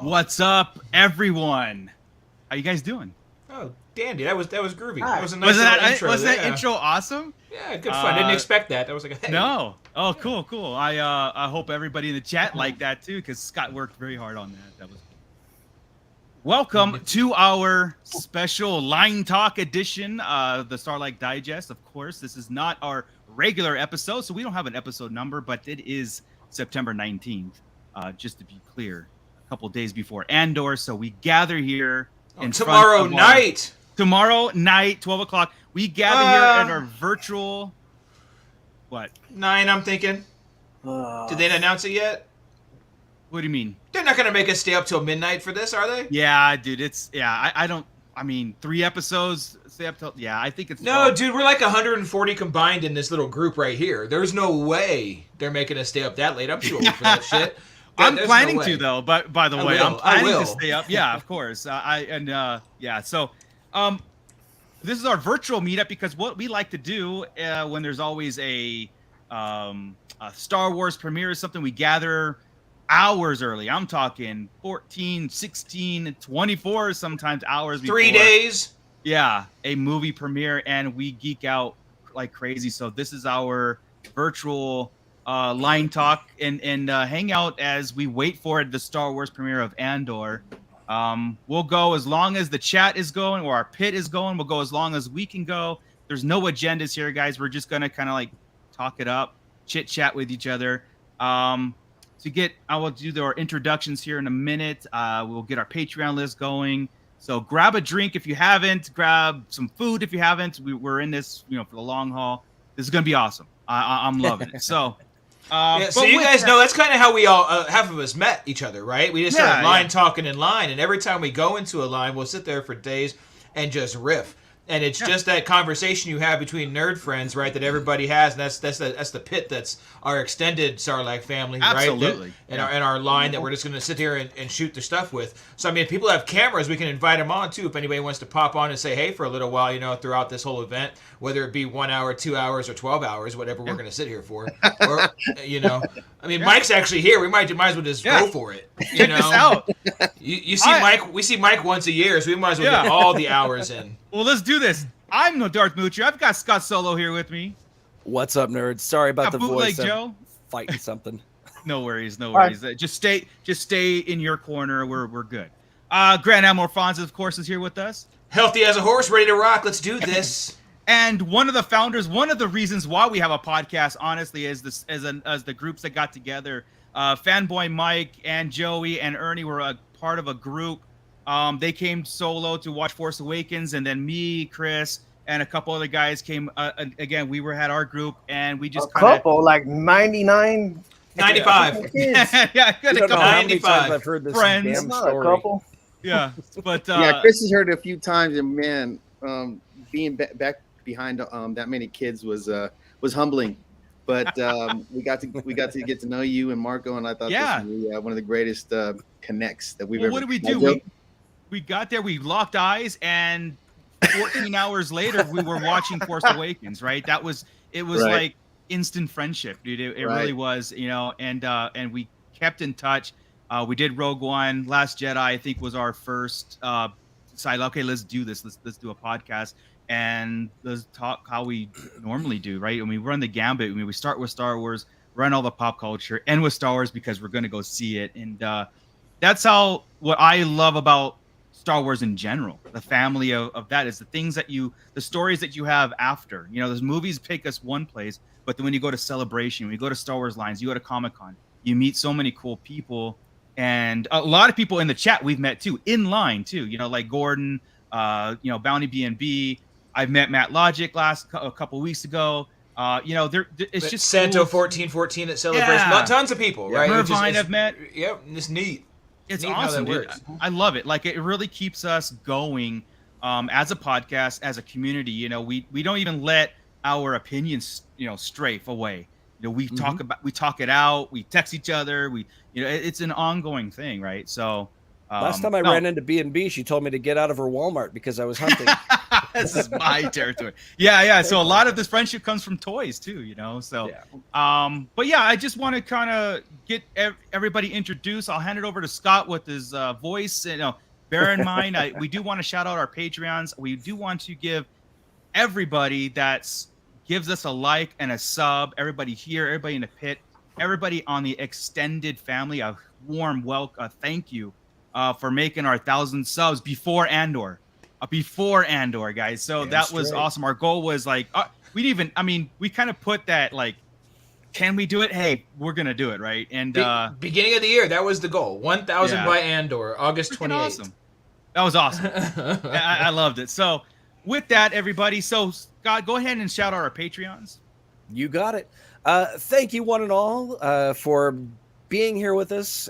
What's up, everyone? How you guys doing? Oh, dandy. That was groovy. Hi. That was a nice intro. Was that intro awesome? Yeah, good fun. Didn't expect that. That was like a hey. No. Oh, cool. I hope everybody in the chat liked that too, because Scott worked very hard on that. That was cool. Welcome to our special LineTALK edition, the Sarlacc Digest. Of course, this is not our regular episode, so we don't have an episode number, but it is September 19th, just to be clear, a couple days before Andor. So we gather here tomorrow night, 12 o'clock. We gather here at our virtual. What? 9, I'm thinking. Did they announce it yet? What do you mean? They're not going to make us stay up till midnight for this, are they? Yeah, dude. I mean, 3 episodes. Stay up till. Yeah, I think it's. No, dude. We're like 140 combined in this little group right here. There's no way they're making us stay up that late. I'm too old for that shit. I'm planning to though. But by the way, I'm planning to stay up. Yeah, of course. So this is our virtual meetup because what we like to do when there's always a Star Wars premiere or something, we gather hours early. I'm talking 14, 16, 24 sometimes hours before. 3 days. Yeah, a movie premiere, and we geek out like crazy. So this is our virtual LineTALK and hangout as we wait for the Star Wars premiere of Andor. We'll go as long as the chat is going or our pit is going. We'll go as long as we can go. There's no agendas here, guys. We're just gonna kind of like talk it up, chit chat with each other. I will do our introductions here in a minute. We'll get our Patreon list going. So grab a drink if you haven't. Grab some food if you haven't. We're in this, for the long haul. This is gonna be awesome. I'm loving it. So. So you guys know that's kind of how we all half of us met each other, right? We just started line talking in line, and every time we go into a line, we'll sit there for days and just riff. And it's just that conversation you have between nerd friends, right? That everybody has, and that's the pit that's our extended Sarlacc family, absolutely, right? And our line that we're just going to sit here and shoot the stuff with. So I mean, if people have cameras, we can invite them on too. If anybody wants to pop on and say hey for a little while, throughout this whole event, whether it be 1 hour, 2 hours, or 12 hours, whatever we're going to sit here for, or I mean, Mike's actually here. We might as well just go for it. Check this out. You see Mike. We see Mike once a year, so we might as well get all the hours in. Well, let's do this. I'm no Darth Moocher. I've got Scott Solo here with me. What's up, nerds? Sorry about the voice. Joe. Fighting something. No worries. Just stay in your corner. We're good. Grand Admiral Fonz, of course, is here with us. Healthy as a horse, ready to rock. Let's do this. And one of the founders, one of the reasons why we have a podcast, honestly, is this as the groups that got together. Fanboy Mike and Joey and Ernie were a part of a group. They came solo to watch Force Awakens, and then me, Chris, and a couple other guys came. Again, we had our group, and we just like 99, 95. Yeah, good. A couple 95. I've heard this Friends. damn not story. a couple. Yeah, but yeah, Chris has heard it a few times, and man, being back behind that many kids was humbling. But we got to get to know you and Marco, and I thought this was one of the greatest connects that we've ever. What did we do? We got there, we locked eyes, and 14 hours later, we were watching Force Awakens. Right? It was like instant friendship, dude. It really was, and we kept in touch. We did Rogue One. Last Jedi, I think, was our first side. Okay, let's do this. Let's do a podcast. And let's talk how we normally do, right? And we run the gambit. I mean, we start with Star Wars, run all the pop culture, end with Star Wars because we're going to go see it. And that's what I love about Star Wars in general. The family of that is the stories that you have after. Those movies take us one place, but then when you go to Celebration, when you go to Star Wars lines, you go to Comic-Con, you meet so many cool people. And a lot of people in the chat we've met too, in line too, like Gordon, Bounty B&B. I've met Matt Logic a couple weeks ago. It's just Santo cool. 1414 at Celebration. Not tons of people, right? Irvine I've met. Yep, it's neat. It's neat awesome, how that dude. works. I love it. Like, it really keeps us going as a podcast, as a community. We don't even let our opinions, strafe away. We talk it out. We text each other. It's an ongoing thing, right? So last time I ran into B&B, she told me to get out of her Walmart because I was hunting. This is my territory. Yeah. So a lot of this friendship comes from toys too, you know. So, but yeah, I just want to kind of get everybody introduced. I'll hand it over to Scott with his voice. You know, bear in mind, we do want to shout out our Patreons. We do want to give everybody that's gives us a like and a sub, everybody here, everybody in the pit, everybody on the extended family, a warm welcome, thank you for making our 1,000 subs before Andor. Before Andor, guys. So that was awesome. Our goal was like, we kind of put that like, can we do it? Hey, we're going to do it, right? And beginning of the year, that was the goal. 1,000 by Andor, August 28th. Awesome. That was awesome. I loved it. So with that, everybody, so Scott, go ahead and shout out our Patreons. You got it. Thank you one and all for being here with us.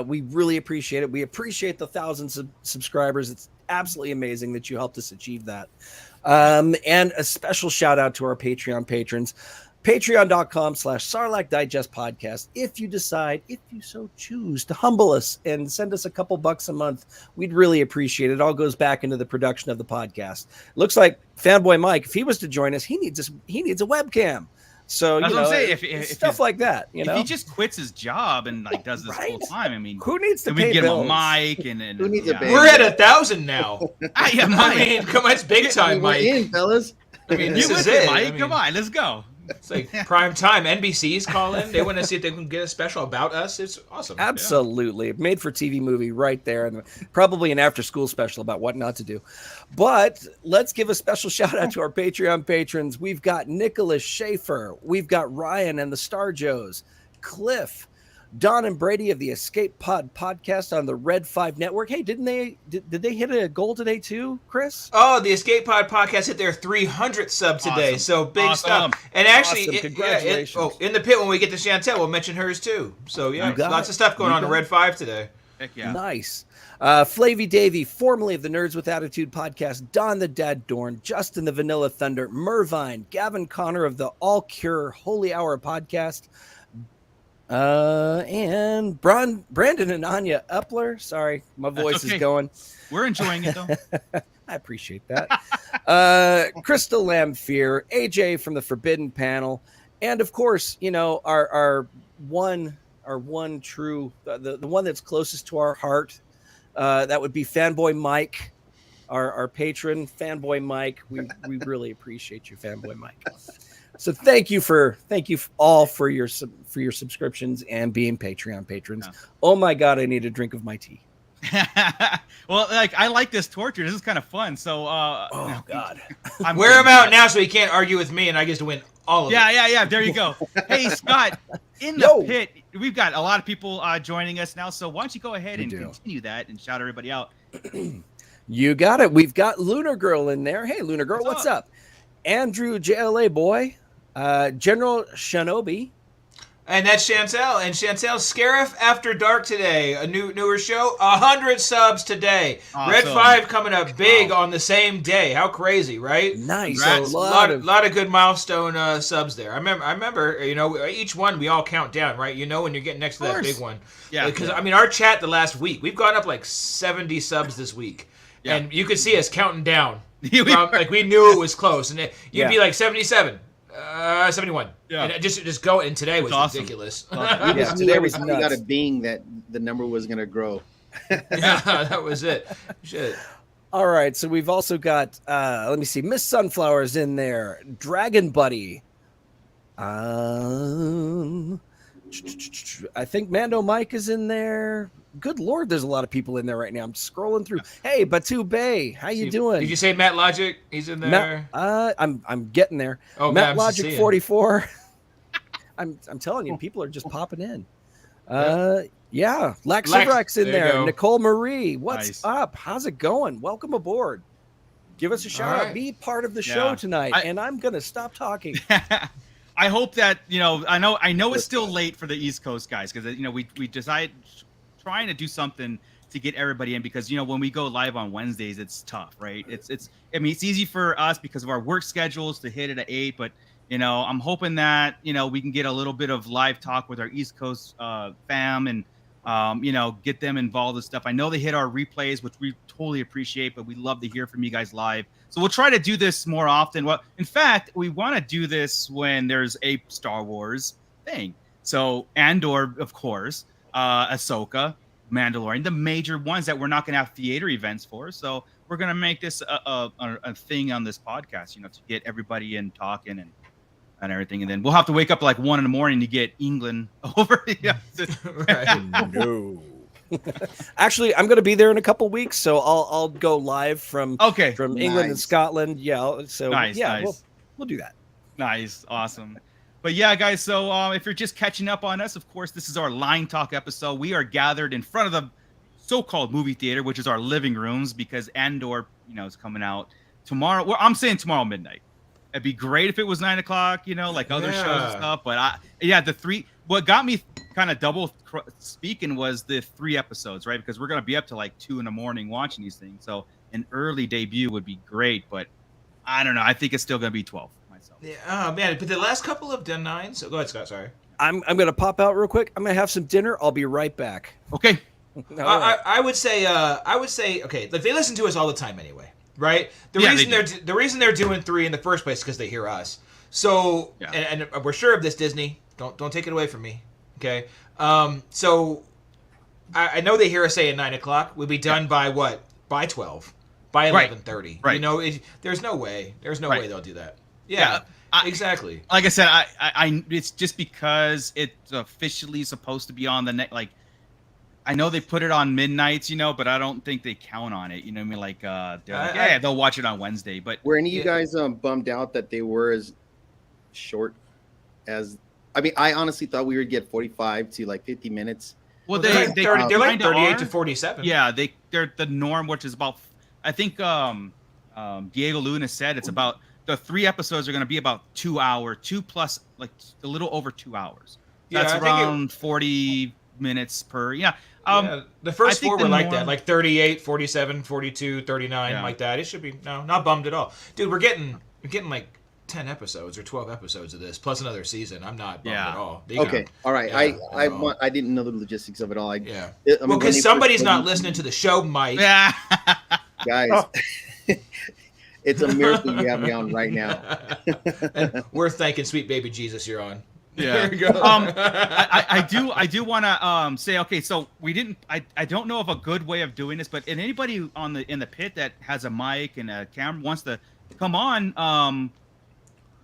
We really appreciate it. We appreciate the 1,000 subscribers. It's absolutely amazing that you helped us achieve that. And a special shout out to our Patreon patrons. Patreon.com/Sarlacc Digest Podcast. If you decide, if you so choose, to humble us and send us a couple bucks a month, we'd really appreciate it. It all goes back into the production of the podcast. Looks like Fanboy Mike, if he was to join us, he needs a webcam. So that's you know, what I'm saying. If stuff like that, you know, if he just quits his job and like does this full time, I mean, who needs to we pay get bills? him a mic and Who needs a band? We're at 1,000 now. I mean, come on, it's big time, We're Mike. in, fellas. I mean, this You is with it, it. Mike? I mean, Come on, let's go. It's like prime time. NBC's calling. They want to see if they can get a special about us. It's awesome. Absolutely. Made for TV movie right there. And probably an after school special about what not to do. But let's give a special shout out to our Patreon patrons. We've got Nicholas Schaefer. We've got Ryan and the Star Joes. Cliff. Don and Brady of the Escape Pod podcast on the Red 5 Network. Hey, did they hit a goal today too, Chris? Oh, the Escape Pod podcast hit their 300th sub today. Awesome. So big stuff. And actually, congratulations. in the pit when we get to Chantel, we'll mention hers too. So yeah, lots of stuff going on in Red 5 today. Heck yeah. Nice. Flavy Davy, formerly of the Nerds with Attitude podcast, Don the Dad Dorn, Justin the Vanilla Thunder, Mervine, Gavin Connor of the All Cure Holy Hour podcast, and Brandon and Anya Epler. Sorry, my voice is going. We're enjoying it though. I appreciate that. Crystal Lamphere, AJ from the Forbidden Panel, and of course, you know, our one true, the one that's closest to our heart. That would be Fanboy Mike, our patron, Fanboy Mike. We really appreciate you, Fanboy Mike. So thank you all for your subscriptions and being Patreon patrons. Yeah. Oh my God, I need a drink of my tea. Well, like I like this torture. This is kind of fun. So, oh God, wear him out now so he can't argue with me, and I get to win all of it. Yeah. There you go. Hey Scott, in the pit, we've got a lot of people joining us now. So why don't you go ahead and continue that and shout everybody out? You got it. We've got Lunar Girl in there. Hey, Lunar Girl, what's up? Andrew JLA boy, General Shinobi. And that's Chantel. And Chantel, Scarif After Dark today. A newer show. 100 subs today. Awesome. Red 5 coming up big on the same day. How crazy, right? Nice. So, a lot of good milestone subs there. I remember, you know, each one we all count down, right? You know when you're getting next to that big one. Yeah. Because, I mean, our chat the last week, we've gone up like 70 subs this week. Yeah. And you could see us counting down. Like we knew it was close. And you'd be like 77. 71. Yeah. And just go. And today was awesome. Ridiculous. Today was nuts. Got a being that the number was going to grow. Yeah, that was it. Shit. All right. So we've also got, let me see, Miss Sunflower's in there. Dragon Buddy. I think Mando Mike is in there. Good Lord, there's a lot of people in there right now. I'm scrolling through. Hey, Batu Bay, how you doing? Did you say Matt Logic? He's in there. I'm getting there. Oh, Matt Logic 44. I'm telling you, people are just popping in. Yeah, Laxavrax in there. Nicole Marie, what's up? How's it going? Welcome aboard. Give us a shout out. Be part of the show tonight, and I'm gonna stop talking. I hope that I know it's still late for the East Coast guys because we decided trying to do something to get everybody in because when we go live on Wednesdays it's tough, right? It's easy for us because of our work schedules to hit it at 8, but I'm hoping that we can get a little bit of live talk with our East Coast fam and get them involved with stuff. I know they hit our replays, which we totally appreciate, but we love to hear from you guys live. So we'll try to do this more often. Well, in fact, we want to do this when there's a Star Wars thing. So Andor, of course, Ahsoka, Mandalorian, the major ones that we're not going to have theater events for. So we're going to make this a thing on this podcast, you know, to get everybody in talking and everything. And then we'll have to wake up like 1 a.m. to get England over. Right. No. Actually, I'm going to be there in a couple weeks, so I'll go live from England and Scotland. Yeah, so nice. We'll do that. Nice, awesome. But yeah, guys. So if you're just catching up on us, of course, this is our Line Talk episode. We are gathered in front of the so-called movie theater, which is our living rooms, because Andor, you know, is coming out tomorrow. Well, I'm saying tomorrow midnight. It'd be great if it was 9 o'clock, you know, like other shows and stuff. But what got me kind of double speaking was the 3 episodes, right? Because we're going to be up to like 2 a.m. watching these things. So an early debut would be great, but I don't know. I think it's still going to be 12 myself. Yeah, oh man, but the last couple have done 9. So go ahead, Scott. Sorry. I'm going to pop out real quick. I'm going to have some dinner. I'll be right back. Okay. I would say, okay, like they listen to us all the time anyway, right? The reason they're doing 3 in the first place is because they hear us. So, and we're sure of this, Disney. Don't take it away from me. Okay. So I know they hear us say at 9 o'clock. We'll be done by what? By 12. By 11:30. Right. You know, there's no way. There's no way they'll do that. Yeah. Exactly. Like I said, I it's just because it's officially supposed to be on the net. Like, I know they put it on midnights, you know, but I don't think they count on it. You know what I mean? Like, they're like, they'll watch it on Wednesday. But were any of you guys bummed out that they were as short as? I mean, I honestly thought we would get 45 to like 50 minutes. Well, they're like 38 to 47. Yeah, they're the norm, which is about. I think Diego Luna said it's about the 3 episodes are going to be about 2 hours, 2 plus like a little over 2 hours. That's around 40 minutes per. Yeah. The first 4 were like that, like 38, 47, 42, 39, like that. It should be not bummed at all, dude. We're getting like 10 episodes or 12 episodes of this plus another season. I'm not bummed at all. Okay, all right. I didn't know the logistics of it all. Well, because somebody's not listening to the show, Mike. Yeah. Guys, it's a miracle you have me on right now. And we're thanking sweet baby Jesus you're on. Yeah. There you go. I do want to say, okay, so we didn't. I don't know of a good way of doing this, but anybody in the pit that has a mic and a camera wants to come on,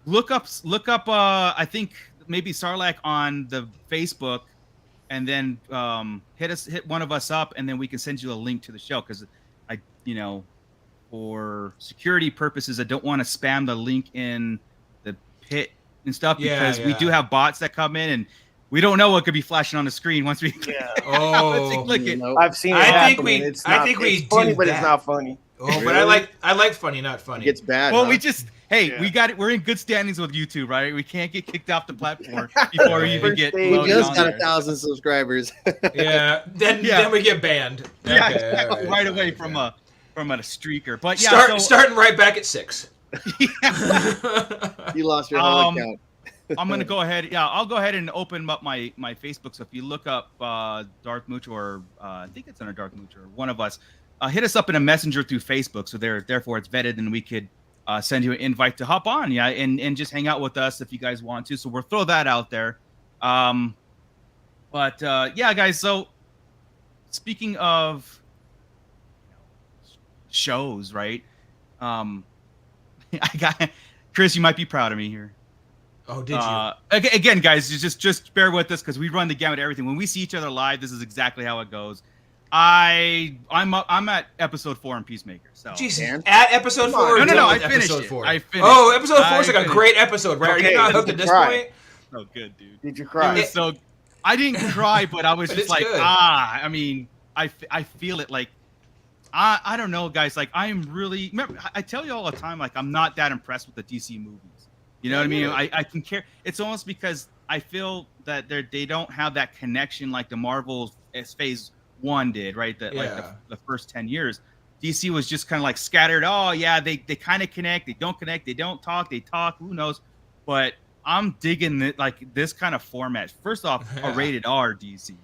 look up. I think maybe Sarlacc on the Facebook, and then hit one of us up, and then we can send you a link to the show, because for security purposes, I don't want to spam the link in the pit and stuff, because we do have bots that come in, and we don't know what could be flashing on the screen once we. I've seen it. I think it's do funny, but that. it's not funny. Oh, really? But I like funny, not funny. It gets bad. Well, we just we got it. We're in good standings with YouTube, right? We can't get kicked off the platform before we even get. We just got 1,000 subscribers. Then we get banned. Right away from a streaker. But starting right back at 6. You lost your whole account. I'm gonna go ahead. Yeah, I'll go ahead and open up my Facebook. So if you look up Dark Mooch, or I think it's under Dark Mooch, or one of us, hit us up in a messenger through Facebook. So therefore it's vetted, and we could send you an invite to hop on, and just hang out with us if you guys want to. So we'll throw that out there. But guys. So speaking of shows, right? I got Chris. You might be proud of me here. Oh, did you? Again, guys, just bear with us, because we run the gamut of everything. When we see each other live, this is exactly how it goes. I'm at episode 4 in Peacemaker. So Jesus, at episode 4. No, I finished it. I finished. Oh, episode 4 is like a great episode, right? Okay, Are you not hooked at this point? Oh, good, dude. Did you cry? I didn't cry, but I was just like, good. I mean, I feel it. Like, I don't know, guys. Like, I'm really. Remember, I tell you all the time, like, I'm not that impressed with the DC movies. You know what I mean? I can care. It's almost because I feel that they don't have that connection like the Marvel Phase 1 did, right? Like the first 10 years. DC was just kind of like scattered. Oh, yeah, they kind of connect. They don't connect. They don't talk. They talk. Who knows? But I'm digging this kind of format. First off, a rated R DC.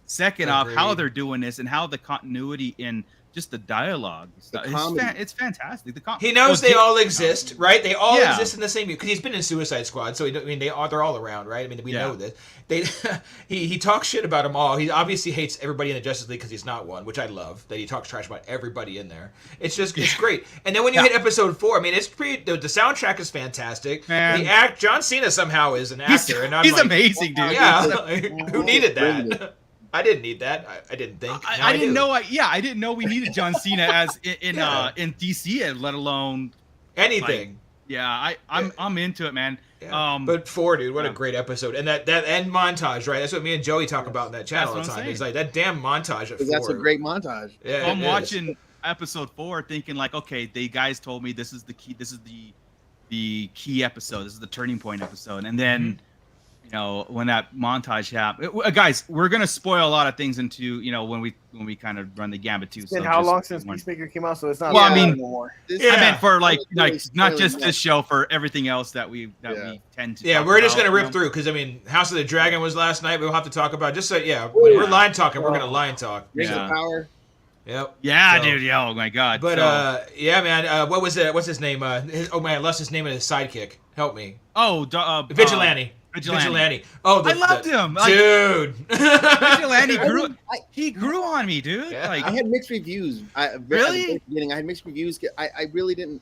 Second off, how they're doing this, and how the continuity in just the dialogue. It's fantastic. He knows they all exist, right? They all exist in the same because he's been in Suicide Squad, so they're all around, right? I mean, we know this. He talks shit about them all. He obviously hates everybody in the Justice League because he's not one, which I love. That he talks trash about everybody in there. It's great. And then when you hit episode 4, I mean, it's pretty. The soundtrack is fantastic. Man. John Cena somehow is an actor, and he's amazing, dude. Yeah, who needed that? I didn't need that. I didn't think. I didn't know. I didn't know we needed John Cena as in DC, let alone anything. I'm into it, man. Yeah. But 4, dude, what a great episode, and that end montage, right? That's what me and Joey talk about in that channel all the time. It's like that damn montage at 4. That's a great montage. Yeah, I'm watching episode 4, thinking like, okay, the guys told me this is the key. This is the key episode. This is the turning point episode, and then. When that montage happened, guys, we're gonna spoil a lot of things into when we kind of run the gambit too. It's been how long since Peacemaker came out? So it's not. Well, I mean, anymore. I meant for like not just this show, for everything else that we tend to. Yeah, we're just gonna rip through because I mean, House of the Dragon was last night. But we'll have to talk about when we're line talking, we're gonna line talk. Rings of Power. Yep. Yeah, dude. Yeah. Oh my God. But man. What was it? What's his name? I lost his name of his sidekick. Help me. Oh, Vigilante. Vigilante. Oh, I loved him, dude. Vigilante grew on me, dude. Yeah. Like, I had mixed reviews. Really? I had mixed reviews. I really didn't.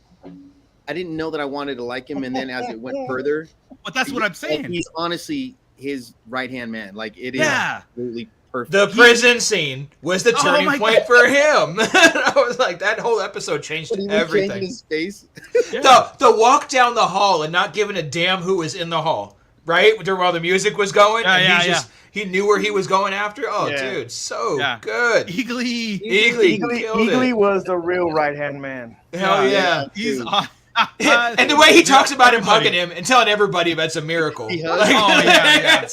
I didn't know that I wanted to like him, and then as it went further, but that's what I'm saying. He's honestly his right hand man. Like it is absolutely perfect. The prison scene was the turning point for him. I was like, that whole episode changed everything. His face. The walk down the hall and not giving a damn who was in the hall. Right? While the music was going, he knew where he was going after. Oh, dude, so good. Eagly was the real right-hand man. Hell yeah. He's and the way he talks about him hugging him and telling everybody that's a miracle. Diebeard.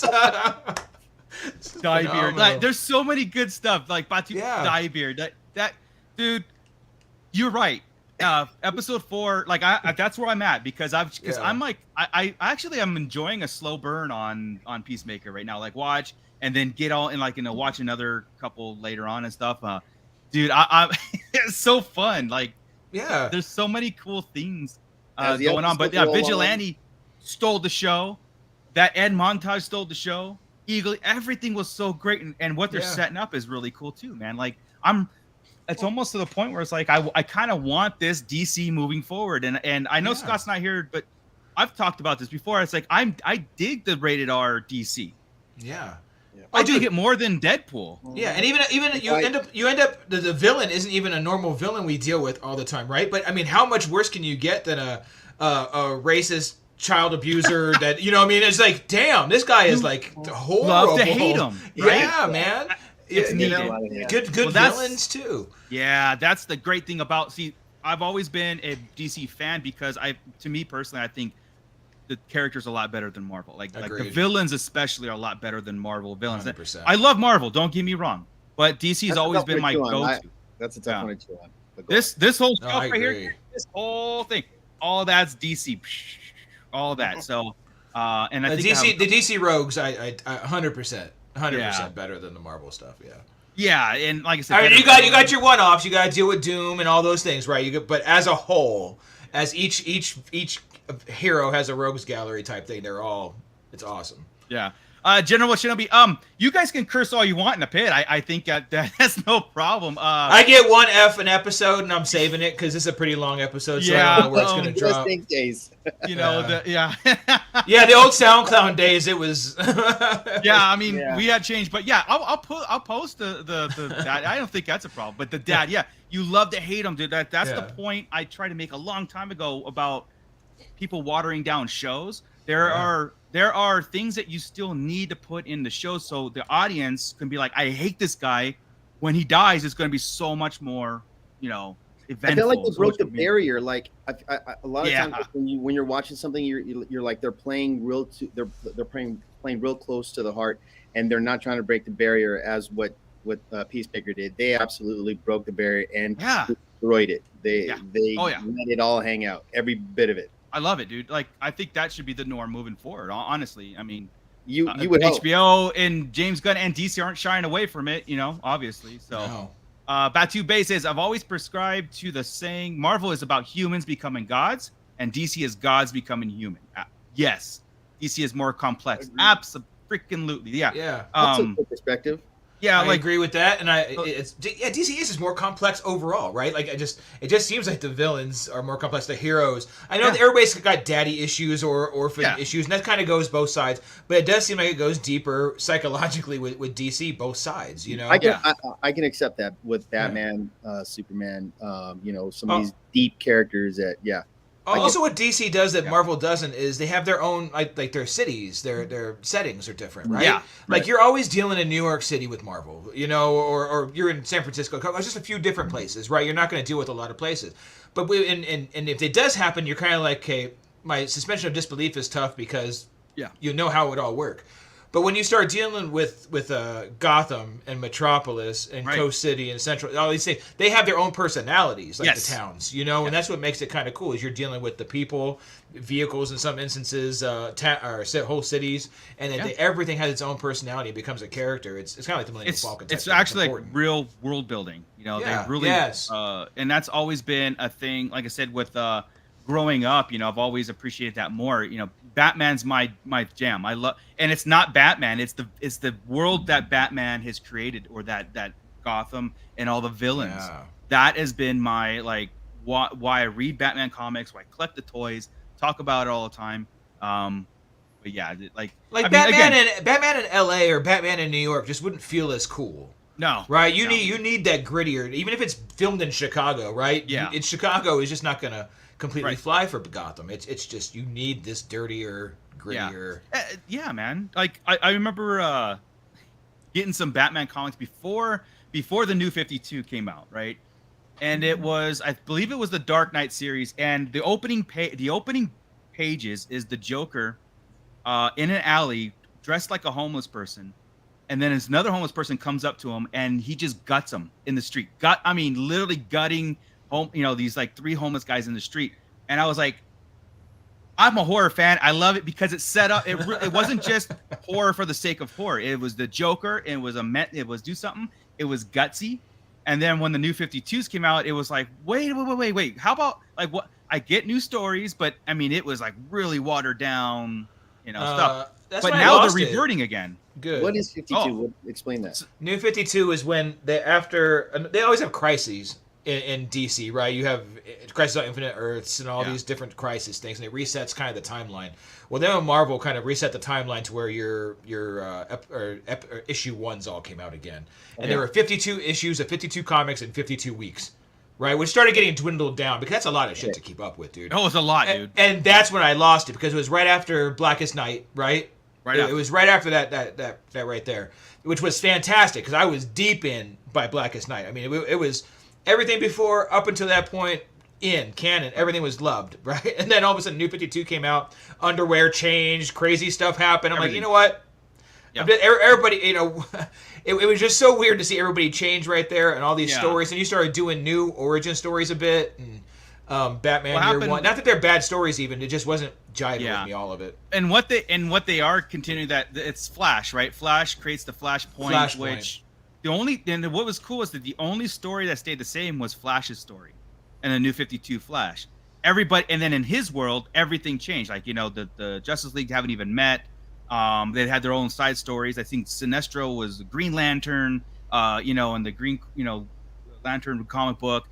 Like, there's so many good stuff. Like Batu Diebeard. That dude, you're right. Episode 4, like that's where I'm at because I'm like I actually am enjoying a slow burn on Peacemaker right now. Like watch and then get all and watch another couple later on and stuff. Dude, I it's so fun. Like there's so many cool things going on. But Vigilante stole the show. That end montage stole the show. Eagle, everything was so great, and what they're setting up is really cool too, man. Like it's almost to the point where it's like I kind of want this DC moving forward, and I know Scott's not here, but I've talked about this before. It's like I dig the rated R DC. Yeah. I dig it more than Deadpool. Yeah, and even you end up the villain isn't even a normal villain we deal with all the time, right? But I mean, how much worse can you get than a racist child abuser that I mean? It's like, damn, this guy is like horrible. Love to hate him, right? Yeah, man. It's needed. Good villains too. Yeah, that's the great thing about. See, I've always been a DC fan because to me personally, I think the characters are a lot better than Marvel. Like the villains especially are a lot better than Marvel villains. 100%. I love Marvel, don't get me wrong, but DC's always been my go-to. That's a tough one to chew on. This whole stuff right here, this whole thing, all that's DC, all that. So, and I think the DC rogues, I 100% better than the Marvel stuff. Yeah. Yeah, and like I said, I mean, you got your one-offs. You got to deal with Doom and all those things, right? But as a whole, as each hero has a rogues gallery type thing, it's awesome. Yeah. General Shinobi, you guys can curse all you want in the pit. I think that's no problem. I get 1 F an episode, and I'm saving it because it's a pretty long episode, so I don't know where it's going to drop. Days. Yeah, the old SoundCloud days, it was. I mean, we had changed, but I'll post the that. I don't think that's a problem. But the dad, you love to hate him, dude. That's the point I tried to make a long time ago about people watering down shows. There are things that you still need to put in the show so the audience can be like, I hate this guy. When he dies, it's going to be so much more, eventful. I feel like they broke the barrier. Like a lot of times when you're watching something, you're like they're playing they're playing real close to the heart, and they're not trying to break the barrier as what Peacemaker did. They absolutely broke the barrier and destroyed it. They let it all hang out, every bit of it. I love it, dude. Like, I think that should be the norm moving forward. Honestly, I mean, you would HBO and James Gunn and DC aren't shying away from it, obviously. So, Batu Bay says, I've always prescribed to the saying Marvel is about humans becoming gods, and DC is gods becoming human. Yes, DC is more complex. Absolutely, yeah. Yeah. That's a good perspective. Yeah, I agree with that, and DC is just more complex overall, right? Like it just seems like the villains are more complex. The heroes, I know that everybody's got daddy issues or orphan issues, and that kind of goes both sides. But it does seem like it goes deeper psychologically with DC, both sides. You know, I can accept that with Batman, Superman. Some of these deep characters that Also, what DC does that Marvel doesn't is they have their own like their cities, their settings are different, right? Yeah, like you're always dealing in New York City with Marvel, or you're in San Francisco. Just a few different places, right? You're not going to deal with a lot of places. But and if it does happen, you're kind of like, okay, my suspension of disbelief is tough because you know how it would all work. But when you start dealing with Gotham and Metropolis and Coast City and Central, all these things, they have their own personalities, like the towns, and that's what makes it kind of cool. Is you're dealing with the people, vehicles in some instances, or whole cities, and then everything has its own personality and becomes a character. It's kind of like the Millennium Falcon. It's actually like real world building. They really, and that's always been a thing. Like I said, with growing up, I've always appreciated that more. Batman's my jam. I love, and it's not Batman. It's the world that Batman has created, or that Gotham and all the villains. Yeah. That has been my why I read Batman comics, why I collect the toys, talk about it all the time. But yeah, Batman in LA or Batman in New York just wouldn't feel as cool. No, right? You need that grittier, even if it's filmed in Chicago, right? Yeah, in Chicago is just not gonna completely fly for Gotham. It's just you need this dirtier, grittier. Yeah, man. Like I remember getting some Batman comics before the New 52 came out, right? And it was, I believe it was the Dark Knight series, and the opening pages is the Joker in an alley dressed like a homeless person, and then another homeless person comes up to him and he just guts him in the street. Literally gutting these like three homeless guys in the street. And I was like, I'm a horror fan. I love it because it set up. It wasn't just horror for the sake of horror. It was the Joker. It was do something. It was gutsy. And then when the New 52s came out, it was like, wait. How about like what? I get new stories, but it was like really watered down, stuff. But now they're reverting again. Good. What is 52? Explain that. New 52 is when they always have crises in DC, right? You have Crisis on Infinite Earths and all these different crisis things, and it resets kind of the timeline. Well, then Marvel kind of reset the timeline to where your issue 1s all came out again, and there were 52 issues of 52 comics in 52 weeks, right? Which started getting dwindled down because that's a lot of shit to keep up with, dude. Oh, it's a lot, dude. And that's when I lost it because it was right after Blackest Night, right? It was right after that right there, which was fantastic because I was deep in by Blackest Night. It was everything before up until that point in canon, everything was loved, right? And then all of a sudden, New 52 came out, underwear changed, crazy stuff happened. I'm like, you know what? Yep. Everybody, it was just so weird to see everybody change right there and all these stories. And you started doing new origin stories a bit. And Batman Year One. Not that they're bad stories, even. It just wasn't jiving with me, all of it. And what they are continuing that it's Flash, right? Flash creates the Flashpoint, which what was cool is that the only story that stayed the same was Flash's story, and the New 52 Flash. Everybody, and then in his world, everything changed. Like the Justice League haven't even met. They had their own side stories. I think Sinestro was the Green Lantern, and the Green, Lantern comic book.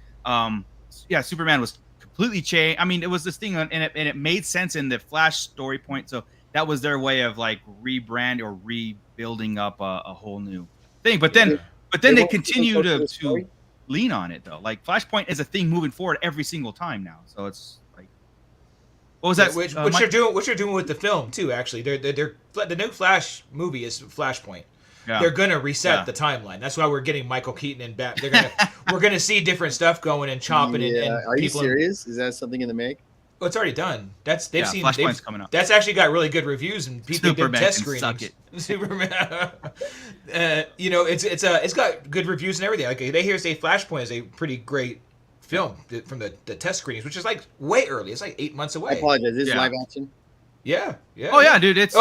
Superman was completely changed. It was this thing, and it made sense in the Flash story point. So that was their way of like rebrand or rebuilding up a whole new thing. But then they continue to lean on it though. Like Flashpoint is a thing moving forward every single time now. So it's like, what was that? Which you're doing with the film too. Actually, they're the new Flash movie is Flashpoint. Yeah. They're gonna reset the timeline. That's why we're getting Michael Keaton and Bat. We're gonna see different stuff going and chopping. And are you serious? Is that something in the make? Well, it's already done. They've seen Flashpoint's coming up. That's actually got really good reviews and people did test screenings. Suck it. Superman, it's got good reviews and everything. Like they say Flashpoint is a pretty great film from the test screenings, which is like way early. It's like 8 months away. I apologize. This is live action. Yeah. Oh yeah, dude. It's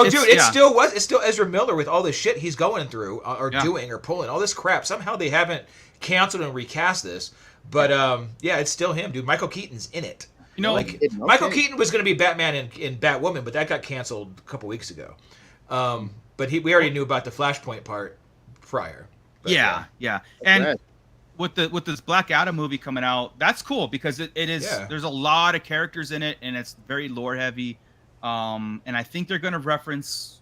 still Ezra Miller with all the shit he's going through or doing or pulling all this crap. Somehow they haven't canceled and recast this, but it's still him, dude. Michael Keaton's in it. You know, Michael Keaton was going to be Batman in Batwoman, but that got canceled a couple weeks ago. But we already knew about the Flashpoint part prior. But, yeah. And with this Black Adam movie coming out, that's cool because it is. Yeah. There's a lot of characters in it, and it's very lore heavy. And I think they're going to reference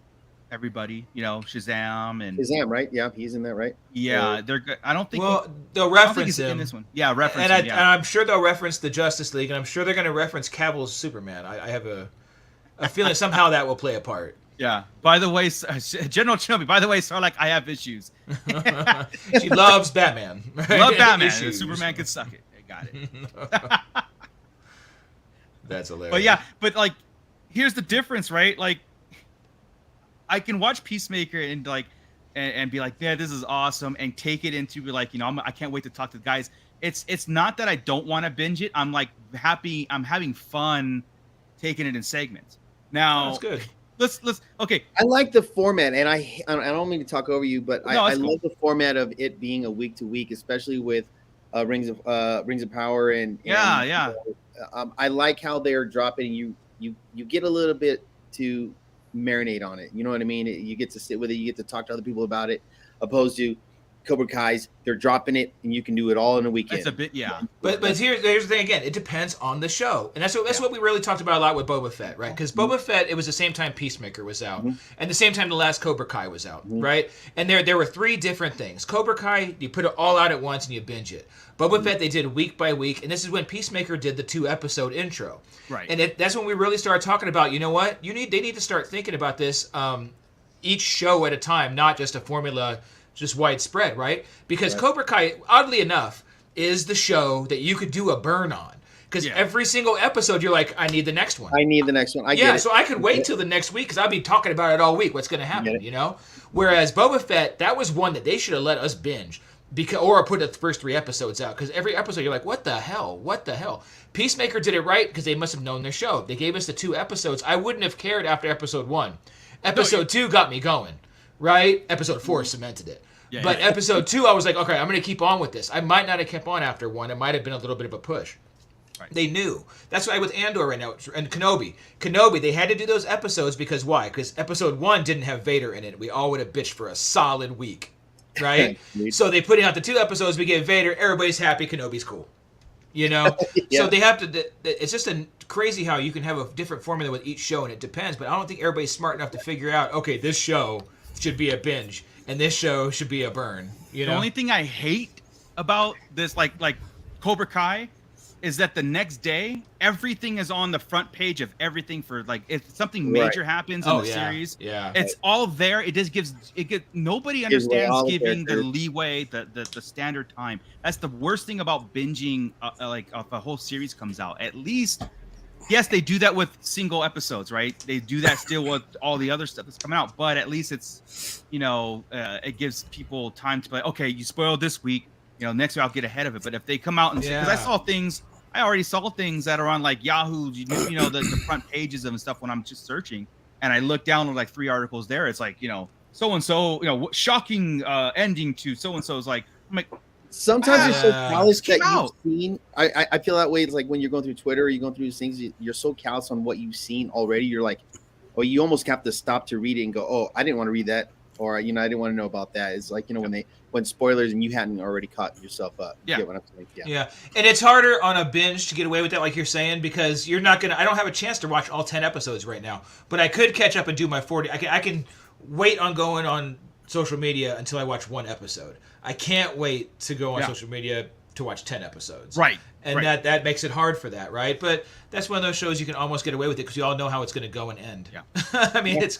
everybody. You know, Shazam and Shazam, right? Yeah, he's in that, right? Yeah, they're. I don't think. Well, they'll reference him in this one. Yeah, reference him. And I'm sure they'll reference the Justice League, and I'm sure they're going to reference Cavill's Superman. I have a feeling somehow that will play a part. Yeah. By the way, General Chubby. By the way, Sarlacc, I have issues. She loves Batman. Right? Love Batman. Superman could suck it. I got it. That's hilarious. But yeah, like, here's the difference, right? Like, I can watch Peacemaker and like, and be like, yeah, this is awesome, and take it into like, you know, I can't wait to talk to the guys. It's not that I don't want to binge it. I'm like happy. I'm having fun taking it in segments. Now, that's good. Let's okay. I like the format, and I don't mean to talk over you, but I love the format of it being a week to week, especially with Rings of Power and I like how they're dropping you get a little bit to marinate on it. You know what I mean? You get to sit with it, you get to talk to other people about it, opposed to Cobra Kai's, they're dropping it and you can do it all in a weekend. It's a bit, yeah. But here's the thing again. It depends on the show, and that's what we really talked about a lot with Boba Fett, right? Because Boba Fett, it was the same time Peacemaker was out, and the same time the last Cobra Kai was out, right? And there were three different things. Cobra Kai, you put it all out at once and you binge it. Boba Fett, they did week by week, and this is when Peacemaker did the 2-episode intro, right? And that's when we really started talking about, you know what, they need to start thinking about this, each show at a time, not just a formula. Just widespread, right? Because Cobra Kai, oddly enough, is the show that you could do a burn on. Because every single episode, you're like, I need the next one. I need the next one. I get it. So I could wait till the next week because I'll be talking about it all week. What's going to happen, you know? Whereas Boba Fett, that was one that they should have let us binge. Or put the first 3 episodes out. Because every episode, you're like, what the hell? What the hell? Peacemaker did it right because they must have known their show. They gave us the 2 episodes. I wouldn't have cared after episode 1. Episode 2 got me going. Right? Episode 4 cemented it. But episode 2, I was like, okay, I'm going to keep on with this. I might not have kept on after 1. It might have been a little bit of a push. Right. They knew. That's why with Andor right now, and Kenobi, they had to do those episodes because why? Because episode 1 didn't have Vader in it. We all would have bitched for a solid week. Right? So they put out the 2 episodes, we get Vader, everybody's happy, Kenobi's cool. You know? So they have to, it's just crazy how you can have a different formula with each show, and it depends, but I don't think everybody's smart enough to figure out, okay, this show should be a binge. And this show should be a burn. You know? The only thing I hate about this, like Cobra Kai, is that the next day everything is on the front page of everything for like if something major happens in the series. Yeah, it's all there. It just gives nobody understands giving the leeway, the standard time. That's the worst thing about binging. Like if a whole series comes out, at least. Yes, they do that with single episodes, right? They do that still with all the other stuff that's coming out, but at least it's, it gives people time to be like, okay, you spoiled this week, next week I'll get ahead of it. But if they come out and because I already saw things that are on like Yahoo, the front pages of and stuff when I'm just searching, and I look down with like 3 articles there. It's like, so and so, shocking ending to so and so. Is like, I'm like. Sometimes you're so callous that you've seen. I feel that way. It's like when you're going through Twitter or you're going through these things, you're so callous on what you've seen already. You're like, you almost have to stop to read it and go, oh, I didn't want to read that. Or, I didn't want to know about that. It's like, when spoilers and you hadn't already caught yourself up. Yeah. You get what I'm saying? Yeah. And it's harder on a binge to get away with that, like you're saying, because you're not going to, I don't have a chance to watch all 10 episodes right now, but I could catch up and do my 40. I can wait on going on social media until I watch 1 episode. I can't wait to go on social media to watch 10 episodes. Right. And that makes it hard for that, right? But that's one of those shows you can almost get away with it because you all know how it's going to go and end. Yeah. I mean, it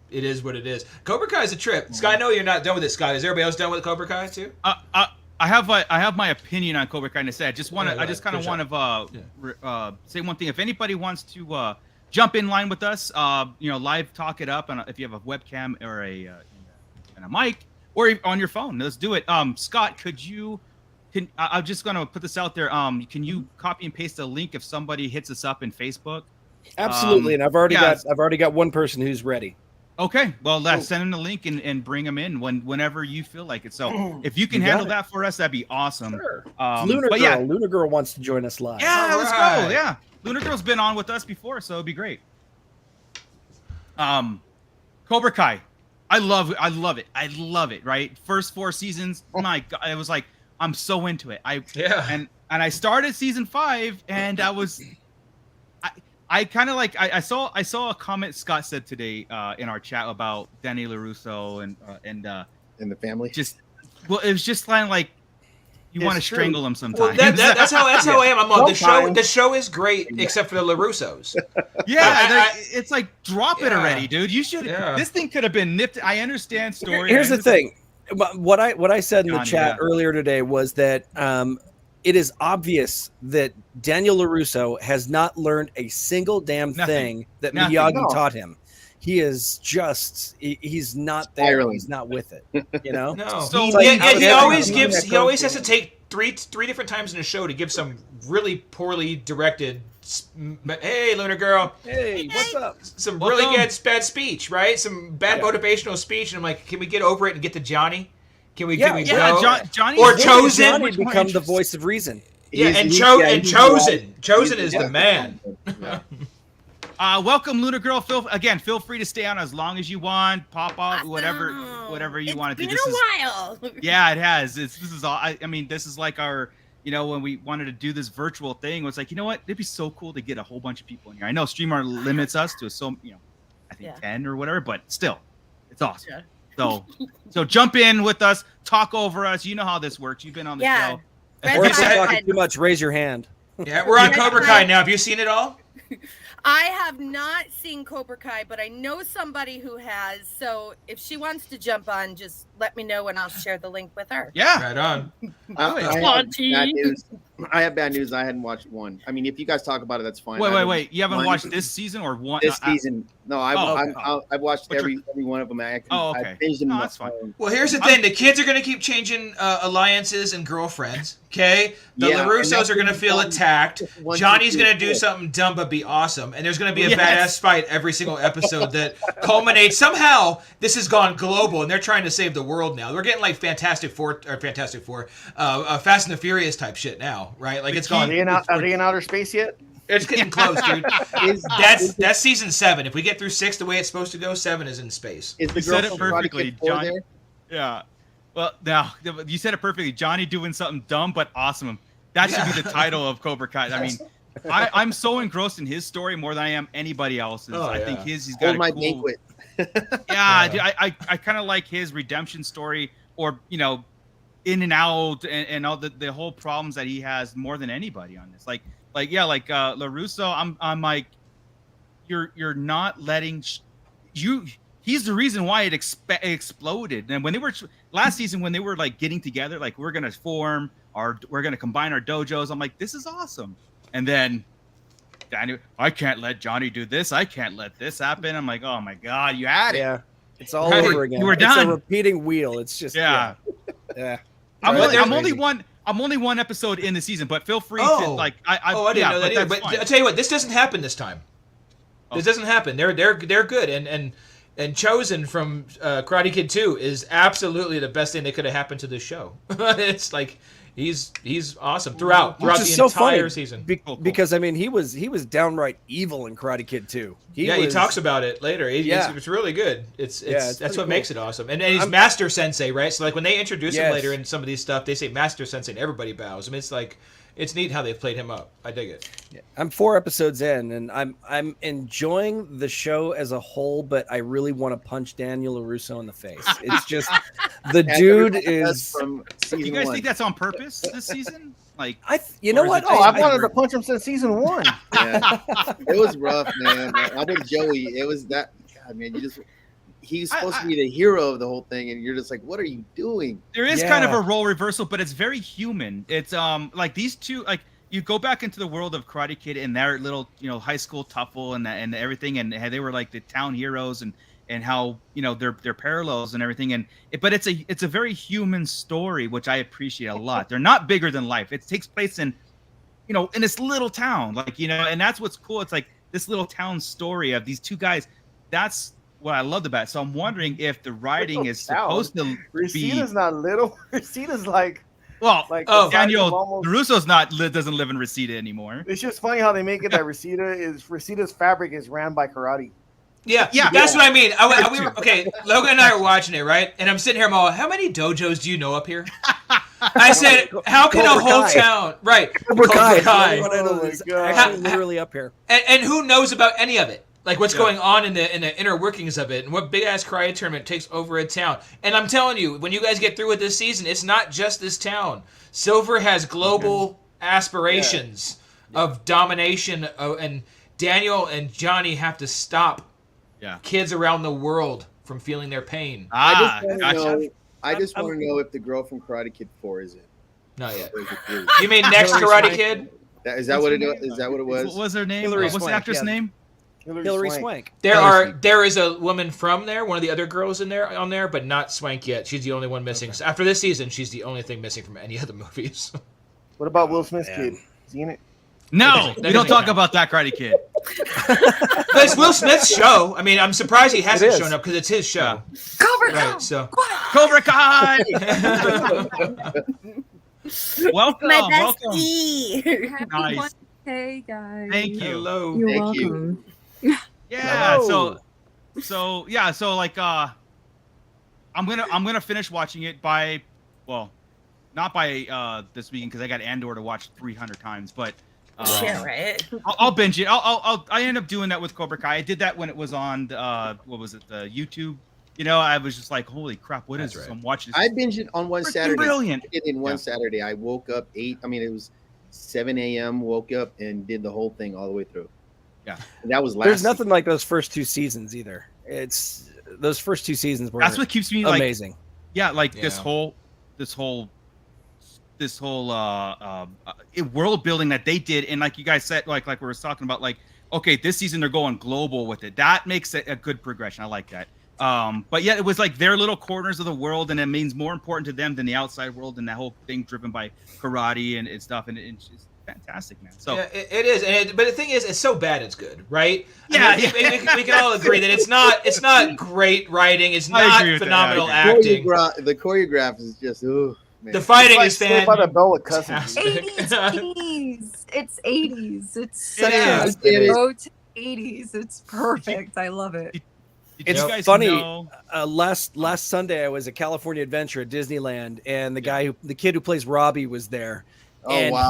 is what it is. Cobra Kai is a trip. Scott, I know you're not done with it, Scott. Is everybody else done with Cobra Kai too? I have my opinion on Cobra Kai to say. I just kind of want to say one thing. If anybody wants to jump in line with us, live talk it up, and if you have a webcam or a mic. Or on your phone. Let's do it. Scott, I'm just going to put this out there. Can you copy and paste a link if somebody hits us up in Facebook Absolutely, and I've already got one person who's ready. Okay, well, send him the link and bring him in whenever you feel like it. So if you can handle that for us, that'd be awesome. Sure. Lunar Girl wants to join us live. Yeah, let's go. Yeah, Lunar Girl's been on with us before, so it'd be great. Cobra Kai, I love it. Right, first 4 seasons. My God, it was like I'm so into it. And I started season 5, and I kind of like I saw a comment Scott said today in our chat about Danny LaRusso and the family. It was just kind of like you want to strangle him sometimes. Well, that's how I am. I'm on the show. The show is great except for the LaRussos. Yeah, it's like drop it already, dude. You should. This thing could have been nipped. I understand story. Here's the thing. What I said in the chat earlier today was that it is obvious that Daniel LaRusso has not learned a single damn thing that Miyagi taught him. He is he's not there. Spiraling. He's not with it. You know? No. So he always has to take three different times in a show to give some really poorly directed. Hey, Lunar Girl. Hey, what's up? Some really good bad speech, right? Some bad motivational speech, and I'm like, can we get over it and get to Johnny? Can we go? Johnny or Chosen Johnny become the voice of reason. Chosen is the man. Welcome, Lunar Girl. Feel free to stay on as long as you want. Pop off, whatever you want to do. It's been a while. Yeah, it has. This is all. I mean, this is like our. When we wanted to do this virtual thing, it was like, you know what? It'd be so cool to get a whole bunch of people in here. I know Streamer limits us to I think 10 or whatever, but still, it's awesome. Yeah. So jump in with us, talk over us. You know how this works. You've been on the show. Or if you're talking too much, raise your hand. Yeah, we're on Cobra Kai now. Have you seen it all? I have not seen Cobra Kai, but I know somebody who has. So if she wants to jump on, just let me know and I'll share the link with her. Yeah. Right on. I have bad news. I hadn't watched one. I mean, if you guys talk about it, that's fine. Wait. You haven't watched this season or one? This season. No, I've watched every one of them. Okay. I changed them. That's fine. Well, here's the thing. The kids are going to keep changing alliances and girlfriends, okay? The LaRussos are going to feel attacked. Johnny's going to do something dumb but be awesome. And there's going to be a badass fight every single episode that culminates. Somehow, this has gone global, and they're trying to save the world now. We're getting like Fast and the Furious type shit now, right? Like it's gone. Are they in outer space yet? It's getting close, dude. That's season 7. If we get through 6 the way it's supposed to go, 7 is in space. Is the You said it perfectly, John. John. Yeah. Well, now you said it perfectly. Johnny doing something dumb but awesome. That should be the title of Cobra Kai. I mean, I'm so engrossed in his story more than I am anybody else's. I think he's got my banquet. Dude, I kind of like his redemption story, or in and out and all the whole problems that he has more than anybody on this. Like LaRusso, I'm like, you're not letting he's the reason why it exploded. And when they were last season, when they were like getting together, like we're gonna combine our dojos. I'm like, this is awesome. And then Danny, I can't let Johnny do this. I can't let this happen. I'm like, oh my God, you had it. Yeah, it's all over again. You were done. It's a repeating wheel. It's just yeah. I'm only one episode in the season, but feel free to like. I didn't know that either. But I'll tell you what, this doesn't happen this time. This doesn't happen. They're good, and Chosen from Karate Kid 2 is absolutely the best thing that could have happened to this show. It's like he's awesome throughout the entire season. Because I mean, he was downright evil in Karate Kid 2. He talks about it later. It's really good. It's that's what makes it awesome. And he's Master Sensei, right? So like when they introduce him later in some of these stuff, they say Master Sensei, and everybody bows. I mean, it's like it's neat how they've played him up. I dig it. Yeah. I'm 4 episodes in, and I'm enjoying the show as a whole, but I really want to punch Daniel LaRusso in the face. It's just the dude is. Do you guys think that's on purpose this season? Like, you know what? I've wanted to punch him since season 1. Yeah. It was rough, man. I'm with Joey. It was that. God, man, he's supposed to be the hero of the whole thing, and you're just like, what are you doing? There is kind of a role reversal, but it's very human. It's like these two, like you go back into the world of Karate Kid and their little high school tuffle and everything, and they were like the town heroes and how their parallels and everything, but it's a very human story, which I appreciate a lot. They're not bigger than life. It takes place in in this little town, like and that's what's cool. It's like this little town story of these two guys. That's what I loved about it. So I'm wondering if the writing is supposed to be. Resita's not little. Resita's like. Well, Like Daniel almost... LaRusso's doesn't live in Resita anymore. It's just funny how they make it that Resita's fabric is ran by karate. Yeah, that's what I mean. Okay, Logan and I are watching it, right? And I'm sitting here, I'm all, how many dojos do you know up here? I said, how can a whole town, right? Cobra Kai. Oh my God. Actually, literally up here. And who knows about any of it? Like what's going on in the inner workings of it, and what big ass karate tournament takes over a town. And I'm telling you, when you guys get through with this season, it's not just this town. Silver has global aspirations of domination, and Daniel and Johnny have to stop kids around the world from feeling their pain. I just want to know if the girl from Karate Kid 4 is it. Not yet. You mean next Karate Kid? Is that what it was? What was her name? Hilary What's Swank, the actress name? Hilary Swank. There is a woman from there, one of the other girls on there, but not Swank yet. She's the only one missing. So after this season, she's the only thing missing from any of the movies. What about Will Smith's kid? Is he in it? No, we don't talk about that Karate Kid. But it's Will Smith's show. I mean, I'm surprised he hasn't shown up because it's his show. Cobra Kai. Right, so Cobra Kai. Welcome. My Welcome. bestie. Nice. Hey guys. Thank you. hello. You're Thank you. welcome. Yeah. Hello. So like I'm gonna finish watching it by, well, not by this weekend because I got Andor to watch 300 times, but Yeah, right. I'll binge it. I end up doing that with Cobra Kai. I did that when it was on the the YouTube. You know, I was just like, holy crap, what is this? I'm watching this. I binged it on one Freaking Saturday. brilliant. I did it in one Saturday. I woke up it was 7 a.m. Woke up and did the whole thing all the way through. Yeah, and that was last. There's nothing like those first two seasons either. It's those first two seasons were that's what keeps me amazing. This whole world building that they did, and like you guys said, like we were talking about, like, okay, this season they're going global with it. That makes it a good progression. I like that. But yeah, it was like their little corners of the world, and it means more important to them than the outside world, and that whole thing driven by karate and stuff, and it's just fantastic, man. So yeah, it is, but the thing is, it's so bad it's good, right? Yeah, I mean, we can all agree that it's not great writing, it's not phenomenal acting. The choreograph is just man. The fighting is Saved by the Bell with cousins. fantastic. 80s. It's 80s. It's such is. a go to 80s. It's perfect. I love it. Did you guys funny. know- Last Sunday, I was at California Adventure at Disneyland, and the kid who plays Robbie was there, and wow.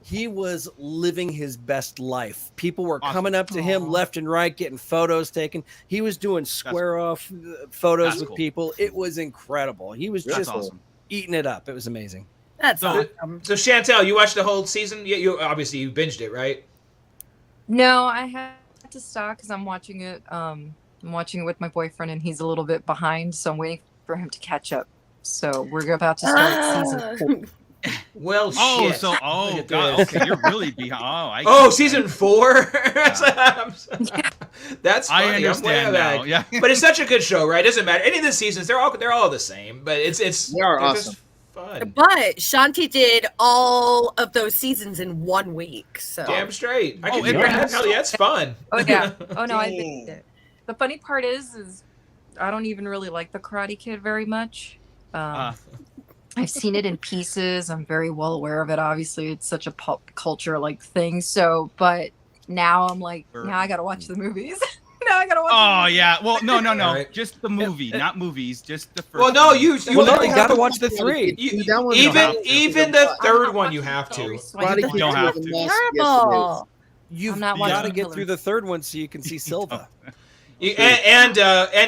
he was living his best life. People were coming up to him left and right, getting photos taken. He was doing square off photos with people. It was incredible. He was just eating it up. It was amazing. That's So Chantel, you watched the whole season? You obviously you binged it, right? No, I had to stop because I'm watching it. I'm watching it with my boyfriend, and he's a little bit behind, so I'm waiting for him to catch up. So we're about to start season 4. Well, shit. Look at God, this. okay, you're really behind. Season 4. That's funny. I understand now. Yeah, but it's such a good show, right? It doesn't matter. Any of the seasons, they're all the same. But they are awesome. Just fun. But Shanti did all of those seasons in 1 week. So Damn straight. I can it do that. Hell yeah, it's fun. Oh yeah. Oh no, I think it. The funny part is I don't even really like the Karate Kid very much. I've seen it in pieces. I'm very well aware of it. Obviously, it's such a pop culture thing. So, but now I'm like, now I gotta watch the movies. Now I gotta watch. Oh yeah. Well, no. Right. Just the movie, not movies. Just the first. Well, no, you gotta watch the 3. Even the third one you have to. You don't have to. terrible. You've I'm not got to watching get Hillary. through the third one so you can see Silva. And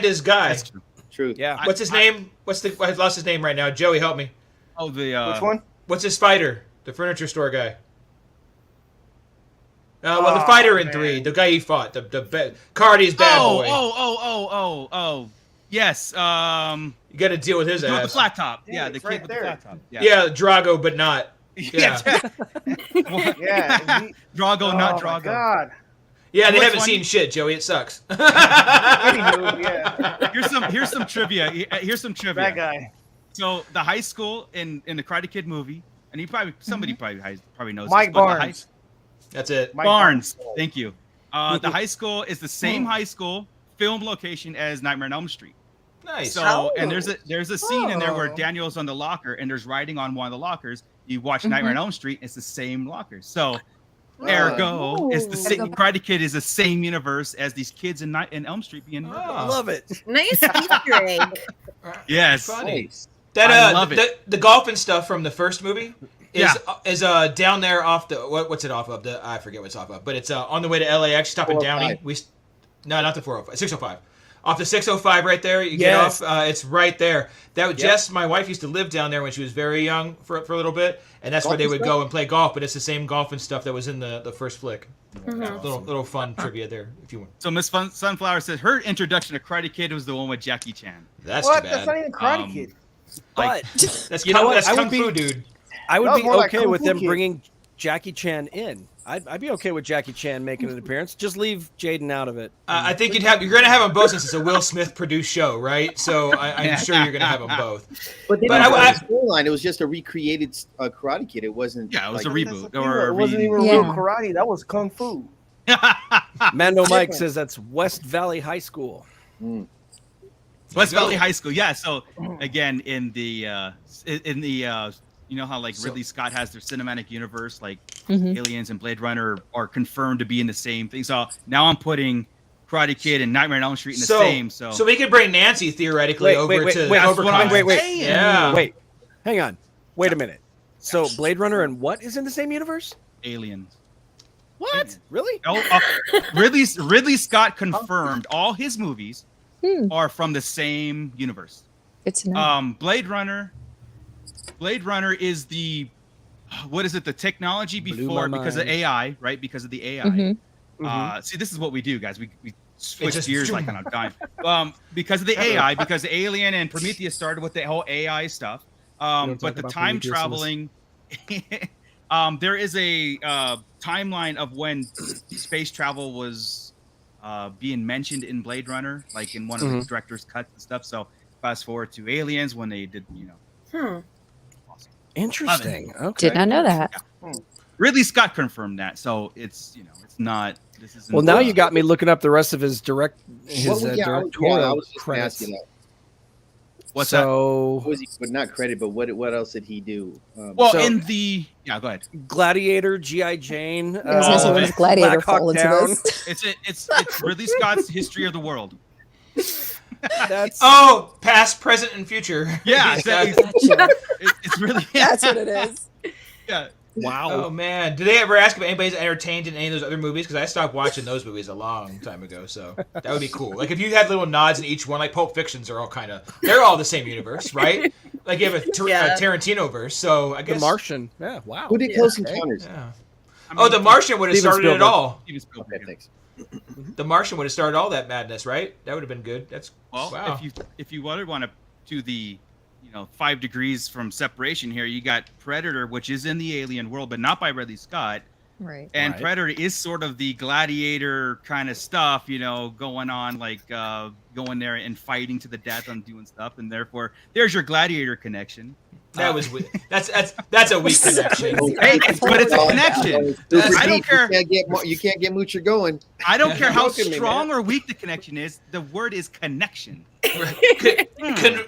his guy. That's true. True. Yeah. What's his name? I've lost his name right now. Joey, help me. Oh, the Which one? What's his fighter? The furniture store guy. The fighter in 3, the guy he fought, Cardi's bad boy. Oh. Yes. You got to deal with his ass. The flat top. Yeah, the it's kid right with there. the flat top. Yeah, Drago, but not. Yeah. Yeah. Drago, not Drago. God. Yeah, they What's haven't funny- seen shit, Joey. It sucks. Anywho, yeah. Here's some trivia. Here's some trivia. That guy. So the high school in the Karate Kid movie, and somebody probably knows Mike this, but Barnes. That's it. Mike Barnes. Thank you. The high school is the same high school film location as Nightmare on Elm Street. Nice. So, and there's a scene in there where Daniel's on the locker and there's writing on one of the lockers. You watch Nightmare on Elm Street, it's the same locker. So, ergo, it's the same. Karate Kid is the same universe as these kids in Elm Street being. I love it. Nice Easter egg. Yes. Funny. Nice. That love it. The golf and stuff from the first movie is down there off the what's it off of? I forget what it's off of, but it's on the way to LAX, stop in Downey. No, not the 405, 605. Off the 605 right there, you get off. It's right there. Jess, my wife, used to live down there when she was very young for a little bit, and that's where they would go and play golf. But it's the same golf and stuff that was in the first flick. Little fun trivia there, if you want. So Miss Sunflower says her introduction to Karate Kid was the one with Jackie Chan. That's too bad. That's not even Karate Kid. But That's you know what? that's I Kung would Fu, be- dude. I would That was be more like okay Kung with Fu them Kid. bringing Jackie Chan in. I'd be okay with Jackie Chan making an appearance. Just leave Jaden out of it. I think you're gonna have them both since it's a Will Smith produced show, right? So I'm sure you're gonna have them both. But they But didn't I- have a storyline. It was just a recreated Karate Kid. It wasn't. Yeah, it was a like- reboot or a It wasn't even Yeah. real karate. That was kung fu. Mando Mike says that's West Valley High School. West Valley High School. Yeah. So again, in the you know how like Ridley Scott has their cinematic universe, like Aliens and Blade Runner are confirmed to be in the same thing. So now I'm putting Karate Kid and Nightmare on Elm Street in the same. So we could bring Nancy theoretically over to wait, Cobra Kai. wait. Yeah. Wait, hang on. Wait a minute. So Blade Runner and what is in the same universe? Aliens. What? Really? Ridley Scott confirmed all his movies are from the same universe. Good to know. Blade Runner is the the technology before because of AI, right? Because of the AI. See, this is what we do, guys. We switch gears like on a dime. Because of the AI, because Alien and Prometheus started with the whole AI stuff. But the time traveling, there is a timeline of when space travel was being mentioned in Blade Runner, like in one of the director's cuts and stuff. So fast forward to Aliens when they did, Awesome. Interesting. Okay. Did not know that. Yeah. Ridley Scott confirmed that, so it's it's not. This is Well, now you got me looking up the rest of his I directorial was just credits. asking that. What's What was he? But not credit. But what else did he do? Well, So- in the go ahead. Gladiator, G.I. Jane. I was gonna say, of when it. does Gladiator Black Hawk fall into Down. this? It's Ridley Scott's History of the World. That's Oh, past, present, and future. Yeah, Exactly. Gotcha. It's really That's what it is. yeah. wow. Oh man, did they ever ask if anybody's entertained in any of those other movies? Because I stopped watching those movies a long time ago, so that would be cool. Like if you had little nods in each one, like Pulp Fictions are they're all the same universe, right? Like you have a Tarantino verse, so I guess The Martian. Yeah. Wow. Who did Close Encounters? Yeah. I mean, The Martian would have Steven started it Spielberg. all. Steven Spielberg, Okay, yeah. thanks. The Martian would have started all that madness, right? That would have been good. That's Well, wow. if you want to do the 5 degrees from separation here, you got Predator, which is in the alien world, but not by Ridley Scott. Right. And Right. Predator is sort of the gladiator kind of stuff, going on, like going there and fighting to the death and doing stuff, and therefore there's your gladiator connection. That was weak. That's a weak connection. Hey, but it's a connection. I don't care. You can't get Moocher going. I don't care how Look at me, strong or weak the connection is. The word is connection.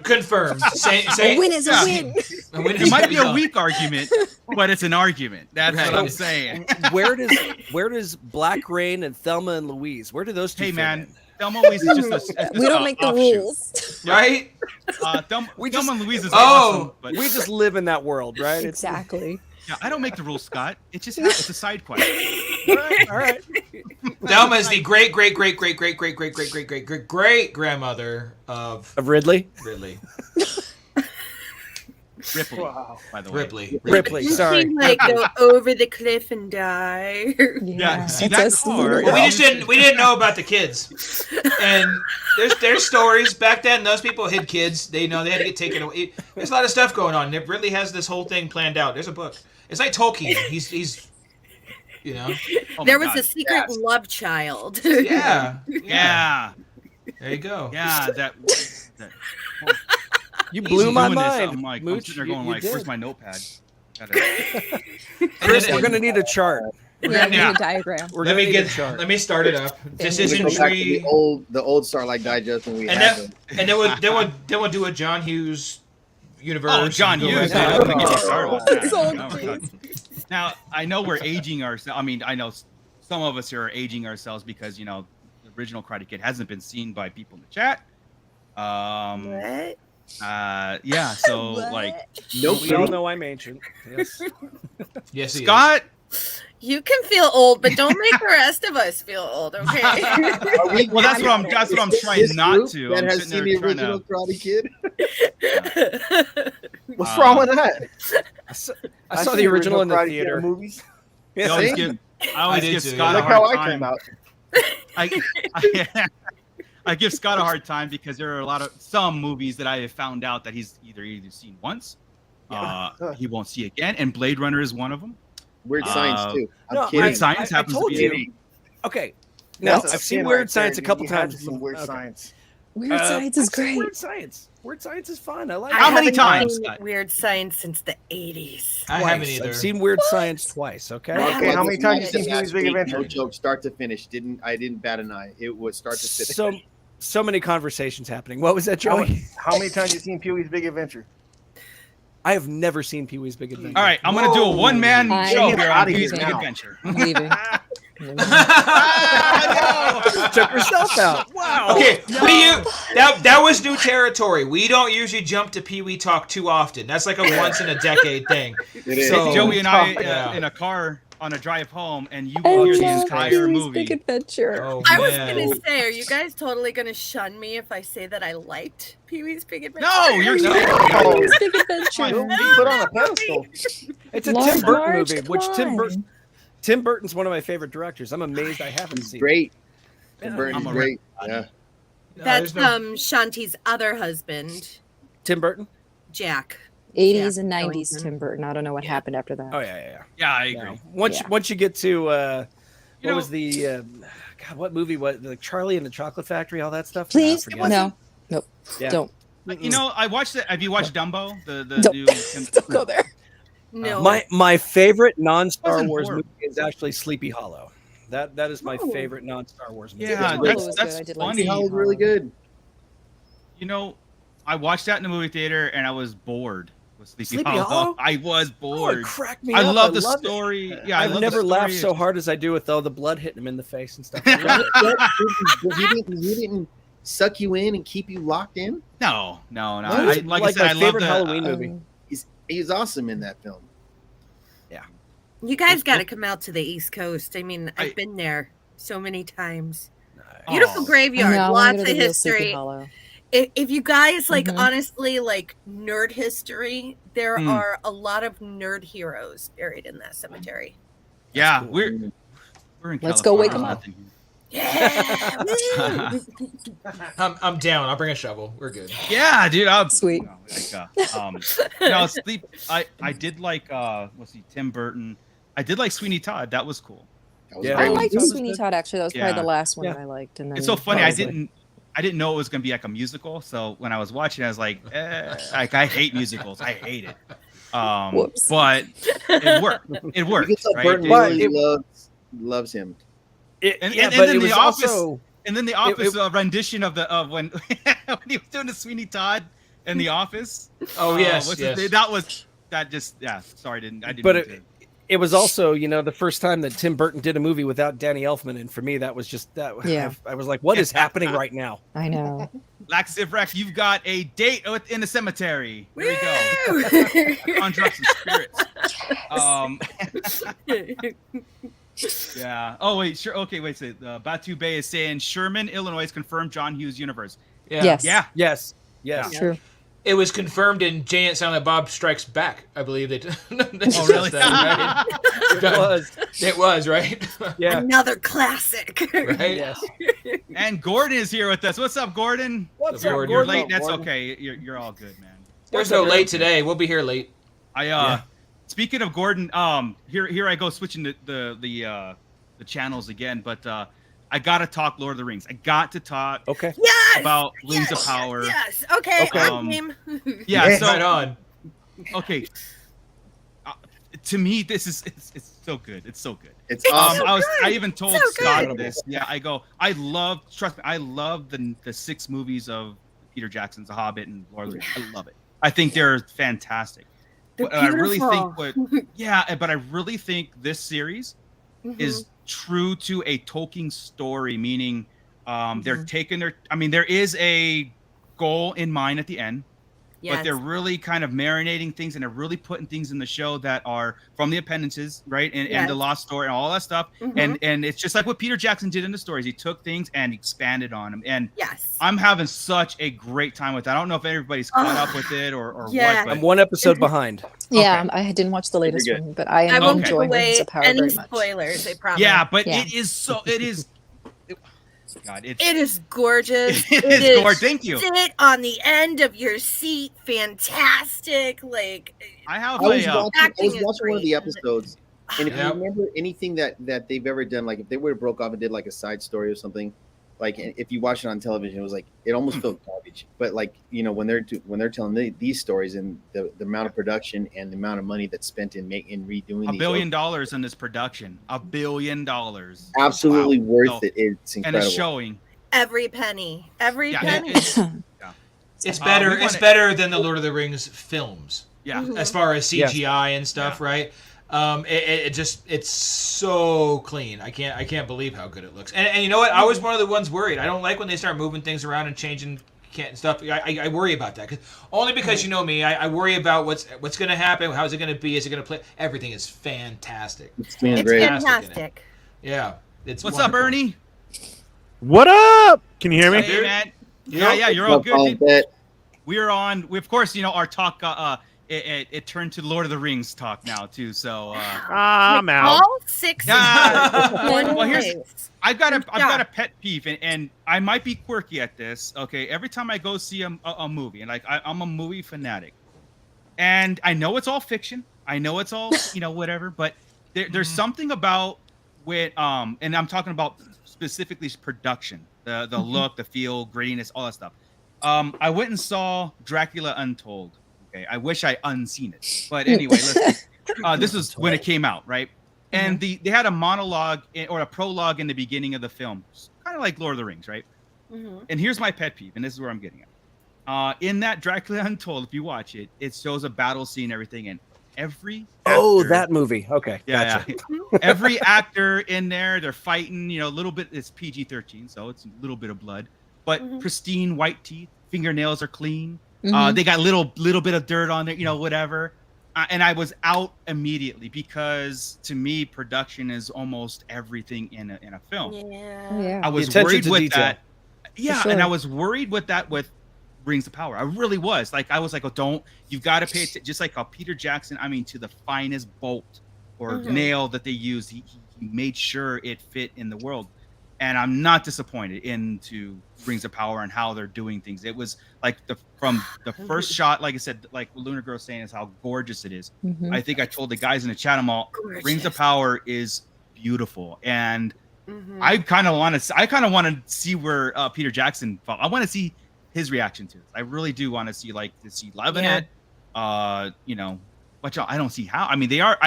Confirmed. Say A win is a yeah. win. a win It is might be a done. weak argument, but it's an argument. That's what I'm saying. where does Black Rain and Thelma and Louise? Where do those two Hey, fit man. in? Thelma and Louise is just a We don't make the offshoot. rules. Right? Thelma We just- and Louise is Oh, awesome, but We just live in that world, right? It's Exactly. yeah, I don't make the rules, Scott. It's a side quest. all right. Thelma is the great grandmother of Ridley. Ridley. Ripley, Wow. by the way. Ripley. Sorry. She like go over the cliff and die. Yeah, see it's that a car? little- Well, we didn't know about the kids, and there's stories back then. Those people hid kids. They had to get taken away. There's a lot of stuff going on. It really has this whole thing planned out. There's a book. It's like Tolkien. He's Oh my There was God. a secret love child. yeah. Yeah, There you go. yeah. That You he's blew my doing this, mind. I'm like, I'm Mooch, sitting there you- going you like, where's did. my notepad? Chris, we're gonna need a chart. Yeah, we need a diagram. Let me start it up. Decision Go back to tree. the old Sarlacc Digest when we had them. And then we'll do a John Hughes universe. Oh, John Go Hughes. right Yeah, there. let me get you started with that. So Now we're talking. Now, I know we're aging ourselves. I mean, I know some of us are aging ourselves because, the original Karate Kid hasn't been seen by people in the chat. What? Yeah, so, like, Nope. We all know I'm ancient. Yes. Yes, he is. Scott, You can feel old, but don't make the rest of us feel old, okay? well, that's what I'm trying This not group to. That I'm has sitting seen there the trying original to. Karate Kid. What's wrong with that? I saw the original in the Karate Kid theater. movies. I always See? give, I always did give too. Scott Look a how hard I time. came out. I give Scott a hard time because there are some movies that I have found out that he's either seen once, he won't see again, and Blade Runner is one of them. Weird Science too. I'm no, kidding. Weird Science I happens told to be you. Okay. Now, That's a I've seen sin Weird right Science there. a couple You had times. to see Weird Okay. Science. Weird Science is I've seen great. Weird Science. Weird Science is fun. I like How it. many haven't times, seen Scott? Weird Science since the 80s. I haven't Twice. either. I've seen Weird Science twice. Okay. Okay, how many times you seen Last Pee-wee's Big week, Adventure? No joke, start to finish. I didn't bat an eye. It was start to finish. So many conversations happening. What was that, How Joey? many times you seen Pee-wee's Big Adventure? I have never seen Pee Wee's Big Adventure. All right, I'm gonna do a one-man I show am here outta on here Pee-wee's Big now. Adventure. I'm leaving. Took herself out. Wow. Okay, that was new territory. We don't usually jump to Pee Wee talk too often. That's like a once in a decade thing. It is. So- Joey and I Yeah. in a car on a drive home, and you I will hear the love entire Pee-wee's movie. Big Adventure. Oh, I was man. gonna say, are you guys totally gonna shun me if I say that I liked Pee-wee's Big Adventure? No, you're Oh, Pee-wee's Big Adventure. Don't be put on a pedestal. It's a Large Tim Burton Marge, movie, come which on. Tim Burton's one of my favorite directors. I'm amazed I haven't He's seen great. Yeah. Burton's I'm a great. Yeah. No, That's there's no- Shanti's other husband, Tim Burton. Jack. 80s Yeah, and 90s Ellington. Tim Burton. I don't know what happened after that. Oh yeah. Yeah, I No. agree. Once you get to what You know- was the God? What movie? What like Charlie and the Chocolate Factory? All that stuff. Please, Nah, forget it. no. Nope. Yeah. Don't. You know, I watched it. Have you watched Dumbo? The Don't. new. Don't go there. No. My favorite non-Star Wasn't Wars horrible. movie is actually Sleepy Hollow. That is my Oh. favorite non-Star Wars movie. Yeah, Sleepy Hollow was that's good. I did like funny. Sleepy Hollow was really good. You know, I watched that in the movie theater, and I was bored with Sleepy Sleepy Hollow. Hollow? I was Oh, it bored. cracked me I up. love the loved it. story. Yeah, I I've love never the laughed story. so hard as I do with all the blood hitting him in the face and stuff. I love it. He didn't suck you in and keep you locked in. No. Well, I, it's like I like said, my I love favorite the Halloween movie. He's awesome in that film. You guys got to come out to the East Coast. I mean, I've I- been there so many times. Oh. Beautiful graveyard, No, I wanna lots go of to the real Sleepy history. Hollow. If you guys like, Mhm. honestly, like nerd history, there Hmm. are a lot of nerd heroes buried in that cemetery. Yeah, cool. we're in Let's go wake California. 'em up. Nothing here. Yeah. I'm down. I'll bring a shovel. We're good. Yeah, dude. Sweet. Sleep. I did like let's see, Tim Burton. I did like Sweeney Todd. That was cool. That was Yeah. I great. liked That was Sweeney good. Todd actually. That was Yeah. probably the last one Yeah. I liked. And then It's so funny. probably- I didn't know it was gonna be like a musical. So when I was watching, I was like, like I hate musicals. I hate it. Whoops. But it worked. It You worked. can tell Right? Burton But really it- loves him. And yeah, then but it the was Office- also And then the Office rendition of when when he was doing the Sweeney Todd in the Office. Oh yes, what's his yes. name? That just Sorry, I didn't. But mean it- to- it was also, the first time that Tim Burton did a movie without Danny Elfman, and for me, that was just that. Yeah. I was like, "What is happening right now?" I know. Lax Ivrak, you've got a date in the cemetery. There we go. Woo! Conjure up some spirits. Yeah. Oh wait. Sure. Okay. Wait. So Batu Bay is saying Sherman, Illinois, is confirmed John Hughes universe. Yeah. Yes. Yeah. Yes, yes. True. It was confirmed in Jay and Silent Bob Strikes Back. I believe they. Oh really? That, It was. right? It was right. Yeah. Another classic. Right. Yes. And Gordon is here with us. What's up, Gordon? What's up, You're Gordon? late. That's Gordon? okay. You're all good, man. There's no late today. We'll be here late. Speaking of Gordon, here I go switching the channels again, but I gotta talk Lord of the Rings. I got to talk Okay. Yes. about Rings yes, of Power. Yes. Okay. Okay. I'm game. Yeah. So Right on. okay. to me, this is it's so good. It's so good. It's It's awesome. so I even told So Scott good. this. Yeah, I go. I love. Trust me. I love the 6 movies of Peter Jackson's The Hobbit and Lord of the Rings. I love it. I think they're fantastic. They're But I really beautiful. think but I really think this series is true to a Tolkien story, meaning they're taking their. I mean, there is a goal in mind at the end. But they're really kind of marinating things, and they're really putting things in the show that are from the appendices, right? And the lost story and all that stuff. And it's just like what Peter Jackson did in the stories. He took things and expanded on them. And I'm having such a great time with that. I don't know if everybody's caught up with it or what. But I'm one episode behind. Yeah, I didn't watch the latest one, but I I am won't enjoying give away Rings of Power any very much. spoilers. I promise. yeah, but Yeah. it is so. It is. God, It is gorgeous. It is gorgeous. Thank you. Sit on the end of your seat. Fantastic. Like I have I was a. watching acting is one of great. the episodes, and if Yep. you remember anything that they've ever done, like if they would have broke off and did like a side story or something, like if you watch it on television, it was like it almost felt garbage. But like when they're telling these stories and the amount of production and the amount of money that's spent in redoing $1 these billion shows, in this production. $1 billion. absolutely Wow. worth So- it. It's And incredible. it's showing. every penny. Every Yeah, penny. It's better. we It's wanna- better than the Lord of the Rings films Yeah. as far as CGI and stuff, right? It's so clean. I can't believe how good it looks. And you know what? I was one of the ones worried. I don't like when they start moving things around and changing stuff. I worry about that only because you know me. I worry about what's going to happen. How's it going to be? Is it going to play? Everything is fantastic. It's been It's great. fantastic. Yeah. It's What's wonderful. up, Ernie? What up? Can you hear me? Hey, man. Yeah, you're all good. Dude. Bet. We're on. Of course, our talk. It turned to Lord of the Rings talk now too. So. I'm out. All 6 Yeah. one Well, here's- place. I've got a pet peeve, and I might be quirky at this. Okay, every time I go see a movie, and I'm a movie fanatic, and I know it's all fiction. I know it's all whatever, but there's something about with and I'm talking about specifically production, the look, the feel, grittiness, all that stuff. I went and saw Dracula Untold. Okay, I wish I unseen it, but anyway, this was when it came out, right? And they had a monologue or a prologue in the beginning of the film, kind of like Lord of the Rings, right? And here's my pet peeve, and this is where I'm getting at. In that Dracula Untold, if you watch it, it shows a battle scene, everything, and every actor, that movie. Okay, yeah, gotcha. every actor in there, they're fighting. A little bit. It's PG-13, so it's a little bit of blood, but pristine white teeth, fingernails are clean. They got little bit of dirt on there, whatever. And I was out immediately because to me, production is almost everything in a film. Yeah. I was attention worried to with detail. that. Yeah, sure. and I was worried with that with Rings of Power. I really was. I was like, you've got to pay attention. Just like how Peter Jackson, to the finest bolt or nail that they used, he made sure it fit in the world. And I'm not disappointed into Rings of Power and how they're doing things. It was like from the first shot, like I said, like what Lunar Girl's saying is how gorgeous it is. I think I told the guys in the chat, Rings of Power is beautiful. And I kind of want to see where Peter Jackson felt. I want to see his reaction to this. I really do want to see is he loving it? Watch out. I don't see how. They are.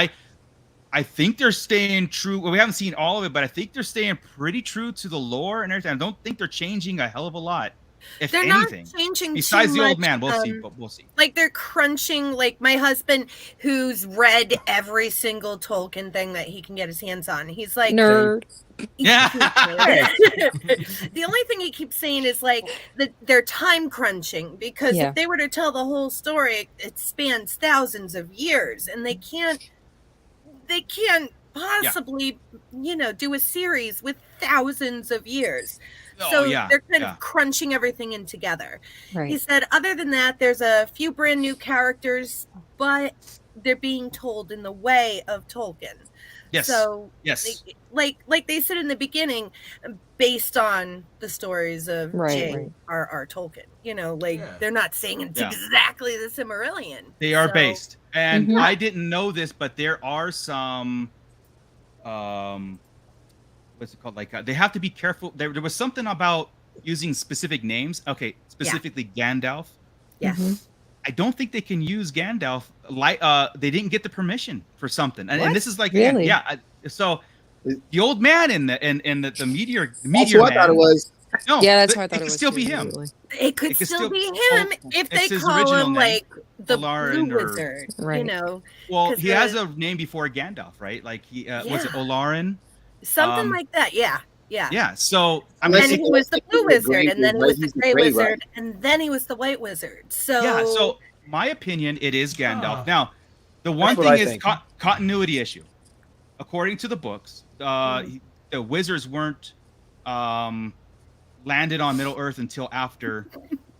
I think they're staying true. Well, we haven't seen all of it, but I think they're staying pretty true to the lore and everything. I don't think they're changing a hell of a lot, if They're anything. not changing Besides too the old much, man, we'll see. But we'll see. Like they're crunching. Like my husband, who's read every single Tolkien thing that he can get his hands on. He's like Nerd. Yeah. The only thing he keeps saying is that they're time crunching because if they were to tell the whole story, it spans thousands of years, and they can't possibly do a series with thousands of years. So they're kind of crunching everything in together. Right. He said, other than that, there's a few brand new characters, but they're being told in the way of Tolkien. Yes. So yes. Like they said in the beginning, based on the stories of J.R.R. Tolkien. They're not saying it's exactly the Silmarillion. They are based. And I didn't know this, but there are some what's it called? They have to be careful. There was something about using specific names. Okay, specifically Gandalf. Yes. I don't think they can use Gandalf. They didn't get the permission for something, and this is like, Really? yeah. So the old man in the meteor That's man. what I thought it was. No, Yeah, that's what I thought it it could was. still too, be him. usually. It could still be him if it's they his call original him name, like the Olarin Blue or- Wizard. You Right. know, Well, 'cause he has a name before Gandalf, right? Like he was it Olarin? something like that. Yeah. Yeah. So I And mean, then he was the Blue Wizard, and then he was the He's the Gray Gray, Wizard, right? and then he was the White Wizard. So yeah. So my opinion, it is Gandalf. Now, the one what thing I is think. continuity issue. According to the books, the wizards weren't landed on Middle Earth until after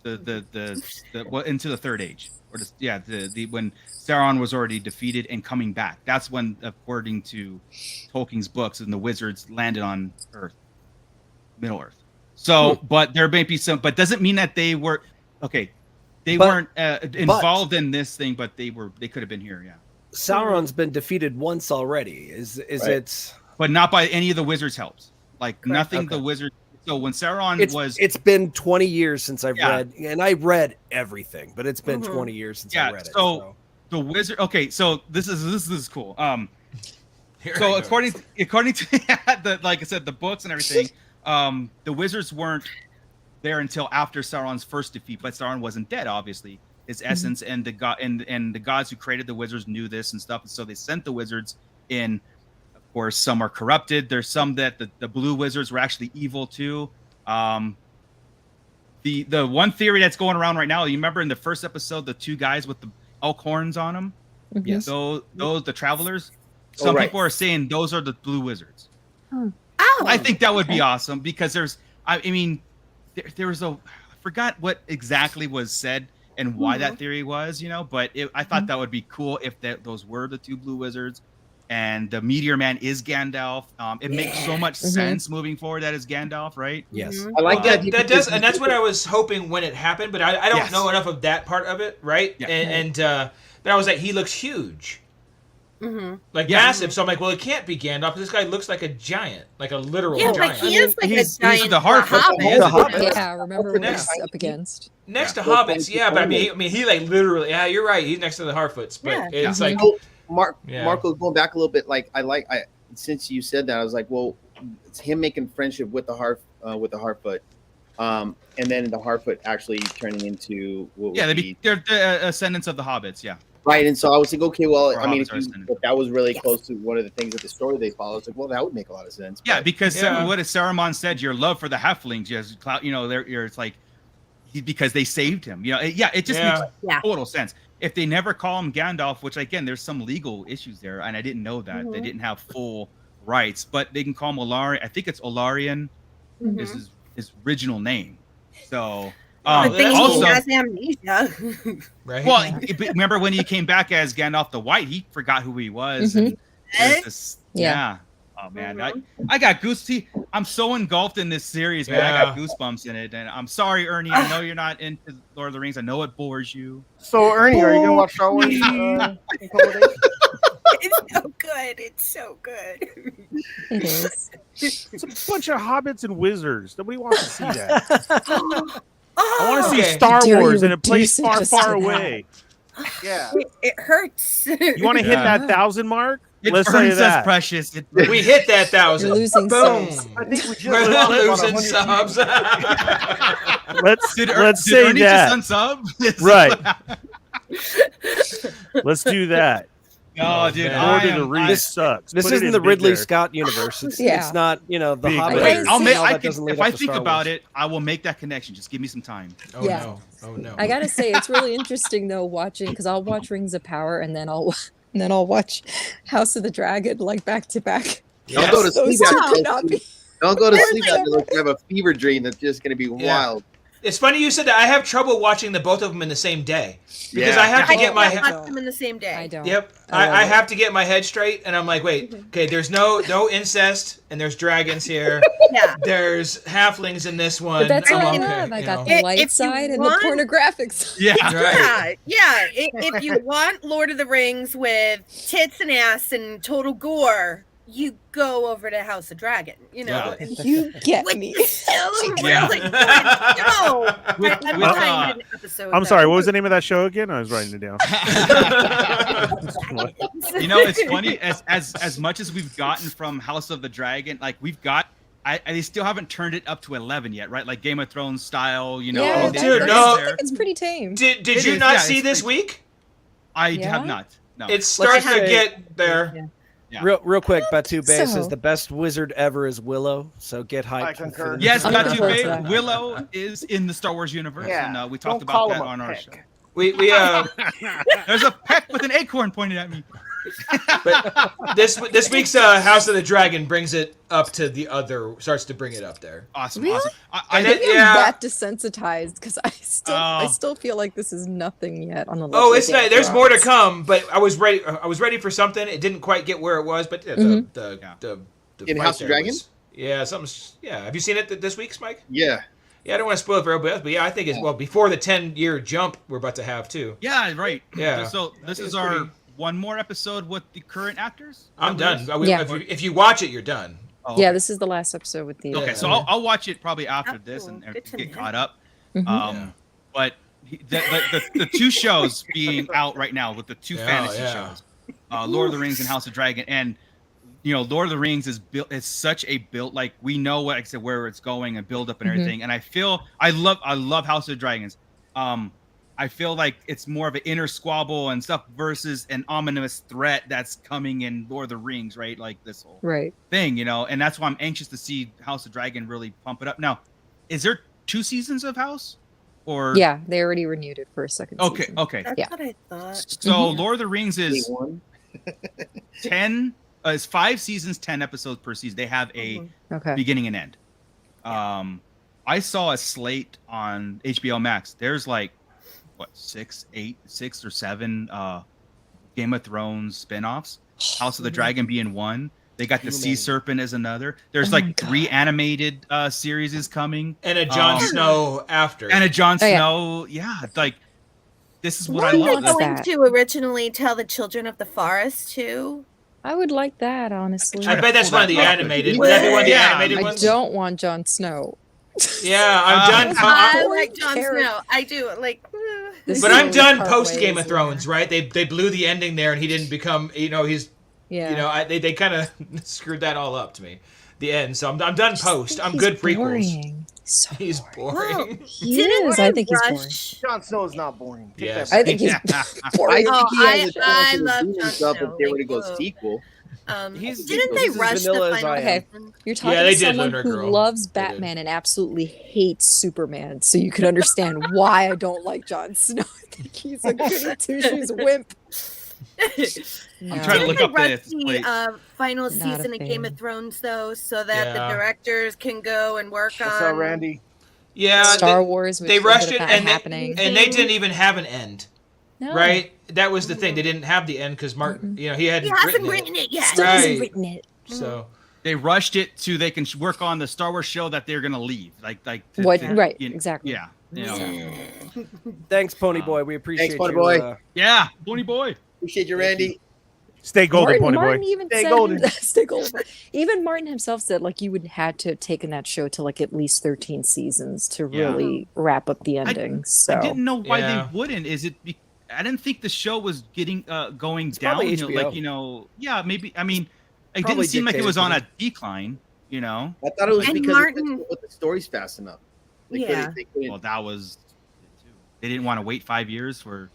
into the Third Age, or the when Sauron was already defeated and coming back. That's when, according to Tolkien's books, and the wizards landed on Earth, Middle Earth. So, but there may be some, but doesn't mean that they were okay. They weren't involved in this thing, but they could have been here. Yeah. Sauron's been defeated once already. Is it? But not by any of the wizards' helps. Like nothing. Okay. The wizard. So when Sauron It's been 20 years since I've read, and I read everything, but it's been 20 years since I read it. So the wizard. Okay, so this is cool. Here So it goes. according to like I said, the books and everything, the wizards weren't there until after Sauron's first defeat, but Sauron wasn't dead, obviously. His essence and the god and the gods who created the wizards knew this and stuff, and so they sent the wizards in. Of course, some are corrupted. There's some that the blue wizards were actually evil too. The one theory that's going around right now, you remember in the first episode, the two guys with the elk horns on them? Yes. Those the travelers. Some people are saying those are the blue wizards. Oh, I think that would be awesome because there was I forgot what exactly was said and why that theory was, but I thought that would be cool if those were the two blue wizards and the meteor man is Gandalf. It makes so much sense moving forward that is Gandalf, right? Yes. I like that. That does, and that's what I was hoping when it happened, but I don't know enough of that part of it, right? Yeah. But I was like, he looks huge. Massive. So I'm like, well, it can't be Gandalf. This guy looks like a giant, like a literal yeah, giant. but he is like a he's giant the Harfoot. hobbit. Yeah, remember what he's up against. Next to hobbits, yeah, but I mean, he like literally, yeah, you're right. He's next to the Harfoots, but it's like, Marco, going back a little bit, since you said that, I was like, well, it's him making friendship with the Harfoot, and then the Harfoot actually turning into they're the ascendants of the hobbits, yeah. Right, and so I was like, okay, well, Or I mean, hobbits if that was really close to one of the things of the story they follow, it's like, well, that would make a lot of sense. Yeah, but- because what Saruman said, your love for the halflings, it's like because they saved him. It just makes total sense. If they never call him Gandalf, which again, there's some legal issues there, and I didn't know that they didn't have full rights, but they can call him Olarian. I think it's Olarian is his original name. So. I think also, he has amnesia. right? Well, remember when he came back as Gandalf the White? He forgot who he was. And Oh man, I got goosebumps. I'm so engulfed in this series, man. I got goosebumps in it, and I'm sorry, Ernie. I know you're not into Lord of the Rings. I know it bores you. So, Ernie, are you gonna watch Star Wars in a couple of days? It's so good. It's so good. It is. It's a bunch of hobbits and wizards. Nobody wants to see that. Oh, I want to see Okay. Star Dare Wars you in a place reduce it far, just far to that? away. Yeah. it hurts. You want to hit that 1,000 mark? It Let's say burns us, that. precious. We hit that 1,000. You're losing Boom. subs. I think we just We're lost about losing 100 subs. Let's Did say Ernie that. just unsub? Right. Let's do that. No, dude. man. Lord of the Rings sucks. This Put it isn't in the big Ridley there. Scott universe. It's Yeah. not, the Big Hobbit. there. Wait, guys I'll see make. all I that can, doesn't lead if up I to think Star about Wars. it, I will make that connection. Just give me some time. Oh Yeah. no. Oh no. I gotta say, it's really interesting though watching because I'll watch Rings of Power and then I'll watch House of the Dragon like back to back. Don't go to Those sleep two after cannot be. Don't go to sleep after you have a fever dream that's just going to be wild. It's funny you said that. I have trouble watching the both of them in the same day because Yeah. I have to I get my can't head. watch them in the same day. I don't. Yep, I love I it. have to get my head straight, and I'm like, wait, okay, there's no incest, and there's dragons here. Yeah. There's halflings in this one. But that's what I okay, love. I you got know. the light If you side and want- the pornographic side. Yeah. Right. Yeah. If you want Lord of the Rings with tits and ass and total gore, you go over to House of Dragon. Yeah. You get Which me. is still Yeah. really good. No, I'm behind an episode. I'm sorry. What was the name of that show again? I was writing it down. You know, it's funny as much as we've gotten from House of the Dragon, like we've got. They still haven't turned it up to 11 yet, right? Like Game of Thrones style, you know. Yeah, dude, no. It's pretty tame. Did you not see this week? I have not. No. It starts to get there. Yeah. Real quick, Batu Bay So- says the best wizard ever is Willow, so get hyped. I concur. Yes, I'm Batu looking forward Bay, to that. Willow is in the Star Wars universe, Yeah. and we Don't talked call about that him a on our peck. show. We There's a peck with an acorn pointed at me. but this week's House of the Dragon brings it up to starts to bring it up there. Awesome, Really? awesome. And Maybe I'm yeah. that desensitized because I Oh. still feel like this is nothing yet on the list. Oh, of it's Game of not, there's more to Thrones. come, but I was ready for something. It didn't quite get where it was, but the In fight House of there Dragon? was- yeah, have you seen it this week, Mike? Yeah. Yeah, I don't want to spoil it for everybody else, but yeah, I think it's before the 10-year jump we're about to have too. Yeah, right. Yeah. So this is our one more episode with the current actors. I'm done. Yeah. If you watch it, you're done. Oh, Yeah, this is the last episode with the. Okay, so I'll watch it probably after this and Good to get know. caught up. Mhm. But the two shows being out right now with the two fantasy shows, Lord of the Rings and House of Dragon, and you know, Lord of the Rings is such a build, like we know what, like I said, where it's going and build up and everything. And I love House of Dragons. I feel like it's more of an inner squabble and stuff versus an ominous threat that's coming in Lord of the Rings, right? Like this whole Right. thing, you know, and that's why I'm anxious to see House of Dragon really pump it up. Now, is there 2 seasons of House? Or Yeah, they already renewed it for a second Okay, season. okay. That's Yeah. what I thought. So Lord of the Rings is One. 10 it's 5 seasons, 10 episodes per season. They have a Okay. beginning and end. I saw a slate on HBO Max. There's like what 6 or 7 Game of Thrones spin-offs. House of the Dragon being one. They got the Sea Serpent as another. There's Oh my like 3 animated series is coming. And a Jon Snow after. And a Jon Oh, yeah. Snow. Yeah, like this is what I Weren't love. they That's going to originally tell the Children of the Forest too? I would like that, honestly. I bet that's pull one of that the up. animated. Would that be one of the Yeah, animated I ones? don't want Jon Snow. Yeah, I'm done. I Boring like Jon character. Snow. I do like. This But is I'm only done part post ways, Game of yeah. Thrones, right? They blew the ending there, and he didn't become. He's. Yeah. They kind of screwed that all up to me. The end. So I'm done post. I'm good prequels. Boring. So He's boring. Wow. He Didn't is. they I think he's boring. rush- Jon Snow is not boring. Take Yes. that I back. think he's Yeah. boring. Oh, he has a I chance to love redeem Jon himself Snow. if they were to go Like, sequel. Didn't they he's as rush the vanilla as final I am. Okay. season? You're talking they to did, someone Lunar who Girl. loves They did. Batman and absolutely hates Superman, so you can understand why I don't like Jon Snow. I think he's a goody two shoes wimp. I'm trying to look Didn't up they rush this. Wait. the final Not a season of Game fan. of Thrones though, so that Yeah. the directors can go and work What's on up, Randy? Yeah. Star Wars, which They ended rushed up it, not and happening. they didn't even have an end, No. right? That was the thing. They didn't have the end because Martin, he hadn't He hasn't written written it yet. Still Right. hasn't written it. So They rushed it so they can work on the Star Wars show that they're gonna leave. Right, exactly. Yeah. You know. Thanks, Pony Boy. We appreciate Pony you. Boy. Yeah, Pony Boy. Appreciate you, Randy. Stay golden, Pony Martin Boy. even Stay said, golden. stay golden. Even Martin himself said like you would had to have taken that show to like at least 13 seasons to Yeah. really wrap up the ending. So I didn't know why Yeah. they wouldn't. Is it? I didn't think the show was getting going probably down. HBO. Yeah, maybe. I mean, it Probably didn't seem like it was on dictated a decline. You know. I thought it was And because Martin- the story's fast enough. Yeah. They couldn't. Well, that was. They didn't want to wait 5 years for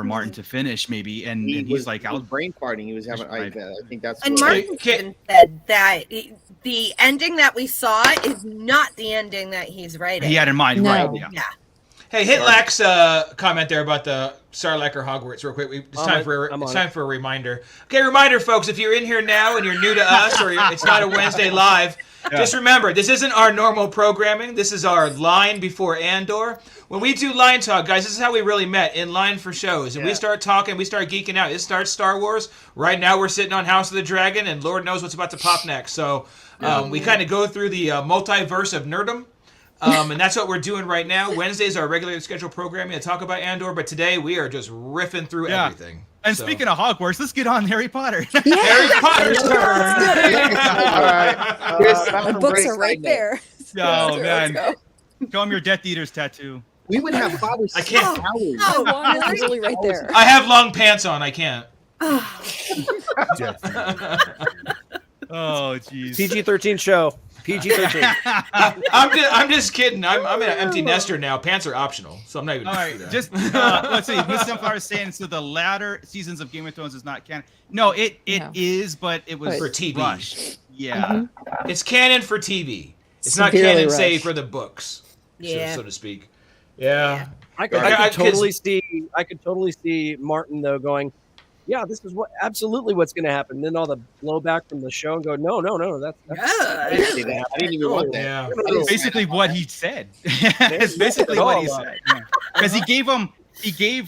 Martin to finish, maybe, and he's like, he was "I'll." brain farting. He was having. I think that's. And what- Martin even said that the ending that we saw is not the ending that he's writing. He had in mind, No. right? Yeah. Yeah. Hey, hit Lack's comment there about the Sarlacc or Hogwarts real quick. It's I'm time on for it. I'm on time for a reminder. Okay, reminder, folks. If you're in here now and you're new to us, or it's not a Wednesday live, just remember this isn't our normal programming. This is our line before Andor. When we do line talk, guys, this is how we really met, in line for shows. And we start talking, we start geeking out. It starts Star Wars. Right now we're sitting on House of the Dragon, and Lord knows what's about to pop next. So we kind of go through the multiverse of nerdom. And that's what we're doing right now. Wednesdays are regularly scheduled programming to talk about Andor, but today we are just riffing through Yeah. everything. And So- speaking of Hogwarts, let's get on Harry Potter. Harry Potter's turn. All right. Chris, my some books great are right side note. there. Oh, Let's man. go. Show him your Death Eater's tattoo. We would have 5 or 6 I can't. hours. I want it literally right there. I have long pants on. I can't. Oh, jeez. PG-13 show. PG-13. I'm just kidding. I'm an empty nester now. Pants are optional, so I'm not even. All right, just let's see. Miss Sunflower is saying so. The latter seasons of Game of Thrones is not canon. No, it is, but it was for TV. rushed. Yeah, It's canon for TV. It's not Severely canon, say, rushed. for the books, Yeah. so to speak. Yeah. I could totally see Martin though going, yeah, this is absolutely what's going to happen. Then all the blowback from the show and go, no, that's I didn't even want that. Yeah. It's basically what he said. It's basically what he said. Because he gave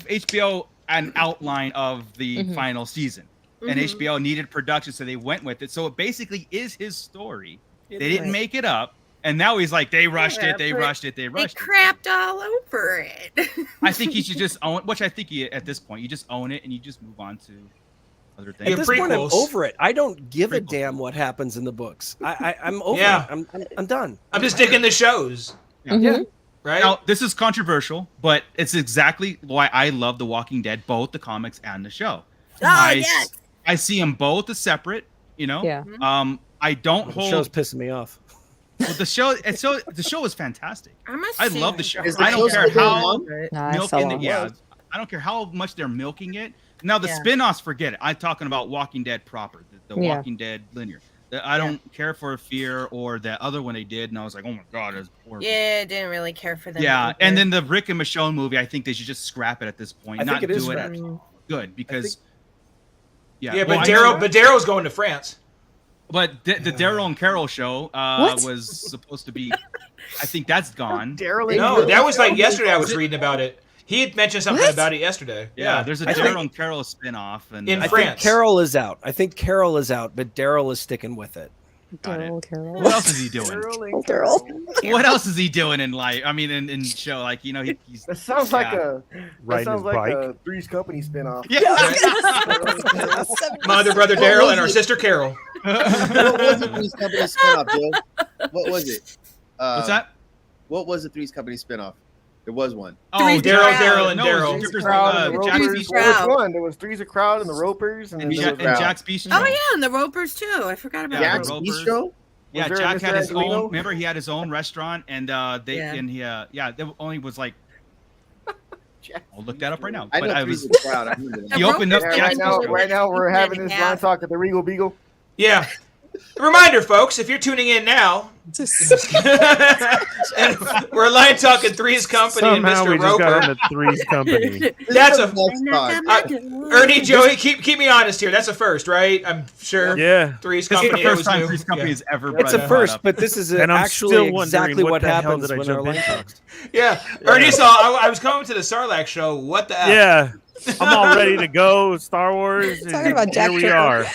HBO an outline of the final season, and HBO needed production, so they went with it. So it basically is his story. They didn't make it up. And now he's like, they rushed it. They crapped all over it. I think he should just own, which I think at this point, you just own it and you just move on to other things. At this point, I'm over it. I don't give a damn what happens in the books. I'm over it. I'm done. I'm just digging the shows. Yeah. Right? Now, this is controversial, but it's exactly why I love The Walking Dead, both the comics and the show. Yes. I see them both as separate, Yeah. I don't The hold. show's pissing me off. Well, the show is fantastic. I love the show. Is the I don't show care still how going on? I don't care how much they're milking it. Now the spin-offs, forget it. I'm talking about Walking Dead proper, the Walking Dead linear. I don't care for Fear or that other one they did, and I was like, oh my god, that's horrible. Yeah, didn't really care for them. Yeah, either. and then the Rick and Michonne movie, I think they should just scrap it at this point. I think it is do it scrapped. good because. Yeah, well, but Daryl's going to France. But the Daryl and Carol show was supposed to be. I think that's gone. No, that was like yesterday. I was reading about it. He had mentioned something about it yesterday. Yeah, there's a Daryl and Carol spinoff, and in I France. think Carol is out. but Daryl is sticking with it. Carol. What else is he doing? Daryl. What else is he doing in life? I mean, in show, like he's. That sounds like Riding his bike. a Three's Company spinoff. Yeah. Mother, brother Daryl, and our sister Carol. What was the Three's Company spinoff, Joe? What was it? What's that? What was the Three's Company spinoff? There was one. Oh, Daryl, and no, Daryl. Strippers, Jack's Jack's Beach Beach Crowd. One. There was Three's a Crowd and the Ropers, and Jack's Beach. Oh yeah, and the Ropers too. I forgot about Jack's that. Bistro. Yeah, Was there a Jack had Mr. his Angelino? own. Remember, he had his own restaurant, and there only was like. I'll look that up right now. I know But Three's a Crowd. I remember that. He opened up Yeah, Jack's Bistro. right now we're having this line talk at the Regal Beagle. Yeah. Reminder, folks, if you're tuning in now, and we're LineTALK and Three's Company Somehow and we Mr. just got Roper. into Three's Company. That's a Next Ernie, Joey, keep me honest here. That's a first, right? I'm sure. Yeah. Three's This is Company. the that first was time new. Three's Company Yeah. has ever. It's a brought first, up. but this is And I'm actually still wondering exactly what the hell happens did I when our jump line into? talks. Yeah. Ernie, so I was coming to the Sarlacc show. What the F? Yeah. I'm all ready to go. Star Wars. Talking and about Jack here we Tripper. are.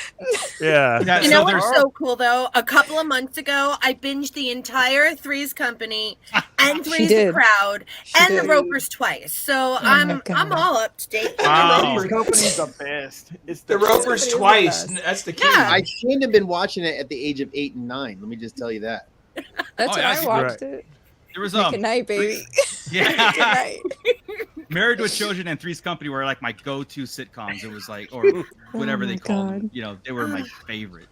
Yeah. Yeah, You know so what's so cool though? A couple of months ago, I binged the entire Three's Company and Three's the did. Crowd She and the did. Ropers twice. So my God. I'm all up to date. Wow. Three's Company's the best. It's The Ropers the twice. best. That's the key. Yeah. I shouldn't have been watching it at the age of 8 and 9. Let me just tell you that. That's when yeah, I watched it. There was Good night, baby. Good yeah. night. Married with Children and Three's Company were like my go-to sitcoms. It was like, or whatever they my call them. God. You know, they were my favorite.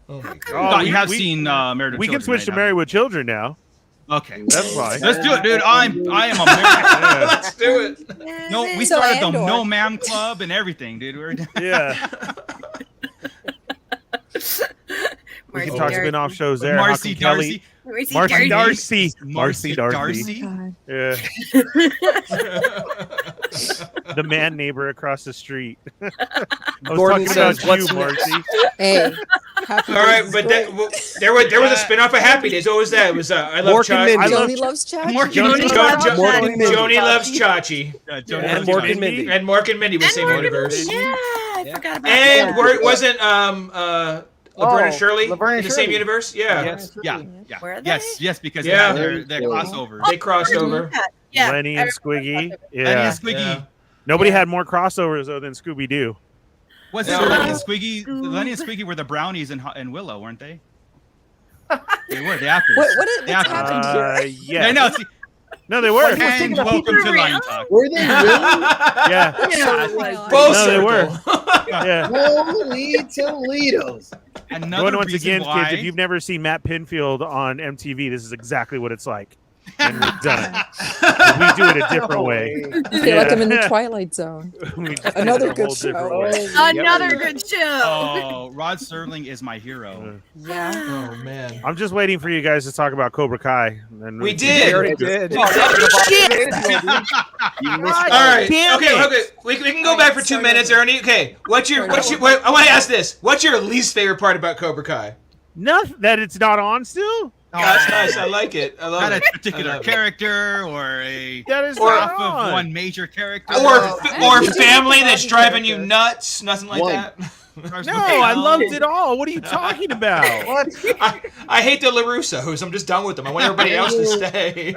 Oh my Oh, God. you have seen Married with We Children. can switch to right? Married with Children now. Okay, That's fine. let's do it, dude. I am a married. Let's do it. No, we So started the Andor. No Ma'am Club and everything, dude. We're Yeah. We can talk spin-off shows there. Marcy How come Kelly- Darcy. Marcy Darcy. Darcy. Marcy Darcy. God. Yeah. The man neighbor across the street. I was Gordon talking says, about "What's you, Marcy. Hey. Happy All right, Days is but great. there was a spin-off of Happy Days. What was that? It was I Love Mork and Chachi. Mindy. Joni loves Chachi. Mork and Joni, Mindy. Mork and Mindy. Joni loves Chachi. Yeah, Joni And loves Mork Chachi. and Mindy. And Mork and Mindy was And same Morgan universe. Freeman. Yeah, I forgot about And that. where it wasn't Laverne and Shirley Laverne in and the same Shirley. universe? Yeah. Yes, yeah, yeah. Were they? Yes, because they Yeah. had their crossover. They crossed over. Yeah. Lenny and Squiggy. Lenny Yeah. and Squiggy. Yeah. Nobody had more crossovers though than Scooby Doo. Was it Yeah. Lenny and Squiggy? Lenny and Squiggy were the brownies in Willow, weren't they? They were the actors. What's happened here? Yeah. No, see, No, they were. and welcome to LineTALK. Were they really? Yeah. Full No, they were. circle. Yeah. Holy Toledos. Another Once reason again, why, kids, if you've never seen Matt Pinfield on MTV, this is exactly what it's like. And we've done it. But we do it a different way. They like him in the Twilight Zone. We just do it Another a good whole different show. way. Another good show. Oh, Rod Serling is my hero. Yeah. Oh man. I'm just waiting for you guys to talk about Cobra Kai. And then We did. We already did. You missed All right. Okay. We can go back for 2 minutes, Ernie. Okay. I want to ask this. What's your least favorite part about Cobra Kai? Nothing that it's not on still. Oh, that's nice. I like it. I love Not it. a particular character or a That is Or not off on. of one major character. Or family that's driving you nuts. Nothing like One. that. No, I loved it all. What are you talking about? What? I hate the LaRussos. I'm just done with them. I want everybody else to stay.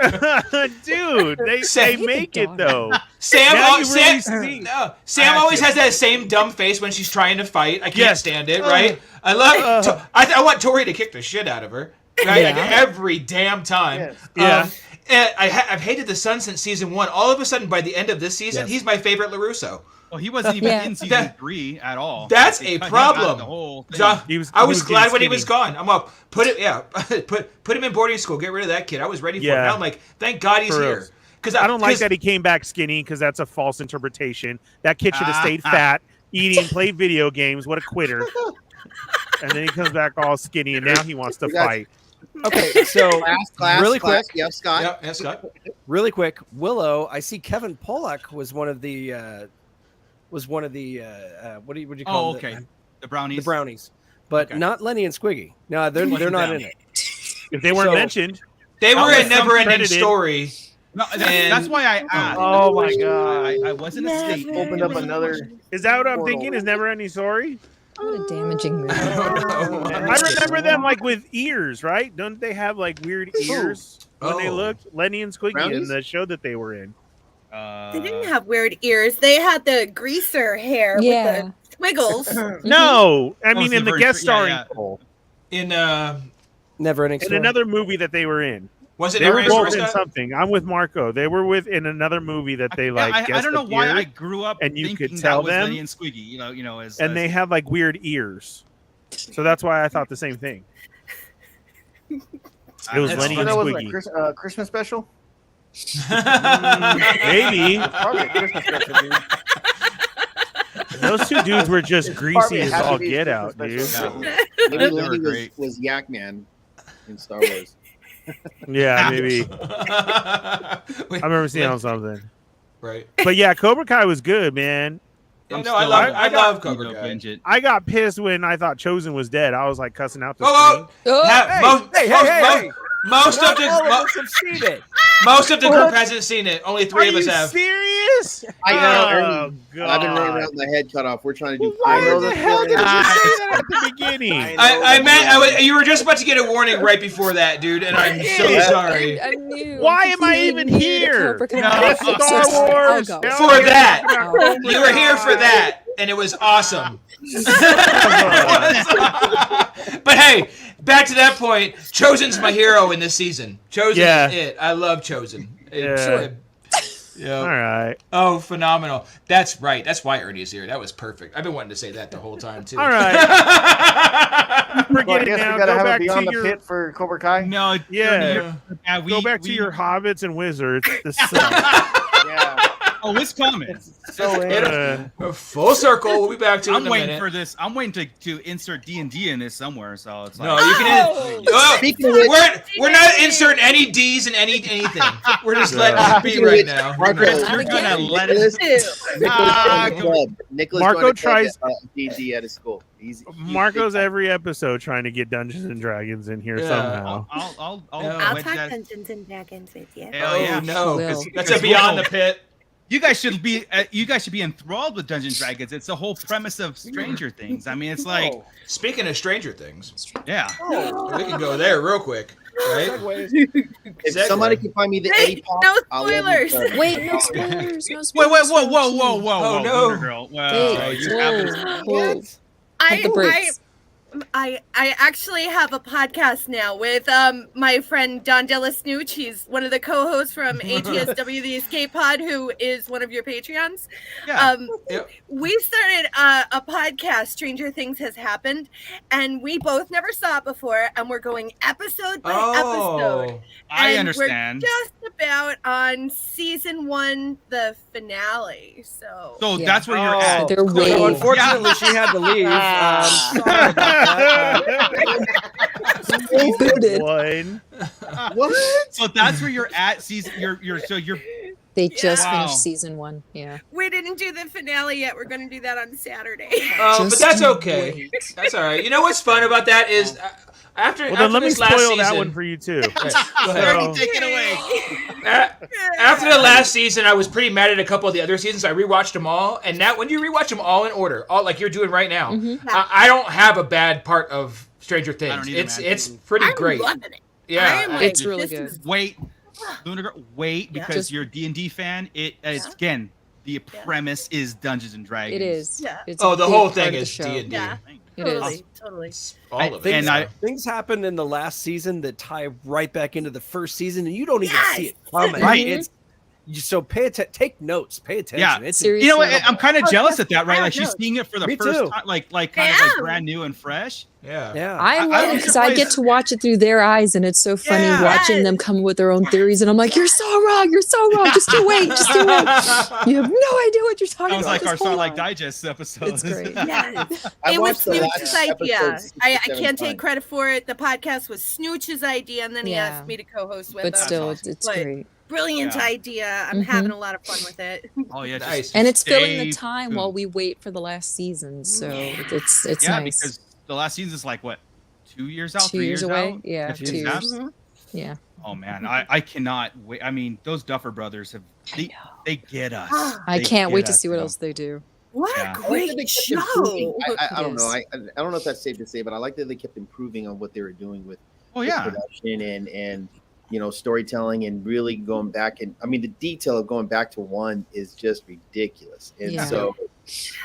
Dude, they Sam- make it though. Sam, Now al- you Sam, really see. no, Sam always has that same dumb face when she's trying to fight. I can't Yes. stand it, right? I love. I want Tori to kick the shit out of her, right? Yeah. Like, every damn time. Yes. Yeah. And I've hated the son since season 1. All of a sudden, by the end of this season, Yes. he's my favorite LaRusso. Well, he wasn't even Yeah. in season 3 at all. That's They a cut him out of problem. the whole thing. So, I was getting glad when he skinny. was gone. I'm up. Put him in boarding school. Get rid of that kid. I was ready for it. Yeah. Now I'm like, thank God he's For here. real. Because I don't like that he came back skinny because that's a false interpretation. That kid should have stayed fat, eating, played video games. What a quitter. And then he comes back all skinny, and now he wants to We got- fight. Okay, so Class, really class. quick, Yep, Scott. Yeah, Scott. really quick, Willow. I see Kevin Pollak was one of the what do you call Oh, them? okay. The brownies. The brownies, but Okay. not Lenny and Squiggy. No, they're Wasn't not them. in it. If they weren't So- mentioned, They were was a never-ending credited. story. No, And- that's why I asked. Oh my God. I wasn't asleep. Opened up another. is that what I'm Portal. thinking? Is Never Ending Story? What a damaging movie. I remember them like with ears, right? Don't they have like weird ears when they Oh. looked? Lenny and Squiggy in Brownies? the show that they were in. They didn't have weird ears. They had the greaser hair Yeah. with the squiggles. No, I Oh, mean so in the version- guest yeah, starring yeah. role. In Never ending In story. another movie that they were in. was it They were Never-Ending both Story, in Scott? something. I'm with Marco. They were in another movie that they like. I guest don't know why I appeared, grew up and you thinking could tell that was them, Lenny and Squiggy. You know, as and they have like weird ears. So that's why I thought the same thing. It was That's Lenny So and that was Squiggy. like Christmas special. Maybe Probably a Christmas special, dude. those two dudes were just Probably greasy a as Happy all Days get Christmas out, dude. special. Maybe They were Lenny great. was Yak Man in Star Wars. Yeah, maybe. I remember seeing on something. Right. But yeah, Cobra Kai was good, man. Yeah, I'm no, I still- love I love You Cobra know, Kai. binge it. I got pissed when I thought Chosen was dead. I was like cussing out the Oh, screen. Oh, most of the have seen it. most of the group hasn't seen it. Only 3 Are of us you have. serious? I know. Oh, Ernie, God. I've been running around with my head cut off. We're trying to do. Why know the the hell did you say feeling. that at the beginning? I meant you were just about to get a warning right before that, dude, and I'm so Yeah. sorry. I knew. Why am I You even needed here? Cobra Kai. No, I'm Star so sorry. I'll Wars. go. Hell For yeah. that. Oh. You were here for that, and it was awesome. But hey, back to that point. Chosen's my hero in this season. Chosen Yeah. is it. I love Chosen. Yeah. Yeah. All right. Oh, phenomenal. That's right. That's why Ernie's here. That was perfect. I've been wanting to say that the whole time, too. All right. Well, I Forget it guess now. we gotta Go have back it beyond to the your pit for Cobra Kai. No, Yeah. yeah, go back to your hobbits and wizards. The sun. Yeah. Oh, it's coming. So in. Full circle. We'll be back to it I'm in a waiting minute. for this. I'm waiting to insert D&D in this somewhere. So it's like, No, you can. Oh, Speaking of which, we're not inserting any D's in anything. We're just letting it be Speaking of right which, now. Marco, you're gonna let it. Nicholas Marco joined a tries- club at D&D at his school. Marco's every episode trying to get Dungeons and Dragons in here Yeah. somehow. I'll I'll wedge talk that- Dungeons and Dragons with you. Hell yeah. Oh no, Will. that's a Beyond the Pit. You guys should be enthralled with Dungeons and Dragons. It's the whole premise of Stranger Things. I mean, it's like, Speaking of Stranger Things, yeah. we can go there real quick, right? If Segue. somebody can find me the Hey, A pop, no I'll let you spoilers. know. Wait, no spoilers. No spoilers. Wait, whoa, for whoa, Archie. whoa, whoa, Oh, whoa, no. Wonder Girl. Well, Wait, you whoa, haven't. whoa. I, Pump the brakes. I actually have a podcast now with my friend Don Delasnooch. He's one of the co-hosts from ATSW the Escape Pod, who is one of your Patreons. Yeah. We started a podcast, Stranger Things Has Happened, and we both never saw it before, and we're going episode by episode. I understand. We're just about on season 1, the finale. So that's where you're at. They're waiting. So unfortunately, she had to leave. Sorry about One. What? So that's where you're at. Season. You're. They just Wow. finished season 1. Yeah. we didn't do the finale yet. We're going to do that on Saturday. But Just that's you okay. wait. That's all right. You know what's fun about that is after Well, then let me this last spoil season, that one for you too. Go ahead. Already taken away. After the last season, I was pretty mad at a couple of the other seasons. I rewatched them all, and now when you rewatch them all in order, all like you're doing right now, I don't have a bad part of Stranger Things. don't either, man. It's pretty I'm great. loving it. Yeah, I'm like, It's really this good. is- Wait, Luna Girl, wait, because Just- you're a D&D fan. It is again. The premise is Dungeons and Dragons. It is. Yeah. It's a Oh, the big whole part thing of the is show. D&D. Yeah. It is. Totally. All of it. Things, And things happened in the last season that tie right back into the first season, and you don't even see Yes. it coming. Right. It's so take notes, pay attention. Yeah. It's Seriously. You know what? I'm kind of Oh, jealous yes, at that, right? yeah, Like she's no. seeing it for the Me first too. time, like kind of like brand new and fresh. Yeah. yeah. I love I it because I realize- get to watch it through their eyes, and it's so funny Yeah. watching them come with their own theories. And I'm like, "You're so wrong! You're so wrong! Just you wait! Just you wait! You have no idea what you're talking That was about." like our Just hold Starlacc on." Digest episodes. It's great. Yes. I It was watched the last Snooch's idea. episode I 67 can't take times. credit for it. The podcast was Snooch's idea, and then he Yeah. asked me to co-host with But him. still, awesome. it's But- great. Brilliant Yeah. idea. I'm having a lot of fun with it. Oh yeah, just Nice. And it's filling the stay time tuned. while we wait for the last season, so it's yeah, nice. because the last season is like what, 2 years out, 2 3 years years away, out? yeah, 2 2 years years. out? Yeah. Oh man, I cannot wait. I mean, those Duffer brothers have they get us. I They can't wait get to us, see what you know. else they do. What Yeah. a I like that great they kept show! improving. I don't know. Yes. I don't know if that's safe to say, but I like that they kept improving on what they were doing with Oh yeah, production and storytelling and really going back. And I mean, the detail of going back to 1 is just ridiculous. And Yeah. so,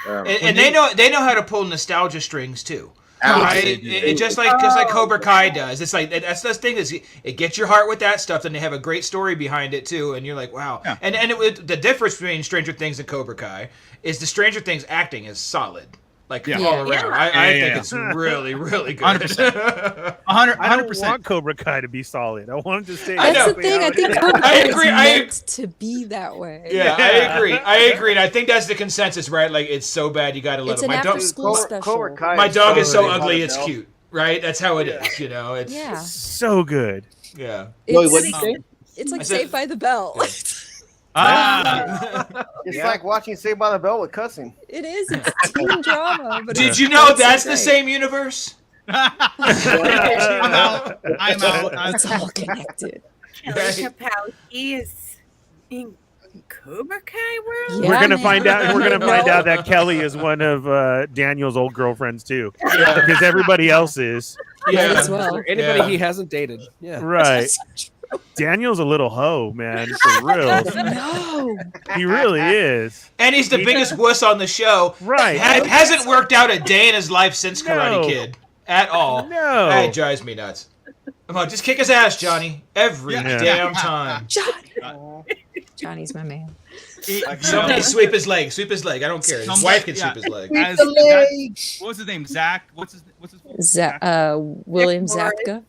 And they know how to pull nostalgia strings too. Right? absolutely. It just like Cobra Kai does. It's like that's the thing is it gets your heart with that stuff. Then they have a great story behind it too, and you're like, wow. Yeah. And the difference between Stranger Things and Cobra Kai is the Stranger Things acting is solid, like Yeah. all Yeah. around. Yeah, I yeah, think yeah. it's really really good. 100%. 100%. I don't want Cobra Kai to be solid. I want him to stay. I That's know. the thing. I think exactly how it Cobra is. Kai I is agree, meant to be that way. Yeah, I agree, and I think that's the consensus, right? Like it's so bad you got to let It's it. an My dog, after-school special. Cobra Kai my dog is so good. ugly, it's cute, right? That's how it is, you know. It's Yeah. So good. yeah. Wait, It's, what did you say? it's like I said- Saved by the Bell. Ah, It's like watching Saved by the Bell with cussing. It is. It's teen drama. But Did it's- you know it's so that's the great. same universe? I'm out. I'm It's all connected. Kelly Kapowski is in Cobra Kai world. Yeah, we're gonna man. find out. We're gonna find No. out that Kelly is one of Daniel's old girlfriends too, because everybody else is. Might as well. Anybody Yeah. he hasn't dated. Yeah. Right. Daniel's a little hoe, man, for real. No. He really is. And he's the biggest wuss on the show. Right. Hasn't worked out a day in his life since Karate No. Kid at all. No. That drives me nuts. Come on, just kick his ass, Johnny. Every Yeah. damn time. Johnny. Johnny's my man. Somebody sweep his leg. Sweep his leg. I don't care. His Somebody- wife can yeah. sweep his leg. What was his name? Zach. What's his William Nick Morris. Zapka.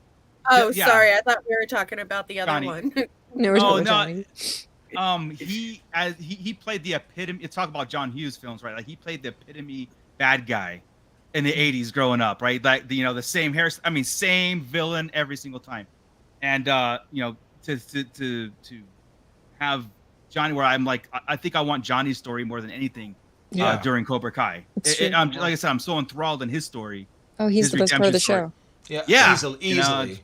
Oh, Yeah. sorry. I thought we were talking about the other Johnny. one. No, we're Oh, talking no. Johnny. He played the epitome. You talk about John Hughes films, right? Like he played the epitome bad guy in the '80s growing up, right? Like the same hair. I mean, same villain every single time. And to have Johnny, where I'm like, I think I want Johnny's story more than anything Yeah. during Cobra Kai. It's true. Like I said, I'm so enthralled in his story. Oh, he's his the best part of the redemption show. Yeah. Yeah. Easily.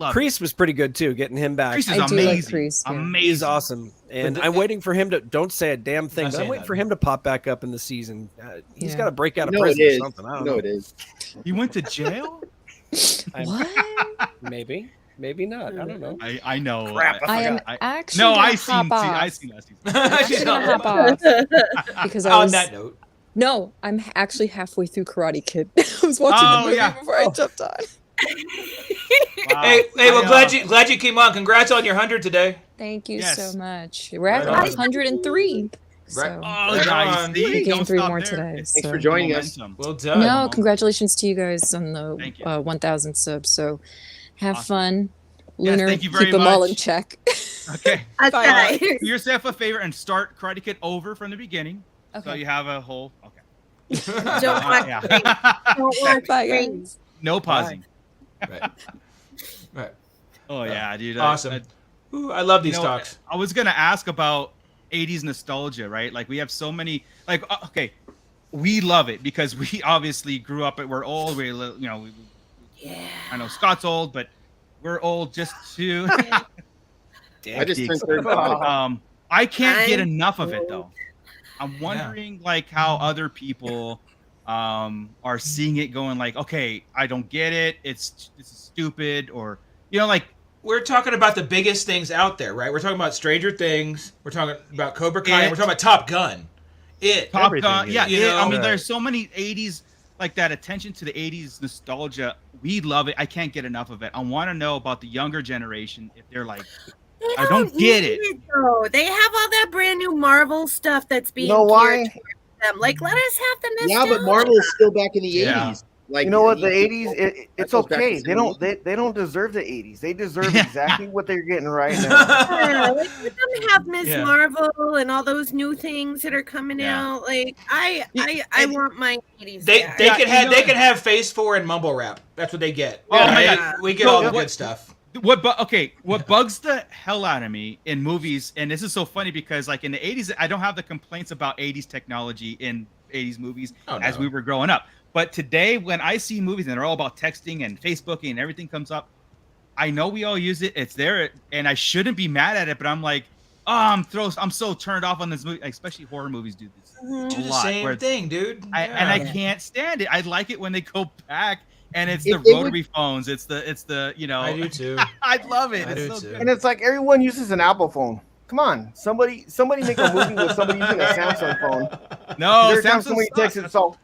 Love it. Priest was pretty good too, getting him back. Priest is I do like amazing. Priest, yeah. Amazing. He's awesome, and But I'm waiting for him to don't say a damn thing. Not But I'm saying waiting that. for him to pop back up in the season. He's Yeah. got to break out of No, it prison or is. something. I don't No, know. it is. He went to jail. What? Maybe not. I don't know. I know. Crap, I am I- actually No, gonna I seen. hop off. I seen that season. I'm actually gonna hop off because I On was that note. No, I'm actually halfway through Karate Kid. I was watching the movie before I jumped on. Wow. Hey, well, glad you came on. Congrats on your 100 today. Thank you so much. We're at 103. So nice. we gained 3 more today. Thanks for joining us. Well done. No, congratulations to you guys on the 1,000 subs. So have fun. Lunar, thank you very keep them much. all in check. Okay. Okay. Do yourself a favor and start Karate Kid over from the beginning. Okay. So you have a whole. Okay. Don't want don't want Bye, guys. No pausing. Right. Oh yeah, dude. Awesome. I love these talks. I was gonna ask about 80s nostalgia, right? Like we have so many. Like okay, we love it because we obviously grew up. We're old. I know Scott's old, but we're old just too. I just turned 35. I can't get enough of it though. I'm wondering like how other people are seeing it, going like, okay, I don't get it. This is stupid, or like. We're talking about the biggest things out there, right? We're talking about Stranger Things. We're talking about Cobra Kai. And we're talking about Top Gun. Top Gun. Yeah. I mean, there's so many 80s, like that attention to the 80s nostalgia. We love it. I can't get enough of it. I want to know about the younger generation if they're like, I don't get it. They have all that brand new Marvel stuff that's being why? Them. Like, let us have the nostalgia. Yeah, but Marvel is still back in the 80s. Like, you know what? The 80s, it's okay. They don't deserve the 80s. They deserve exactly what they're getting right now. Like, let them have Ms. Marvel and all those new things that are coming out. Like, I want my 80s. They can have Phase 4 and mumble rap. That's what they get. Oh my God. We get all the good stuff. What bugs the hell out of me in movies, and this is so funny because like in the 80s, I don't have the complaints about 80s technology in 80s movies as we were growing up. But today, when I see movies and they're all about texting and Facebooking and everything comes up, I know we all use it. It's there, and I shouldn't be mad at it. But I'm like, I'm so turned off on this movie. Especially horror movies do this do the same thing, dude. And I can't stand it. I like it when they go back and it's the rotary phones. It's the I do too. I love it. It's so good. And it's like everyone uses an Apple phone. Come on, somebody make a movie with somebody using a Samsung phone. No, every time somebody texts it's all.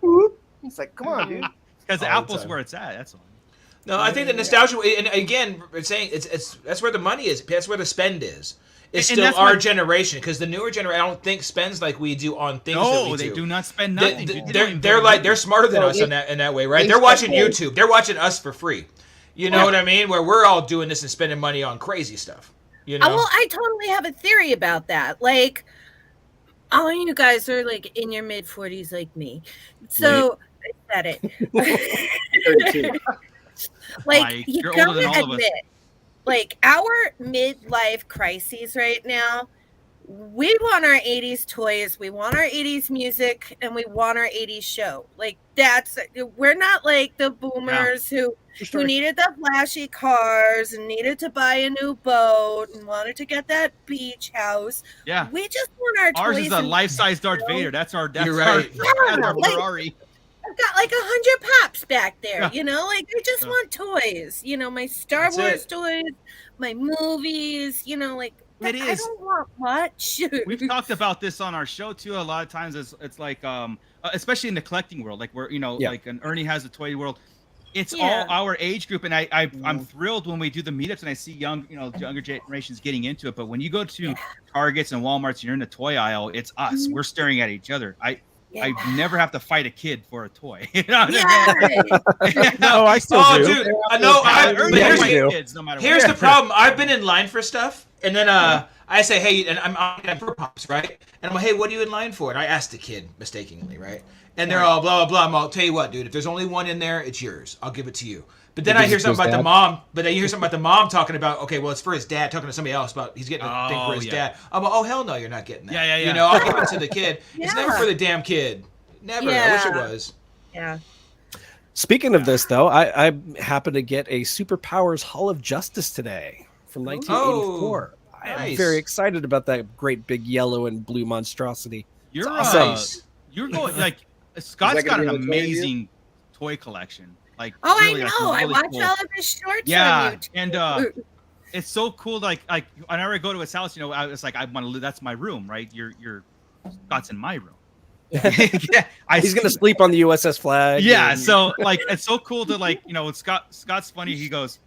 It's like, come on, dude. Because Apple's where it's at. That's all. No, I think the nostalgia, and again, it's saying it's that's where the money is. That's where the spend is. It's still our generation, because the newer generation, I don't think spends like we do on things. No, they do not spend nothing. They're smarter than us in that way, right? They're watching YouTube. They're watching us for free. You know what I mean? Where we're all doing this and spending money on crazy stuff. You know? Well, I totally have a theory about that. Like, all of you guys are like in your mid 40s, like me. So. I said it. Like, you gotta admit, like, our midlife crises right now, we want our 80s toys, we want our 80s music, and we want our 80s show. Like, we're not like the boomers who needed the flashy cars and needed to buy a new boat and wanted to get that beach house. Yeah. We just want our Ours toys. Is a life-size Darth Vader. That's our You're right. That's our Ferrari. I've got like 100 pops back there, like I just want toys, my Star Wars toys, my movies, like I don't want much. We've talked about this on our show too. A lot of times it's like, especially in the collecting world, like where, like an Ernie has a toy world. It's all our age group. And I'm thrilled when we do the meetups and I see younger generations getting into it. But when you go to Targets and Walmarts and you're in the toy aisle, it's us. We're staring at each other. I never have to fight a kid for a toy. No, I still do. Dude, here's the problem. I've been in line for stuff, and then I say, hey, and I'm for pops, right? And I'm like, hey, what are you in line for? And I asked the kid mistakenly, right? And they're all blah blah blah. I'll tell you what, dude. If there's only one in there, it's yours. I'll give it to you. But then I hear something about the mom. But then you hear something about the mom talking about, okay, well, it's for his dad, talking to somebody else about he's getting a thing for his dad. I'm like, oh, hell no, you're not getting that. Yeah. I'll give it to the kid. It's never for the damn kid. Never. I wish it was. Yeah. Speaking of this, though, I happened to get a Superpowers Hall of Justice today from 1984. Nice. I am very excited about that great big yellow and blue monstrosity. You're going like Scott's got an amazing toy collection. Like, really, I know. I watch all of his shorts on YouTube. And it's so cool. Like whenever I go to his house, I was like, I want to live. That's my room, right? You're Scott's in my room. Yeah, He's gonna sleep on the USS Flag. Yeah, and- so like it's so cool to like Scott's funny. He goes,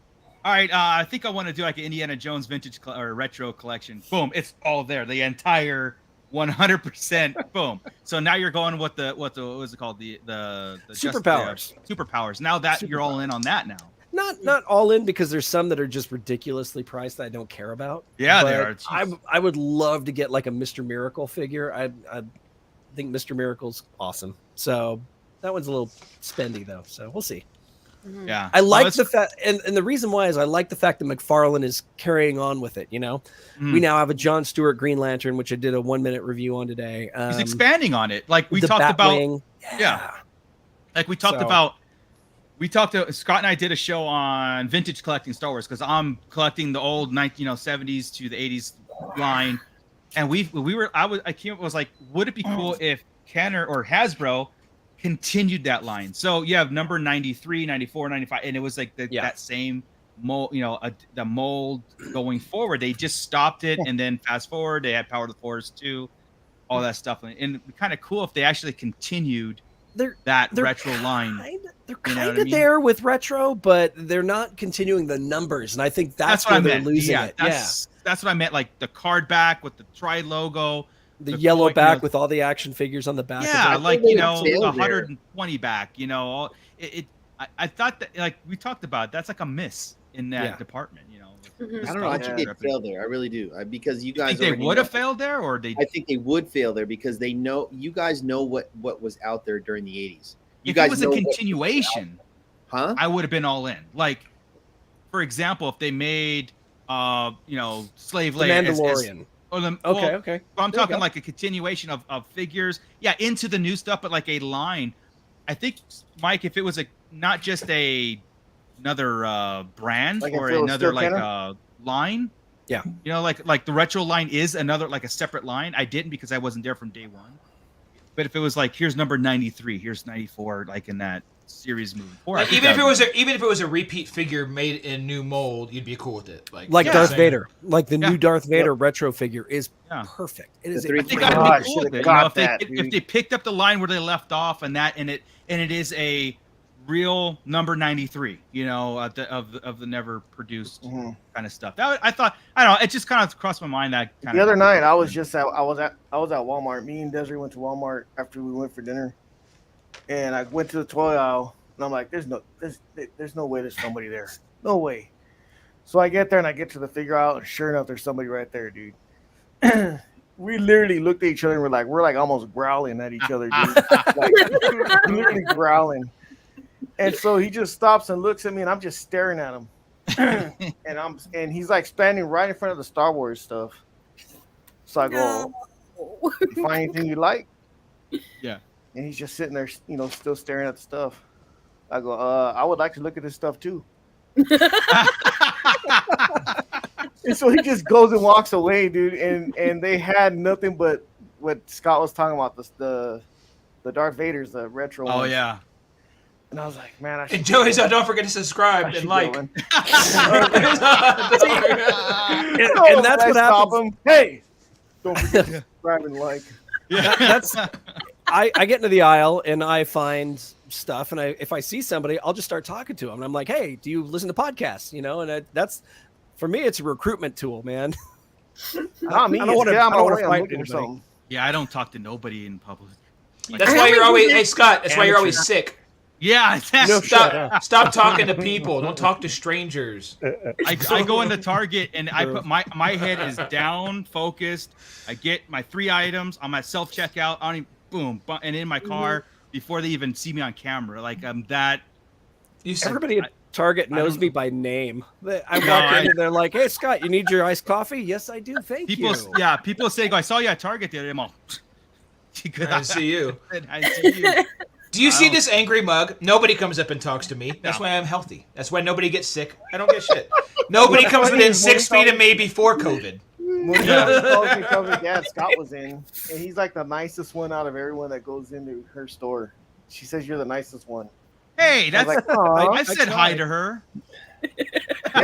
all right, I think I want to do like an Indiana Jones vintage or retro collection. Boom, it's all there. The entire 100%. Boom. So now you're going with what was it called? The Superpowers. Superpowers. Now that you're all in on that now. Not all in, because there's some that are just ridiculously priced that I don't care about. Yeah, they But are. I would love to get like a Mr. Miracle figure. I think Mr. Miracle's awesome. So that one's a little spendy though. So we'll see. Yeah, I like the fact, and the reason why is I like the fact that McFarlane is carrying on with it. We now have a John Stewart Green Lantern, which I did a 1-minute review on today. He's expanding on it, like we the talked about. Batwing. Yeah, like we talked about. We talked to Scott and I did a show on vintage collecting Star Wars because I'm collecting the old 70s to the 80s line, and I was like, would it be cool if Kenner or Hasbro continued that line? So you have number 93, 94, 95, and it was like that same mold, the mold going forward. They just stopped it, and then fast forward, they had Power of the Force 2, all that stuff, and it'd be kind of cool if they actually continued that retro line. They're kind of there with retro, but they're not continuing the numbers, and I think that's where they're losing it. That's what I meant, like the card back with the Tri logo, the yellow back with all the action figures on the back. Yeah, like the 120 back. I thought that, like we talked about, that's like a miss in that department. I don't know. I think they'd fail there. I really do. Because you guys think they would have failed there, or they? I think they would fail there because they know you guys know what was out there during the 80s. If it was a continuation, I would have been all in. Like, for example, if they made, Slave Leia, Mandalorian. Okay. I'm talking like a continuation of figures. Yeah, into the new stuff, but like a line. I think, Mike, if it was not just another brand like or another line. Yeah. Like the retro line is another, like a separate line. I didn't because I wasn't there from day one. But if it was like, here's number 93, here's 94, like in that series moving forward. Even if it was a repeat figure made in new mold, you'd be cool with it. Like Darth Vader. Like the new Darth Vader retro figure is perfect. It is. I think I'd be cool with it. If they picked up the line where they left off and it is a real number 93, of the never produced kind of stuff. I don't know. It just kind of crossed my mind that kind the of other night. I was at Walmart. Me and Desiree went to Walmart after we went for dinner, and I went to the toy aisle, and I'm like, there's no way there's somebody there. No way. So I get there and I get to the figure aisle, and sure enough, there's somebody right there, dude. We literally looked at each other and we're like almost growling at each other, dude. Like literally growling. And so he just stops and looks at me, and I'm just staring at him. and he's like standing right in front of the Star Wars stuff. So I go, "You find anything you like?" Yeah. And he's just sitting there, still staring at the stuff. I go, I would like to look at this stuff too. And so he just goes and walks away, dude. And they had nothing but what Scott was talking about, the Darth Vader's, the retro. Oh ones. Yeah. And I was like, man, I should. And Joey's, don't forget to subscribe and like. And that's what happens. Hey, don't forget to subscribe and like. Yeah, that's. I get into the aisle and I find stuff, and if I see somebody, I'll just start talking to them. And I'm like, hey, do you listen to podcasts? And that's, for me, it's a recruitment tool, man. Not me. I don't want to fight or something. Yeah, I don't talk to nobody in public. That's why you're always, hey Scott. That's why you're always sick. Yeah, stop talking to people. Don't talk to strangers. I go into Target and I put my head is down, focused. I get my 3 items on my self checkout. Boom, and in my car before they even see me on camera. Like I'm that. Everybody at Target knows me by name. I walk in and they're like, "Hey Scott, you need your iced coffee?" Yes, I do. Thank you. Yeah, people say, "I saw you at Target the other day." I'm all, I see you. I see you. Do you see this angry mug? Nobody comes up and talks to me. That's why I'm healthy. That's why nobody gets sick. I don't get shit. Nobody comes within 6 feet of me before COVID. Scott was in, and he's like the nicest one out of everyone that goes into her store. She says you're the nicest one. Hey, that's like, I said hi to her. No,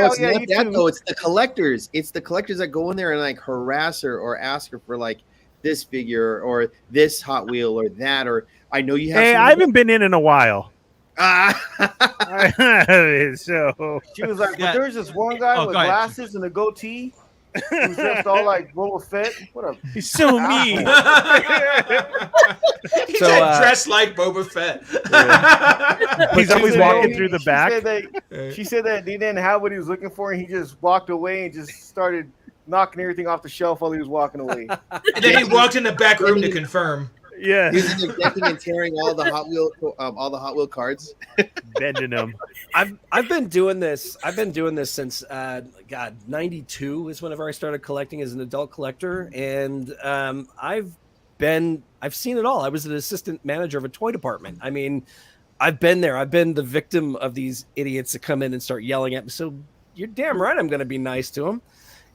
it's not that though. It's the collectors. It's the collectors that go in there and like harass her or ask her for like this figure or this Hot Wheel or that, or I know you have. Hey, I haven't been in a while. So She was like, but there's this one guy with glasses and a goatee who's just all like Boba Fett. What a he's so mean. He's dressed like Boba Fett. Yeah. He's always walking through the back. She said that he didn't have what he was looking for, and he just walked away and just started knocking everything off the shelf while he was walking away. And then he walked in the back room to confirm. Yeah, he's decking and tearing all the Hot Wheel cards, bending them. I've been doing this. I've been doing this since '92 is whenever I started collecting as an adult collector, and I've seen it all. I was an assistant manager of a toy department. I mean, I've been there. I've been the victim of these idiots that come in and start yelling at me. So you're damn right I'm going to be nice to them.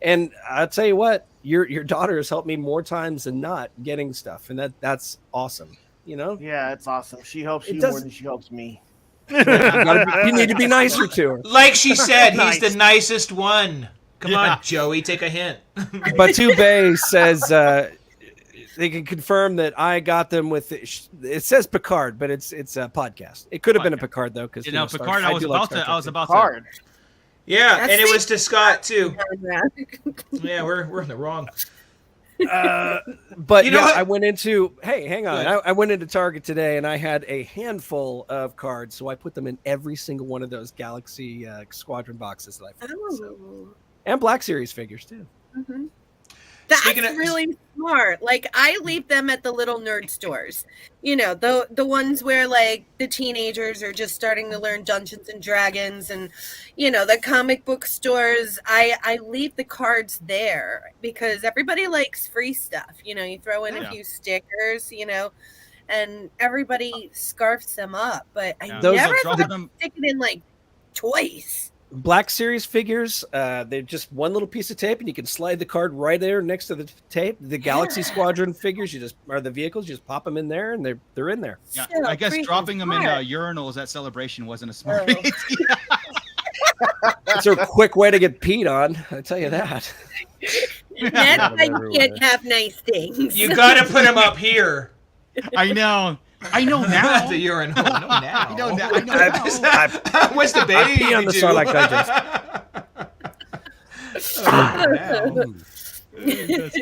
And I'll tell you what, your daughter has helped me more times than not getting stuff, and that's awesome. You know? Yeah, it's awesome. She helps you more than she helps me. You need to be nicer to her. Like she said, he's the nicest one. Come on, Joey, take a hint. But Bay says they can confirm that I got them with it says Picard, but it's a podcast. It could have been a Picard though, because Picard. I was about to. Yeah, and it was to Scott too. Yeah, we're in the wrong. But I went into hang on. I went into Target today and I had a handful of cards, so I put them in every single one of those Galaxy Squadron boxes that I found. So. And Black Series figures too. Mm-hmm. That's really smart. Like, I leave them at the little nerd stores. You know, the ones where, like, the teenagers are just starting to learn Dungeons and Dragons, and, you know, the comic book stores. I leave the cards there because everybody likes free stuff. You know, you throw in a few stickers, you know, and everybody scarfs them up. But I never stick it in, like, toys. Black Series figures, they're just one little piece of tape, and you can slide the card right there next to the tape. The Galaxy Squadron figures, the vehicles, you just pop them in there, and they're in there. Yeah, I guess dropping them in urinals at Celebration wasn't a smart idea. It's a quick way to get peed on, I tell you that. That's why you can't have nice things. You got to put them up here. I know now. The urinal. I know now. What's the baby? I pee on the Sarlacc Digest. That's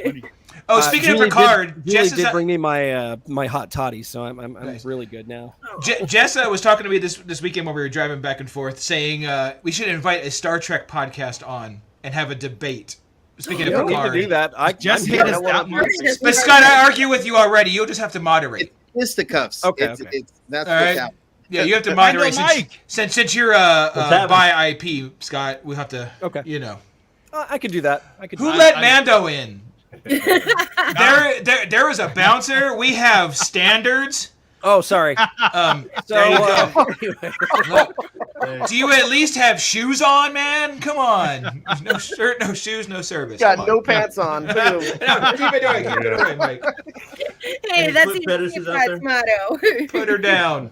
funny. Oh, speaking of Picard, Julie did bring me my my hot toddy, so I'm nice. Really good now. Jessa was talking to me this weekend when we were driving back and forth, saying we should invite a Star Trek podcast on and have a debate. Speaking of Picard, need to do that. I just hate us that much. But Scott, I argue with you already. You'll just have to moderate. Fisticuffs. Okay. That's all right. Yeah, you have to moderate. Since you're by IP, Scott, we have to. Okay. You know. I could do that. Who let Mando in? There was a bouncer. We have standards. Oh, sorry. There you go. Do you at least have shoes on, man? Come on. No shirt, no shoes, no service. Got no pants on. Keep it doing, Mike. Hey, that's the motto. Put her down.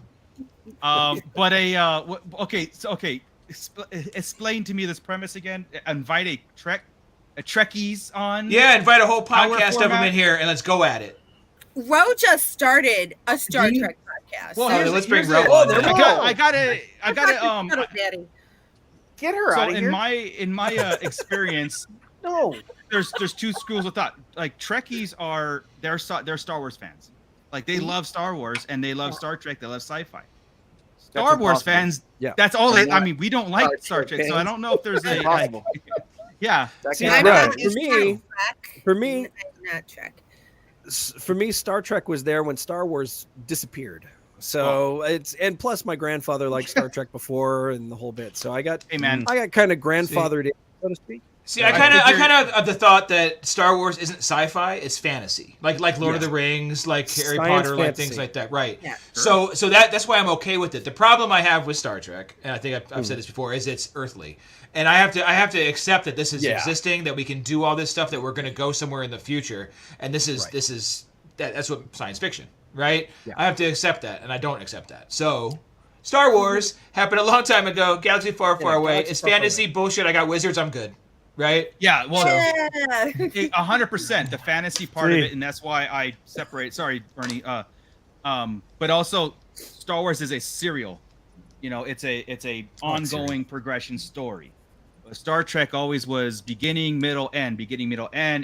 Explain to me this premise again. Invite a Trekkies on. Yeah, invite a whole podcast of them in here, and let's go at it. Ro just started a Star Trek podcast. Well, let's bring Ro on. I gotta Daddy. Get her out of here. In my experience, no. There's two schools of thought. Like, Trekkies they're Star Wars fans. Like, they love Star Wars and they love Star Trek. They love sci-fi. Star Wars fans, that's all they. I mean, we don't like Star Trek, so I don't know if there's a. Yeah. See, for me, not Trek. For me, Star Trek was there when Star Wars disappeared. So and plus my grandfather liked Star Trek before and the whole bit. So I got kind of grandfathered in, so to speak. See, I kind of of the thought that Star Wars isn't sci-fi; it's fantasy, like Lord of the Rings, like Harry Potter, like things like that, right? Yeah. So that's why I'm okay with it. The problem I have with Star Trek, and I think I've said this before, is it's earthly, and I have to accept that this is existing, that we can do all this stuff, that we're going to go somewhere in the future, and that's what science fiction, right? Yeah. I have to accept that, and I don't accept that. So Star Wars happened a long time ago. Galaxy far, far away. It's fantasy bullshit. I got wizards. I'm good. right? Yeah, well, Yeah. 100% the fantasy part of it, and that's why I separate. Sorry, Bernie. But also, Star Wars is a serial. It's a ongoing progression story. Star Trek always was beginning, middle, end,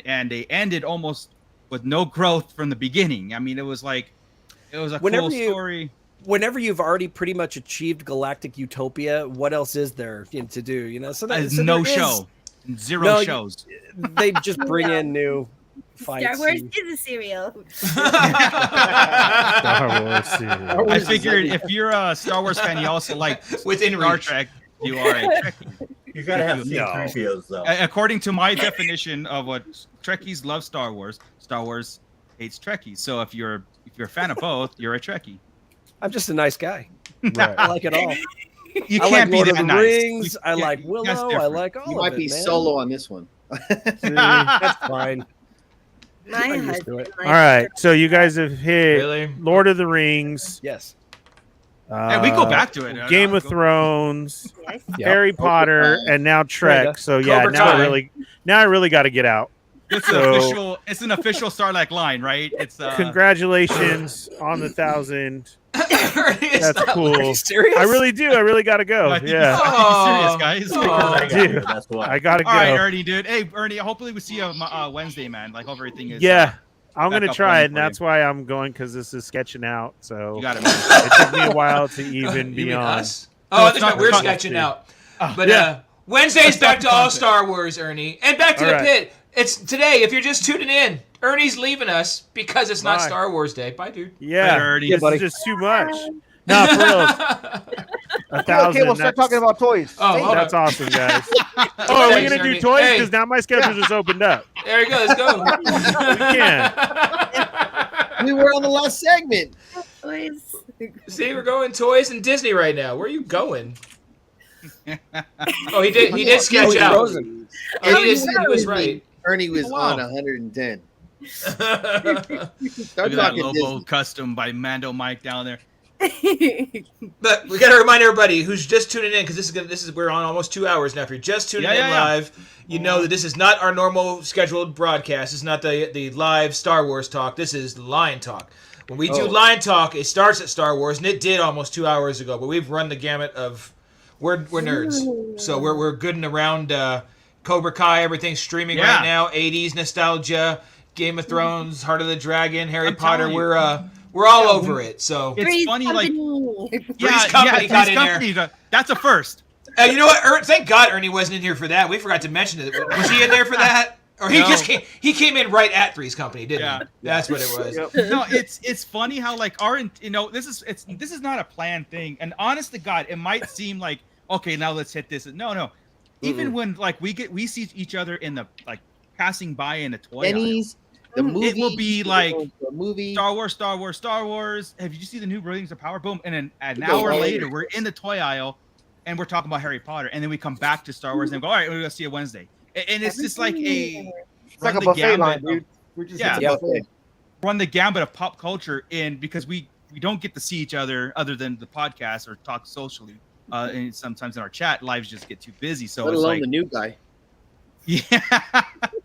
and they ended almost with no growth from the beginning. I mean, it was a cool story. Whenever you've already pretty much achieved galactic utopia, what else is there to do? So no show, zero shows. They just bring in new fights. Star Wars is a serial. Star Wars serial. I figured if you're a Star Wars fan, you also like Star Trek. You are a Trekkie. You gotta have C-3POs though. According to my definition of what Trekkies love Star Wars hates Trekkies. So if you're a fan of both, you're a Trekkie. I'm just a nice guy. Right. I like it all. You I can't like Lord be of that the nice. Rings. I like Willow. I like all of it. You might be man. solo on this one. That's fine. My I'm used to husband. it. All right, so you guys have hit Really? Lord of the Rings. Yes. And we go back to it. Game of Thrones, Yes. Harry Potter, and now Trek. So yeah, Cobra now Kai. I really got to get out. It's an official Starlacc line, right? It's Congratulations on the 1,000. That's That's cool. Are you serious? I really do. I really got to go. I think Yeah, you're serious, guys. Oh. Dude. That's why. I got to go. All right, Ernie, dude. Hey, Ernie. Hopefully we see you Wednesday, man. Like everything is. Yeah, I'm back gonna up try running it, and for you. that's why I'm going because this is sketching out. So You got it, it took me a while to even You be mean on. us? Oh, it's that's right. We're not- sketching out. But Yeah. Wednesday's back to all Star Wars, Ernie, and back to All the right. pit. It's today. If you're just tuning in, Ernie's leaving us because it's not Bye. Star Wars Day. Bye, dude. Yeah, Later, Ernie. this buddy. is just too much. No, for real, 1,000. Okay, we'll start talking about toys. Oh, hold That's on. awesome, guys. Oh, are we Thanks, gonna do Ernie. toys? Hey. Because now my schedule just opened up. There you go. Let's go. We were on the last segment. Toys. See, we're going toys and Disney right now. Where are you going? Oh, he did sketch he's out. frozen. Oh, he was right. Ernie was Wow. on 110. Start Look at that talking Lobo Disney. custom by Mando Mike down there. But we got to remind everybody who's just tuning in because this is we're on almost 2 hours now. If you're just tuning in live, you know that this is not our normal scheduled broadcast. It's not the live Star Wars talk. This is LineTALK. When we do LineTALK, it starts at Star Wars, and it did almost 2 hours ago. But we've run the gamut of we're nerds, so we're good and around Cobra Kai. Everything's streaming right now. 80s nostalgia, Game of Thrones, Heart of the Dragon, Harry Potter. telling you. We're all over it. So It's Three's funny, Company. Three's Company got in there. there. That's a first. You know what? Thank God Ernie wasn't in here for that. We forgot to mention it. Was he in there for that? Or he No. just came in right at Three's Company, didn't Yeah. he? That's what it was. No, it's funny how like this is not a planned thing. And honest to God, it might seem like okay, now let's hit this. No. Even when like we see each other in the like passing by in a toy aisle, Benny's, the movie. it will be like the movie. Star Wars. Have you seen the new Rings of Power? Boom. And then an hour later, we're in the toy aisle and we're talking about Harry Potter. And then we come back to Star Wars and go, all right, we're going to see you Wednesday. And it's just like It's like a buffet line, dude. We're just Yeah. at the buffet. run the gambit of pop culture because we don't get to see each other than the podcast or talk socially. And sometimes in our chat, lives just get too busy. So Let it's alone like, the new guy. yeah.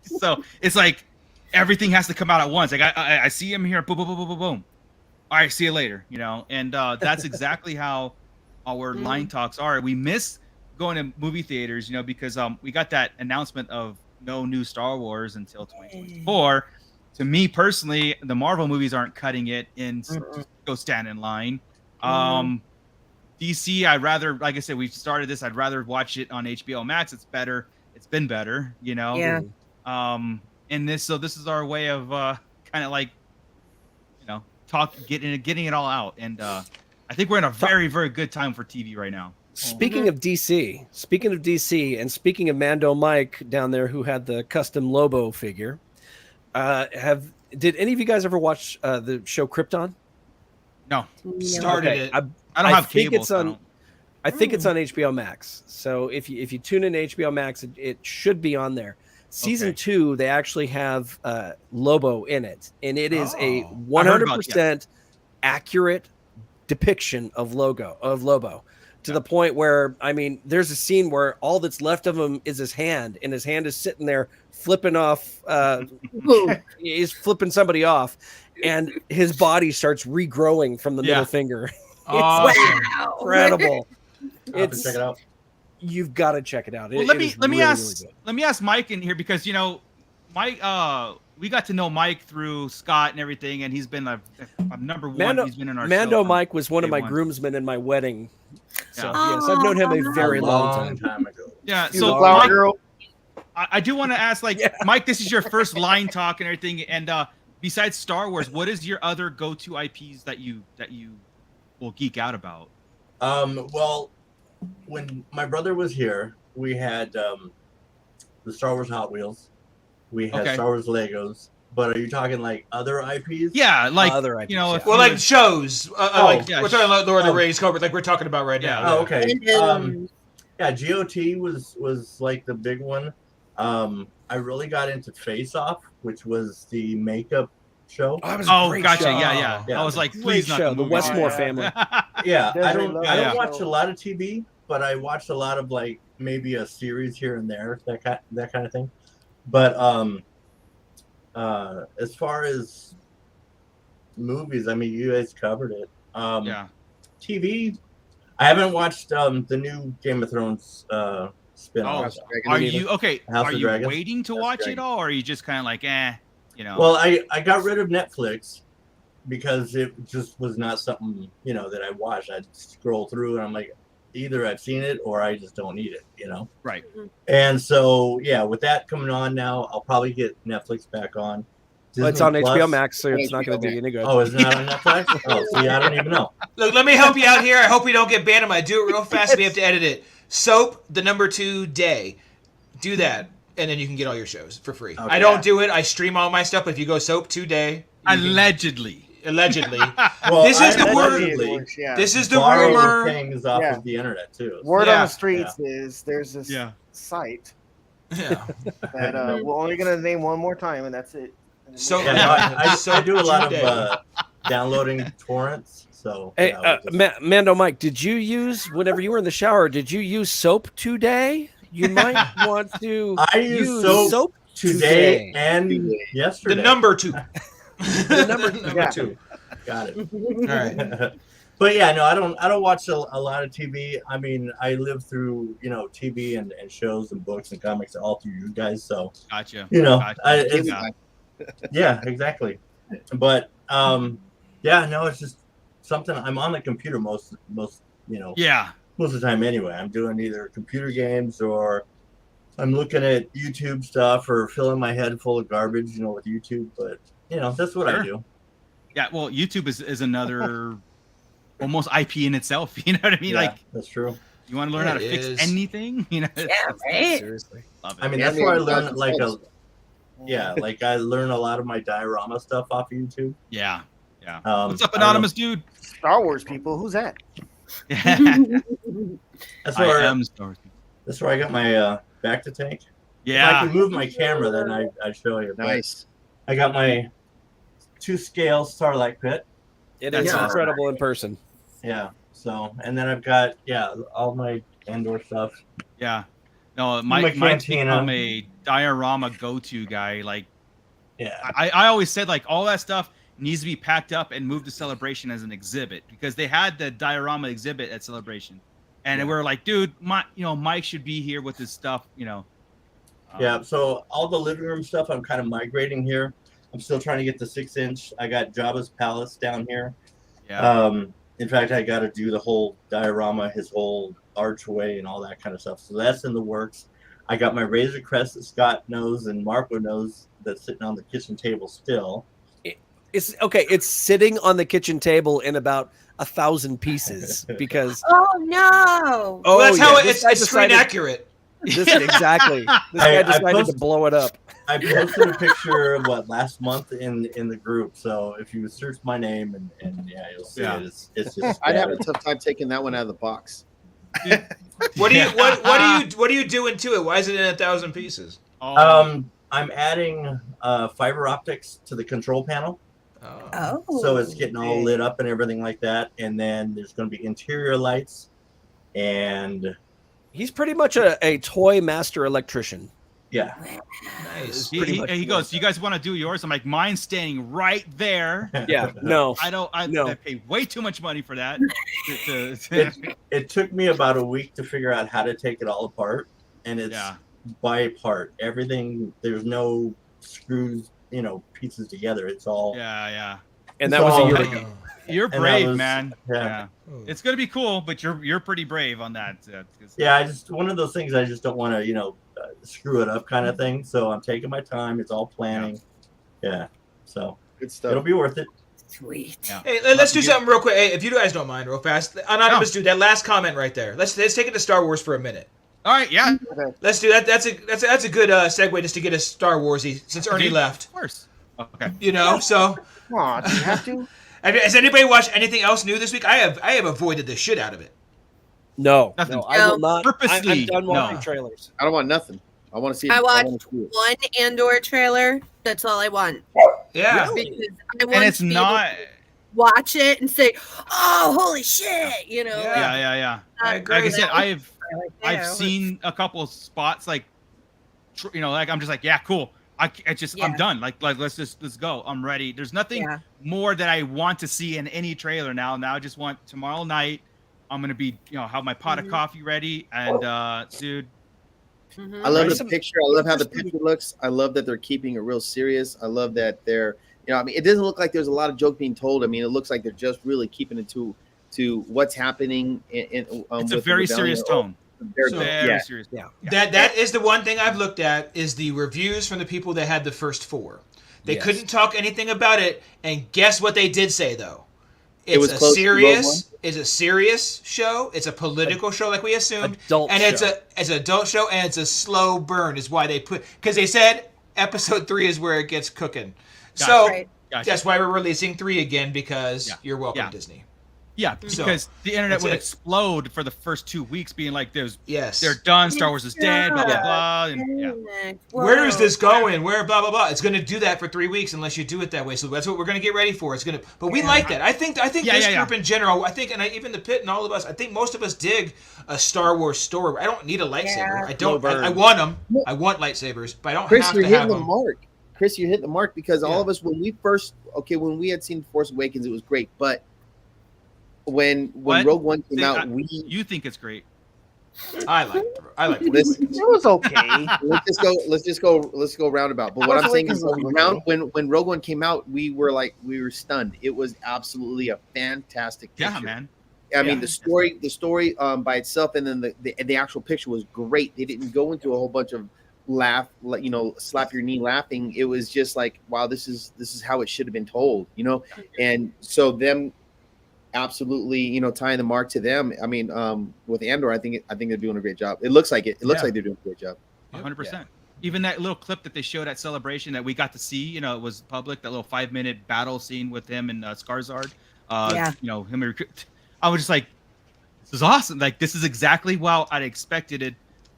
So it's like everything has to come out at once. Like I see him here, boom, boom, boom, boom, boom, boom. All right, see you later. And that's exactly how our line talks are. We miss going to movie theaters, because we got that announcement of no new Star Wars until 2024. To me personally, the Marvel movies aren't cutting it in. Go stand in line. DC, I'd rather, like I said, we've started this. I'd rather watch it on HBO Max. It's better. It's been better, Yeah. And this is our way of kind of like, getting it all out. And I think we're in a very, very good time for TV right now. Speaking of DC, and speaking of Mando Mike down there who had the custom Lobo figure, did any of you guys ever watch the show Krypton? No, Started it. I don't have think cable. it's on. I think it's on HBO Max. So if you tune in to HBO Max, it should be on there. Season 2, they actually have Lobo in it, and it is a 100% accurate depiction of Lobo. to the point where, I mean, there's a scene where all that's left of him is his hand, and his hand is sitting there flipping off. He's flipping somebody off, and his body starts regrowing from the middle finger. It's incredible. Check it out. You've got to check it out. Well, let me ask Mike in here, because Mike, we got to know Mike through Scott and everything, and he's been a number one. He's been in our Mando show Mike was one of my groomsmen in my wedding. So yes, I've known him a very long time ago. Yeah. He's So a flower Mike, girl. I do want to ask, Mike, this is your first line talk and everything, and besides Star Wars, what is your other go-to IPs that you will geek out about? Well, when my brother was here, we had the Star Wars Hot Wheels. We had Star Wars Legos. But are you talking like other IPs? Yeah, like other IPs. Like shows. We're talking about Lord of the Rings, Cobra, like we're talking about right now. Oh, okay. GOT was like the big one. I really got into Face Off, which was the makeup show. Gotcha. Yeah. I was like, please, not the Westmore family. Yeah, I don't watch a lot of TV, but I watch a lot of like maybe a series here and there, that kind of thing. But as far as movies, I mean, you guys covered it. TV, I haven't watched the new Game of Thrones spin-off. Are you waiting to watch it all, or are you just kind of like, Well, I got rid of Netflix because it just was not something, that I watched. I'd scroll through and I'm like, either I've seen it or I just don't need it, Right. And so, with that coming on now, I'll probably get Netflix back on. Well, it's on HBO Max, so it's not going to do you any good. Oh, it's not on Netflix? Oh, see, I don't even know. Look, let me help you out here. I hope we don't get banned. I might do it real fast. We have to edit it. Soap, the number 2 day. Do that, and then you can get all your shows for free. Okay. I don't do it. I stream all my stuff, but if you go Soap 2 day... Allegedly. Well, this is the word. This is the rumor. Things off of the internet too. Word on the streets is there's this site that we're only gonna name one more time, and that's it. So I do a lot of downloading torrents. So hey, Mando Mike, did you use whenever you were in the shower? Did you use Soap today? You might want to. I use Soap today and yesterday. The number 2. The number 2. Got it. All right. But I don't watch a lot of TV. I mean, I live through, TV and shows and books and comics all through you guys. So gotcha. Yeah, exactly. But it's just something I'm on the computer most of the time anyway. I'm doing either computer games or I'm looking at YouTube stuff or filling my head full of garbage, with YouTube, but that's what I do. Yeah, well, YouTube is another almost IP in itself. You know what I mean? Yeah, that's true. You want to learn how to fix anything? Right. Seriously, love it. I mean, that's where I learned I learn a lot of my diorama stuff off of YouTube. Yeah. What's up, anonymous dude? Star Wars people, who's that? That's where I got my back to tank. Yeah. If I can move my camera, then I'd show you. Nice. I got my 2-scale Sarlacc pit. It is incredible in person. Yeah. So, and then I've got all my Andor stuff. Yeah. No, Mike's become a diorama go-to guy. Like, I always said all that stuff needs to be packed up and moved to Celebration as an exhibit, because they had the diorama exhibit at Celebration, and we're like, dude, Mike should be here with his stuff. So all the living room stuff, I'm kind of migrating here. I'm still trying to get the 6-inch. I got Jabba's Palace down here. Yeah. In fact, I got to do the whole diorama, his whole archway and all that kind of stuff. So that's in the works. I got my Razor Crest that Scott knows and Marco knows that's sitting on the kitchen table still. It's okay. It's sitting on the kitchen table in about 1,000 pieces because. Oh no! Oh, that's how it's screen accurate. Exactly. This guy decided to blow it up. I posted a picture last month in the group. So if you search my name and you'll see it. It's just. I'd have a tough time taking that one out of the box. What are you doing to it? Why is it in 1,000 pieces? I'm adding fiber optics to the control panel. Oh. So it's getting all lit up and everything like that. And then there's going to be interior lights and he's pretty much a toy master electrician. Yeah. Nice. He goes, "You guys want to do yours?" I'm like, "Mine's standing right there." Yeah. No. I pay way too much money for that. It took me about a week to figure out how to take it all apart, and it's by part. Everything. There's no screws, pieces together. It's all. Yeah. And that was a year ago. You're brave, man. Yeah. It's gonna be cool, but you're pretty brave on that. Yeah, one of those things I just don't want to, screw it up kind of thing. So I'm taking my time. It's all planning. Yeah. So good stuff. It'll be worth it. Sweet. Yeah. Hey, let's do something real quick. Hey, if you guys don't mind, real fast. Anonymous dude, that last comment right there. Let's take it to Star Wars for a minute. All right, yeah. Let's do that. That's a good segue just to get us Star Warsy since Ernie left. Of course. Okay. So. Aw, do you have to? Has anybody watched anything else new this week? I have avoided the shit out of it. No, nothing. I will not. Purposely, I'm done watching trailers. I don't want nothing. I want to see. I watched one Andor trailer. That's all I want. Yeah. Because I want and it's to be not. able to watch it and say, "Oh, holy shit!" Yeah. I agree. Like I said, I've seen a couple of spots like I'm just like, yeah, cool. I'm done. Like let's go. I'm ready. There's nothing more that I want to see in any trailer now. Now I just want tomorrow night. I'm gonna be, have my pot of coffee ready, and dude. I love the picture. I love how the picture looks. I love that they're keeping it real serious. I love that they're, it doesn't look like there's a lot of joke being told. I mean, it looks like they're just really keeping it to what's happening. It's a very serious tone. Very serious. Yeah. That is the one thing I've looked at is the reviews from the people that had the first 4. They couldn't talk anything about it, and guess what they did say though? It's a serious show. It's a political show, like we assumed, it's an adult show, and it's a slow burn. Is why they because they said episode 3 is where it gets cooking. Gotcha. That's why we're releasing 3 again because you're welcome, Disney. Yeah, because the internet would explode for the first 2 weeks, being like, they're done. Star Wars is dead. Blah blah blah. And where is this going? Where blah blah blah? It's going to do that for 3 weeks unless you do it that way. So that's what we're going to get ready for. It's going to, but we like that. I think this group in general. Even the pit and all of us. I think most of us dig a Star Wars story. I don't need a lightsaber. I don't. I want them. I want lightsabers, but I don't have to have them. Chris, you hit the mark because all of us when we had seen Force Awakens, it was great, but when Rogue One came out, you think it's great. I like it. It was okay. Let's just go roundabout. But what I'm saying is when Rogue One came out, we were stunned. It was absolutely a fantastic picture. Yeah, man. I mean the story by itself, and then the actual picture was great. They didn't go into a whole bunch of slap your knee laughing. It was just like, wow, this is how it should have been told, and so them absolutely tying the mark to them. I mean, with Andor, I think they're doing a great job. It looks like it looks like they're doing a great job. 100%. Even that little clip that they showed at Celebration that we got to see, it was public, that little 5-minute battle scene with him and Skarsgård. Him. I was just like, this is awesome. Like, this is exactly how I'd expected it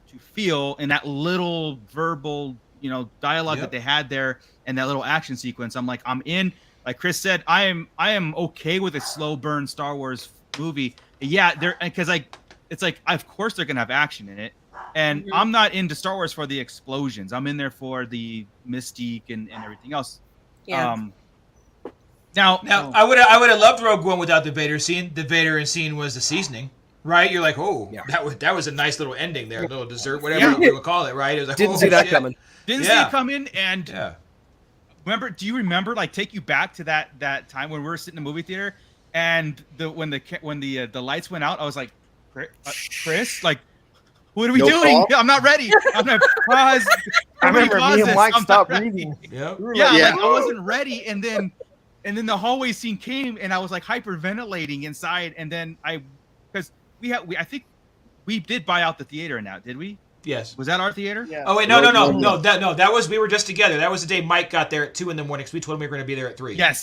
to feel in that little verbal, dialogue that they had there and that little action sequence. I'm like, I'm in. Like Chris said, I am okay with a slow burn Star Wars movie. Yeah, because it's like, of course they're gonna have action in it, and I'm not into Star Wars for the explosions. I'm in there for the mystique and everything else. Yeah. Now I would have loved Rogue One without the Vader scene. The Vader scene was the seasoning, right? You're like, that was a nice little ending there, a little dessert, whatever you would call it, right? It was like, didn't see that coming. Didn't see it coming, and do you remember, take you back to that time when we were sitting in the movie theater and when the lights went out? I was like, Chris, like, what are we doing? Call? I'm not ready. I'm not pause. I remember me and Mike stopped reading. I wasn't ready, and then the hallway scene came, and I was like hyperventilating inside, and then because I think we did buy out the theater now, did we? Yes. Was that our theater? Yeah. Oh wait, no. That was, we were just together. That was the day Mike got there at 2 a.m. because we told him we were going to be there at 3. Yes.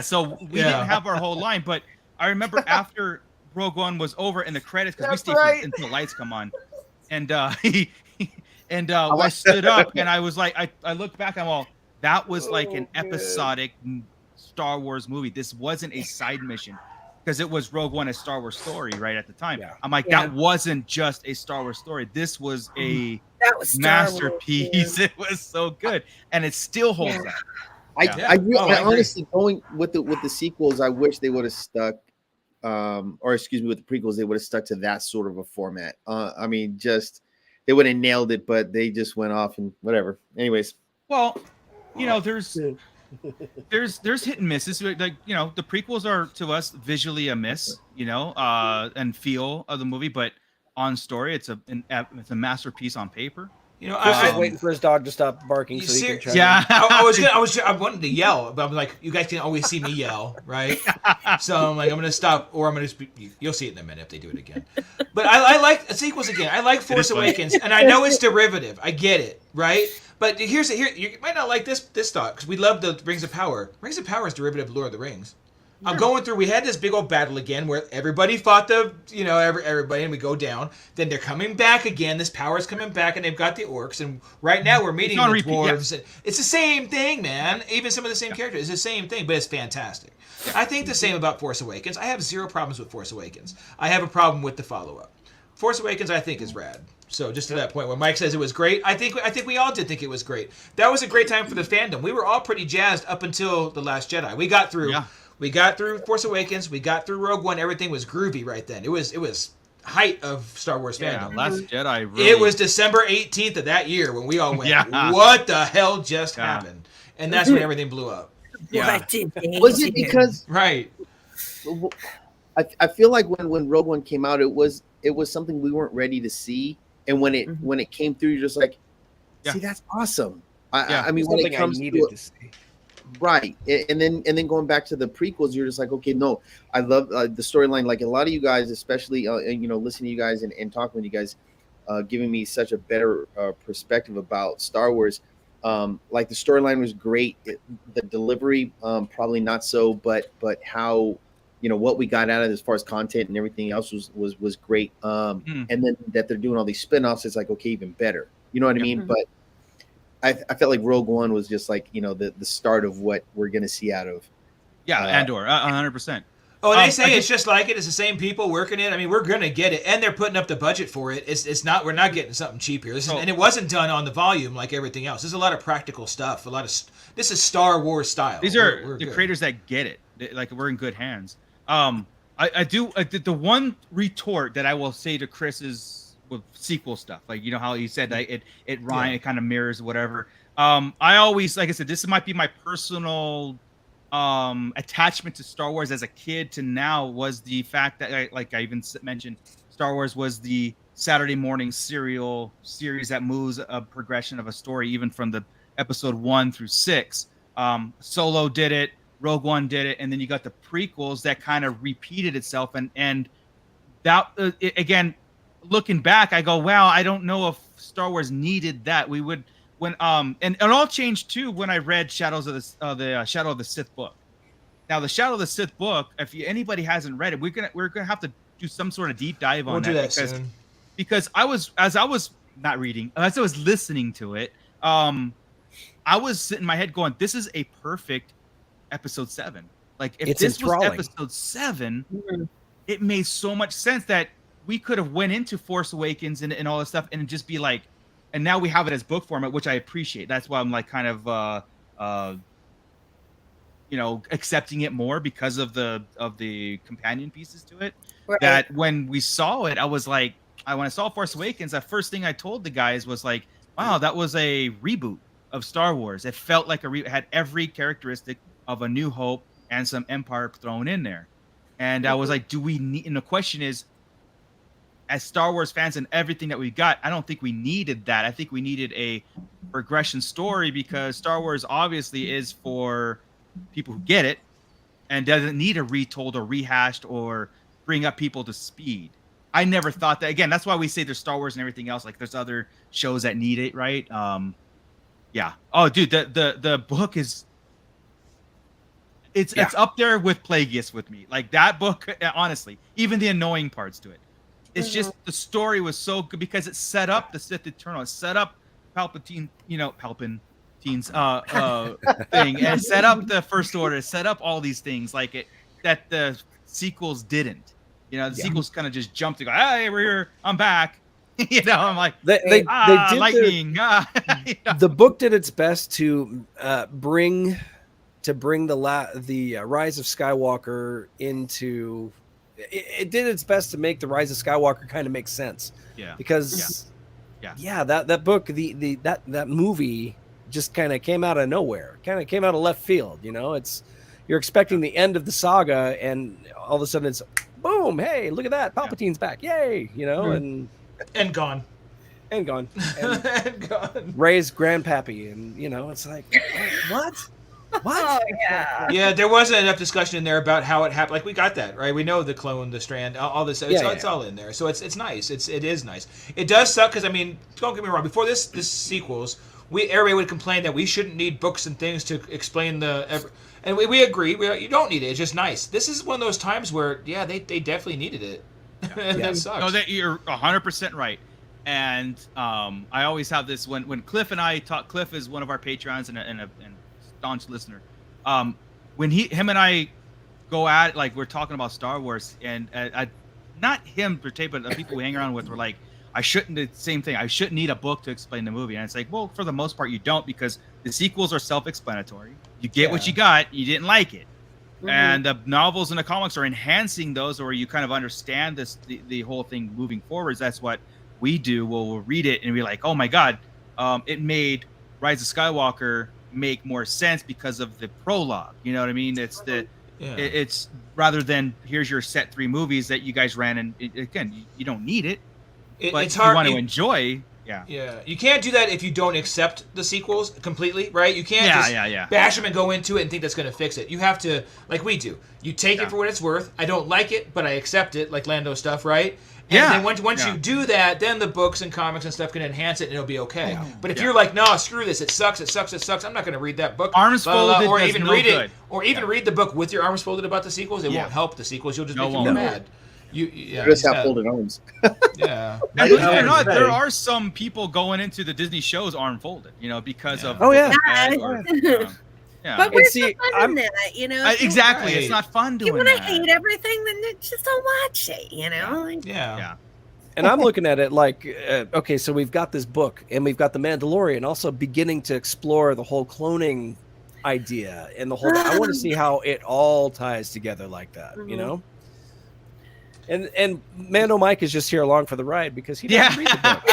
So we didn't have our whole line, but I remember after Rogue One was over in the credits, because we stayed until the lights come on, and I stood up and I was like, I looked back, I'm all, that was like an episodic Star Wars movie. This wasn't a side mission. because it was Rogue One, a Star Wars story, right at the time. Yeah. I'm like, that wasn't just a Star Wars story. This was a masterpiece. It was so good, and it still holds up. I honestly, going with the sequels, I wish they would have stuck, or excuse me, with the prequels, they would have stuck to that sort of a format. I mean, just they would have nailed it, but they just went off and whatever. Anyways, well, you know, there's hit and misses. Like, you know, the prequels are to us visually a miss, you know, and feel of the movie, but on story, it's a masterpiece on paper. You know, I was waiting for his dog to stop barking so he can try. Yeah, I wanted to yell, but I'm like, you guys can always see me yell, right? So I'm like, I'm gonna stop, or I'm gonna speak. You'll see it in a minute if they do it again. But I like sequels again. I like Force Awakens, and I know it's derivative. I get it, right? But here you might not like this thought because we love the Rings of Power. Rings of Power is derivative of Lord of the Rings. I'm going through. We had this big old battle again where everybody fought everybody, and we go down. Then they're coming back again. This power's coming back, and they've got the orcs. And right now we're meeting the dwarves. Yeah. It's the same thing, man. Even some of the same characters. It's the same thing, but it's fantastic. I think the same about Force Awakens. I have zero problems with Force Awakens. I have a problem with the follow-up. Force Awakens, I think, is rad. So just to that point where Mike says it was great, I think we all did think it was great. That was a great time for the fandom. We were all pretty jazzed up until The Last Jedi. We got through. Yeah. We got through Force Awakens. We got through Rogue One. Everything was groovy right then. It was height of Star Wars fandom. Last Jedi. Really... It was December 18th of that year when we all went, what the hell just happened? And that's when everything blew up. Yeah. Was it because... Right. I feel like when Rogue One came out, it was something we weren't ready to see. And when it came through, you're just like, see, that's awesome. I mean, when it comes to see. Right, and then going back to the prequels, you're just like, okay, no, I love the storyline. Like a lot of you guys, especially listening to you guys and talking with you guys, giving me such a better perspective about Star Wars. Like the storyline was great, the delivery probably not so, but how what we got out of it as far as content and everything else was great. And then that they're doing all these spinoffs, it's like, okay, even better. You know what I mean? But I felt like Rogue One was just like, the start of what we're going to see out of. Yeah, Andor, 100%. Oh, they say it's just like it. It's the same people working it. I mean, we're going to get it, and they're putting up the budget for it. It's not. We're not getting something cheap here. And it wasn't done on the volume like everything else. There's a lot of practical stuff. This is Star Wars style. These are the creators that get it. Like we're in good hands. I do. The one retort that I will say to Chris is with sequel stuff, like how he said that it kind of mirrors whatever. I always, like I said, this might be my personal attachment to Star Wars as a kid to now was the fact that I even mentioned Star Wars was the Saturday morning serial series that moves a progression of a story even from the episode 1 through 6. Solo did it, Rogue One did it, and then you got the prequels that kind of repeated itself and that again, looking back, I go, wow, I don't know if Star Wars needed that. We would when and it all changed too when I read Shadow of the Sith book. Now the Shadow of the Sith book, if anybody hasn't read it, we're gonna have to do some sort of deep dive on that because I was not reading, as I was listening to it, I was sitting in my head going, this is a perfect episode 7. Like if this was episode 7, it made so much sense that we could have went into Force Awakens and all this stuff and just be like, and now we have it as book format, which I appreciate. That's why I'm like kind of, accepting it more because of the companion pieces to it. Right. That when we saw it, I was like, when I saw Force Awakens, the first thing I told the guys was like, wow, that was a reboot of Star Wars. It felt like it had every characteristic of A New Hope and some Empire thrown in there. And I was like, do we need, and the question is, as Star Wars fans and everything that we got, I don't think we needed that. I think we needed a progression story because Star Wars obviously is for people who get it and doesn't need a retold or rehashed or bring up people to speed. I never thought that. Again, that's why we say there's Star Wars and everything else. Like there's other shows that need it, right? Yeah. Oh, dude, the book is it's up there with Plagueis with me. Like that book, honestly, even the annoying parts to it. It's just the story was so good because it set up the Sith Eternal. It set up Palpatine's thing, and it set up the First Order. It set up all these things like it that the sequels didn't. The sequels kind of just jumped to go, hey, we're here, I'm back. I'm like, they did lightning. The book did its best to bring the Rise of Skywalker into. It did its best to make the Rise of Skywalker kind of make sense. Yeah. Because that book, that movie just kind of came out of nowhere, kind of came out of left field. You're expecting the end of the saga, and all of a sudden it's boom, hey, look at that, Palpatine's back, yay, and gone. And gone. And gone. Rey's grandpappy, and it's like, what? Oh, yeah. Yeah, there wasn't enough discussion in there about how it happened. Like, we got that, right? We know the clone, the strand, all this. It's all in there. So it's nice. It is nice. It does suck because, don't get me wrong. Before this sequels, everybody would complain that we shouldn't need books and things to explain and we agree. You don't need it. It's just nice. This is one of those times where, they definitely needed it. That sucks. No, you're 100% right. And I always have this when Cliff and I talk. Cliff is one of our Patreons and a staunch listener. When him and I go at it, like we're talking about Star Wars, and not him per se, but the people we hang around with were like, I shouldn't need a book to explain the movie. And it's like, well, for the most part, you don't, because the sequels are self-explanatory. You get what you got. You didn't like it. Mm-hmm. And the novels and the comics are enhancing those, or you kind of understand the whole thing moving forwards. That's what we do. We'll read it and be like, oh my God, it made Rise of Skywalker make more sense because of the prologue. You know what I mean? It's it's rather than here's your set 3 movies that you guys ran, and again, you don't need it. But it's hard. You want to enjoy. Yeah. You can't do that if you don't accept the sequels completely, right? You can't just bash them and go into it and think that's going to fix it. You have to, like we do. You take it for what it's worth. I don't like it, but I accept it, like Lando stuff, right? And then once you do that, then the books and comics and stuff can enhance it and it'll be okay. But if you're like, no, screw this, it sucks, I'm not going to read that book. Arms folded or does even no read good. it, or even read the book with your arms folded about the sequels. It won't help the sequels. You'll just make you mad. You just have folded arms. Yeah. And believe it or not, there are some people going into the Disney shows arm folded, because of But we're so fun in that, exactly. It's not fun doing that. You want to hate everything, then just don't watch it, Yeah. And I'm looking at it like, okay, so we've got this book, and we've got The Mandalorian also beginning to explore the whole cloning idea and the whole. I want to see how it all ties together like that, And Mando Mike is just here along for the ride because he doesn't read the book.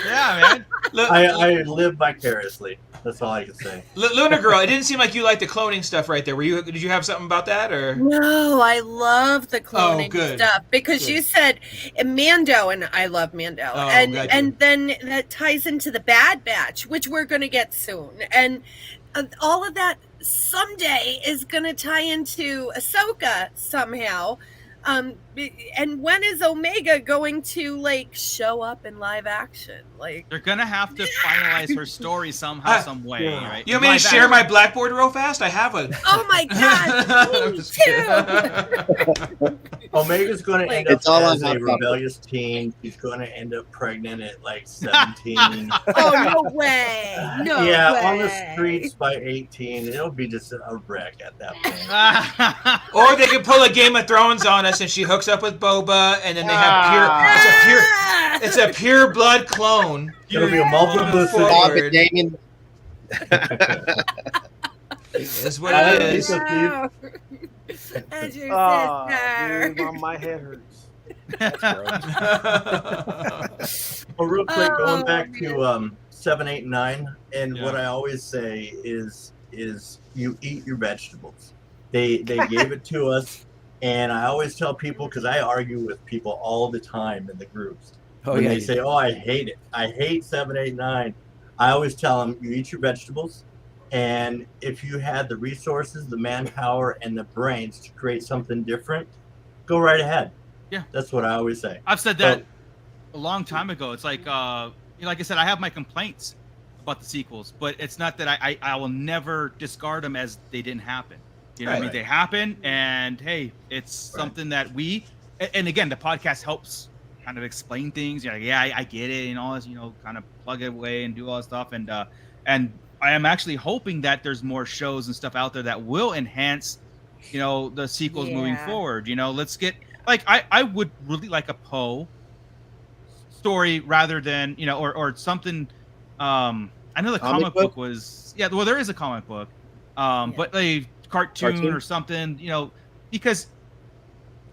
Yeah, man. I live vicariously. That's all I can say. Lunar Girl, it didn't seem like you liked the cloning stuff right there. Did you have something about that, or? No, I love the cloning stuff because you said Mando, and I love Mando, and then that ties into the Bad Batch, which we're going to get soon, and all of that someday is going to tie into Ahsoka somehow. And when is Omega going to show up in live action? They're gonna have to finalize her story somehow, some way, right? You want me to share my blackboard real fast? I have a. Oh my God! Me too. Omega's going to end up as a rebellious teen. She's going to end up pregnant at 17. Oh, no way! No way. On the streets by 18. It'll be just a wreck at that point. Or they could pull a Game of Thrones on us, and she hooks up with Boba, and then they have it's a pure blood clone. It'll be a multiple Damien. That's what it is. As your sister. Dude, my head hurts. That's gross. Well, real quick, going back to 7, 8, 9, and what I always say is you eat your vegetables. They gave it to us, and I always tell people, because I argue with people all the time in the groups. When they say, I hate it. I hate 7, 8, 9. I always tell them, you eat your vegetables, and if you had the resources, the manpower, and the brains to create something different, go right ahead. Yeah. That's what I always say. I've said that a long time ago. It's like, like I said, I have my complaints about the sequels, but it's not that I will never discard them as they didn't happen. You know what I mean? They happen, and hey, it's something that and again, the podcast helps kind of explain things. You're like, I get it, and all this, kind of plug it away and do all that stuff. And I am actually hoping that there's more shows and stuff out there that will enhance the sequels moving forward. Let's get I would really like a Poe story rather than or something. I know the comic book was well, there is a comic book, but a cartoon or something, because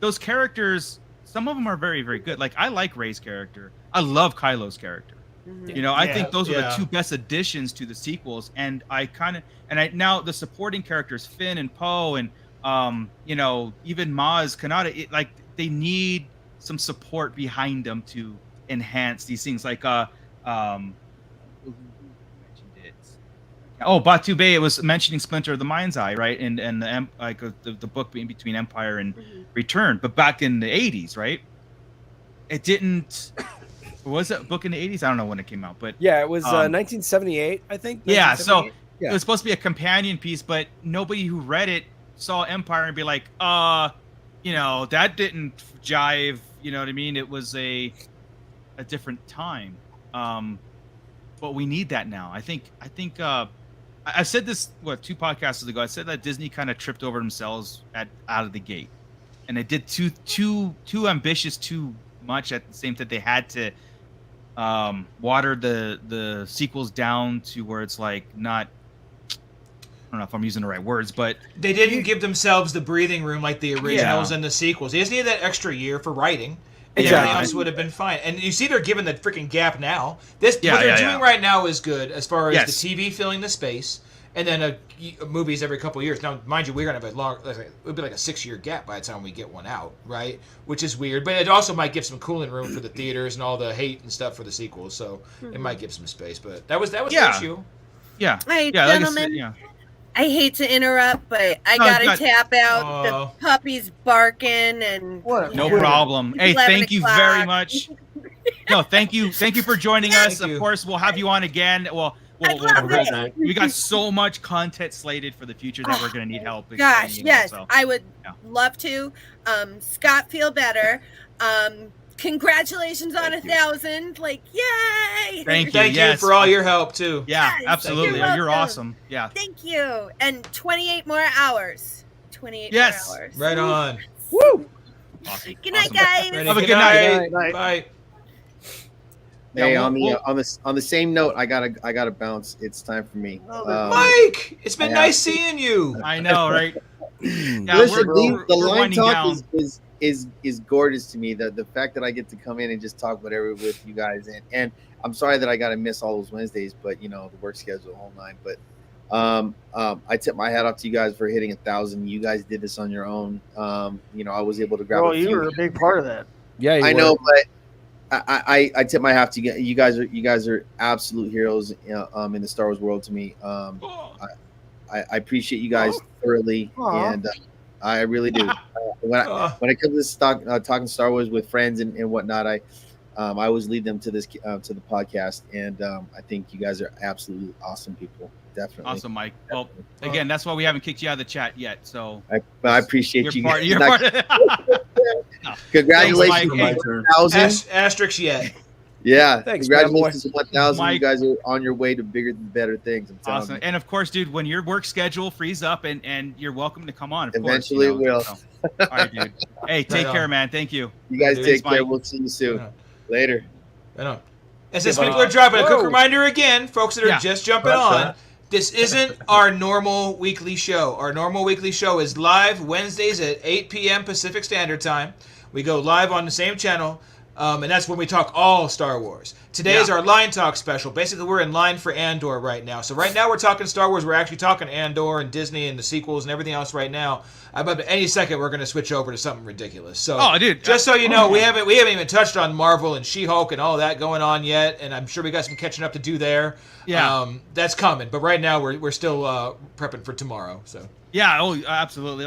those characters, some of them are very, very good. Like I like Rey's character. I love Kylo's character. I think those are the two best additions to the sequels. And now the supporting characters, Finn and Poe, and even Maz Kanata, they need some support behind them to enhance these things. Like who mentioned it? Batu Bey, it was mentioning Splinter of the Mind's Eye, right? And the book being between Empire and Return, but back in the 80s, right? It didn't. Was that book in the 80s? I don't know when it came out, but it was 1978, I think. Yeah, so it was supposed to be a companion piece, but nobody who read it saw Empire and be like, that didn't jive. You know what I mean? It was a different time, but we need that now. I think I said this 2 podcasts ago. I said that Disney kind of tripped over themselves out of the gate, and they did too ambitious, too much at the same time. They had to water the sequels down to where it's not. I don't know if I'm using the right words, but they didn't give themselves the breathing room like the originals and the sequels. They just needed that extra year for writing. And everything else would have been fine. And you see they're given the freaking gap now. What they're doing right now is good as far as the TV filling the space, and then movies every couple of years. Now, mind you, we're going to have it would be like a 6-year gap by the time we get one out, right? Which is weird. But it also might give some cooling room for the theaters and all the hate and stuff for the sequels. So it might give some space. But that was the issue. Yeah. Hey, gentlemen. I hate to interrupt, but I gotta tap out. The puppy's barking and no problem. Hey, thank you very much. No, thank you for joining us. Of course, we'll have you on again. Well, we got so much content slated for the future that we're gonna need help. Gosh, yes, I would love to. Scott, feel better. Congratulations on 1,000! Yay! Thank you for all your help too. Yeah, absolutely. You're awesome. Yeah. Thank you. And 28 more hours. 28 more hours. Right on. Woo! Awesome. Good night, guys. Have a good night. Bye. Hey, on the same note, I gotta bounce. It's time for me. Mike, it's been nice seeing you. I know, right? Listen, the LineTALK is gorgeous to me. The fact that I get to come in and just talk whatever with you guys, and I'm sorry that I got to miss all those Wednesdays, but the work schedule, whole nine. But I tip my hat off to you guys for hitting 1,000. You guys did this on your own. I was able to grab. You were a big part of that. Yeah, I know, but I tip my hat to you. You guys are absolute heroes in the Star Wars world to me. I appreciate you guys thoroughly, and I really do. When it comes to talking Star Wars with friends and whatnot, I always lead them to this to the podcast, and I think you guys are absolutely awesome people. Definitely awesome, Mike. Well, again, that's why we haven't kicked you out of the chat yet. So I appreciate you. You're part of it. Congratulations, Thanks, 1,000. Asterisk yet. Yeah, thanks, congratulations on 1,000. Mike, you guys are on your way to bigger and better things. Awesome. And of course, dude, when your work schedule frees up and you're welcome to come on. Eventually it will. So. All right, dude. Hey, take care, man. Thank you. You guys take care. We'll see you soon. Later. I know. And since people are dropping, a quick reminder again, folks that are just jumping on, this isn't our normal weekly show. Our normal weekly show is live Wednesdays at 8 p.m. Pacific Standard Time. We go live on the same channel. And that's when we talk all Star Wars. Today is our LineTALK special. Basically, we're in line for Andor right now. So right now we're talking Star Wars. We're actually talking Andor and Disney and the sequels and everything else right now. But any second we're going to switch over to something ridiculous. So dude, just so you know, we haven't even touched on Marvel and She-Hulk and all that going on yet. And I'm sure we got some catching up to do there. Yeah, that's coming. But right now we're still prepping for tomorrow. So yeah, absolutely.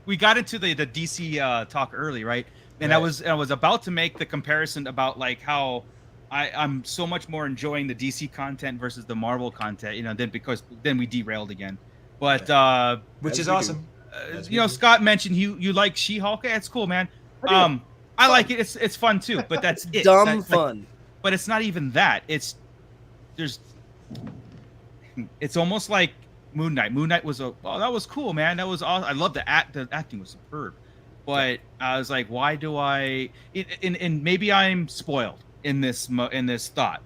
We got into the DC talk early, right? And I was about to make the comparison about how I'm so much more enjoying the DC content versus the Marvel content, then we derailed again. But which is awesome. Scott mentioned you like She-Hulk. It's cool, man. I like it. It's fun too. But that's it. Fun. But it's not even that. It's almost like Moon Knight. Moon Knight was that was cool, man. That was awesome. I love the acting was superb. But I was like, why do I? And maybe I'm spoiled in this thought.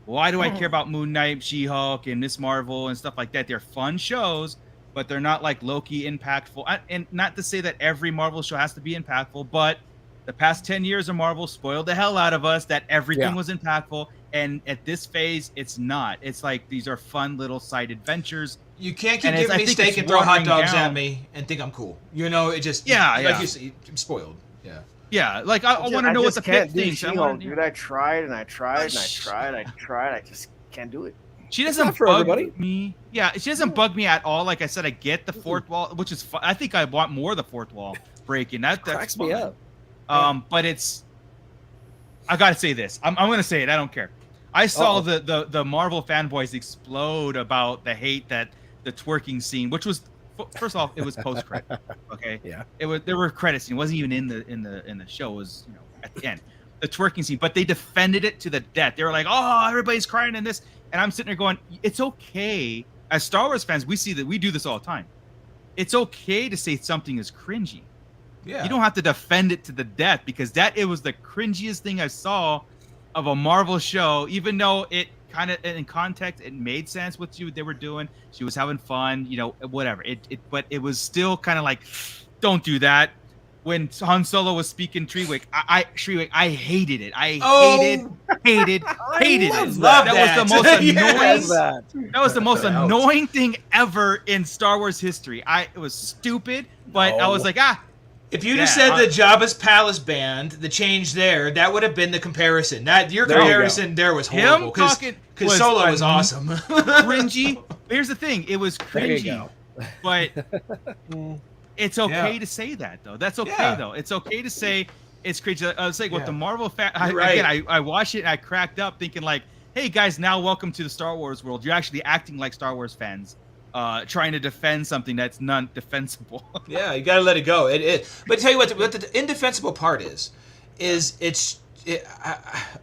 Why do I care about Moon Knight, She-Hulk, and Miss Marvel and stuff like that? They're fun shows, but they're not like Loki impactful. And not to say that every Marvel show has to be impactful, but the past 10 years of Marvel spoiled the hell out of us that everything was impactful. And at this phase, it's not. It's like these are fun little side adventures. You can't keep giving me steak and throw hot dogs at me and think I'm cool. You know, it just like you said, I'm spoiled. Yeah. Yeah, like I want to know what the pit thinks. Dude, I tried and I tried and I tried. I just can't do it. She doesn't bug me. Yeah, she doesn't bug me at all. Like I said, I get the fourth wall, which is fun. I think I want more of the fourth wall breaking. That cracks me up. But it's. I gotta say this. I'm gonna say it. I don't care. I saw the Marvel fanboys explode about the hate that the twerking scene, which was first off, it was post credit. Okay. Yeah. There were credits. It wasn't even in the show. It was at the end, the twerking scene. But they defended it to the death. They were like, "Oh, everybody's crying in this," and I'm sitting there going, "It's okay." As Star Wars fans, we see that we do this all the time. It's okay to say something is cringy. Yeah. You don't have to defend it to the death because it was the cringiest thing I saw of a Marvel show, even though it kind of in context it made sense what they were doing. She was having fun, whatever. But it was still kind of like, don't do that. When Han Solo was speaking Treewick, I hated it. I hated it. That was the most annoying. That was the most annoying thing ever in Star Wars history. It was stupid, but I was like, If you'd have said the Jabba's Palace band, the change there, that would have been the comparison. Your comparison there was horrible because Solo was awesome. Cringy. Here's the thing: it was cringy, but it's okay to say that though. That's okay though. It's okay to say it's cringy. I was like with the Marvel I watched it and I cracked up thinking like, "Hey guys, now welcome to the Star Wars world. You're actually acting like Star Wars fans." Trying to defend something that's non-defensible. Yeah, you got to let it go. But tell you what the indefensible part is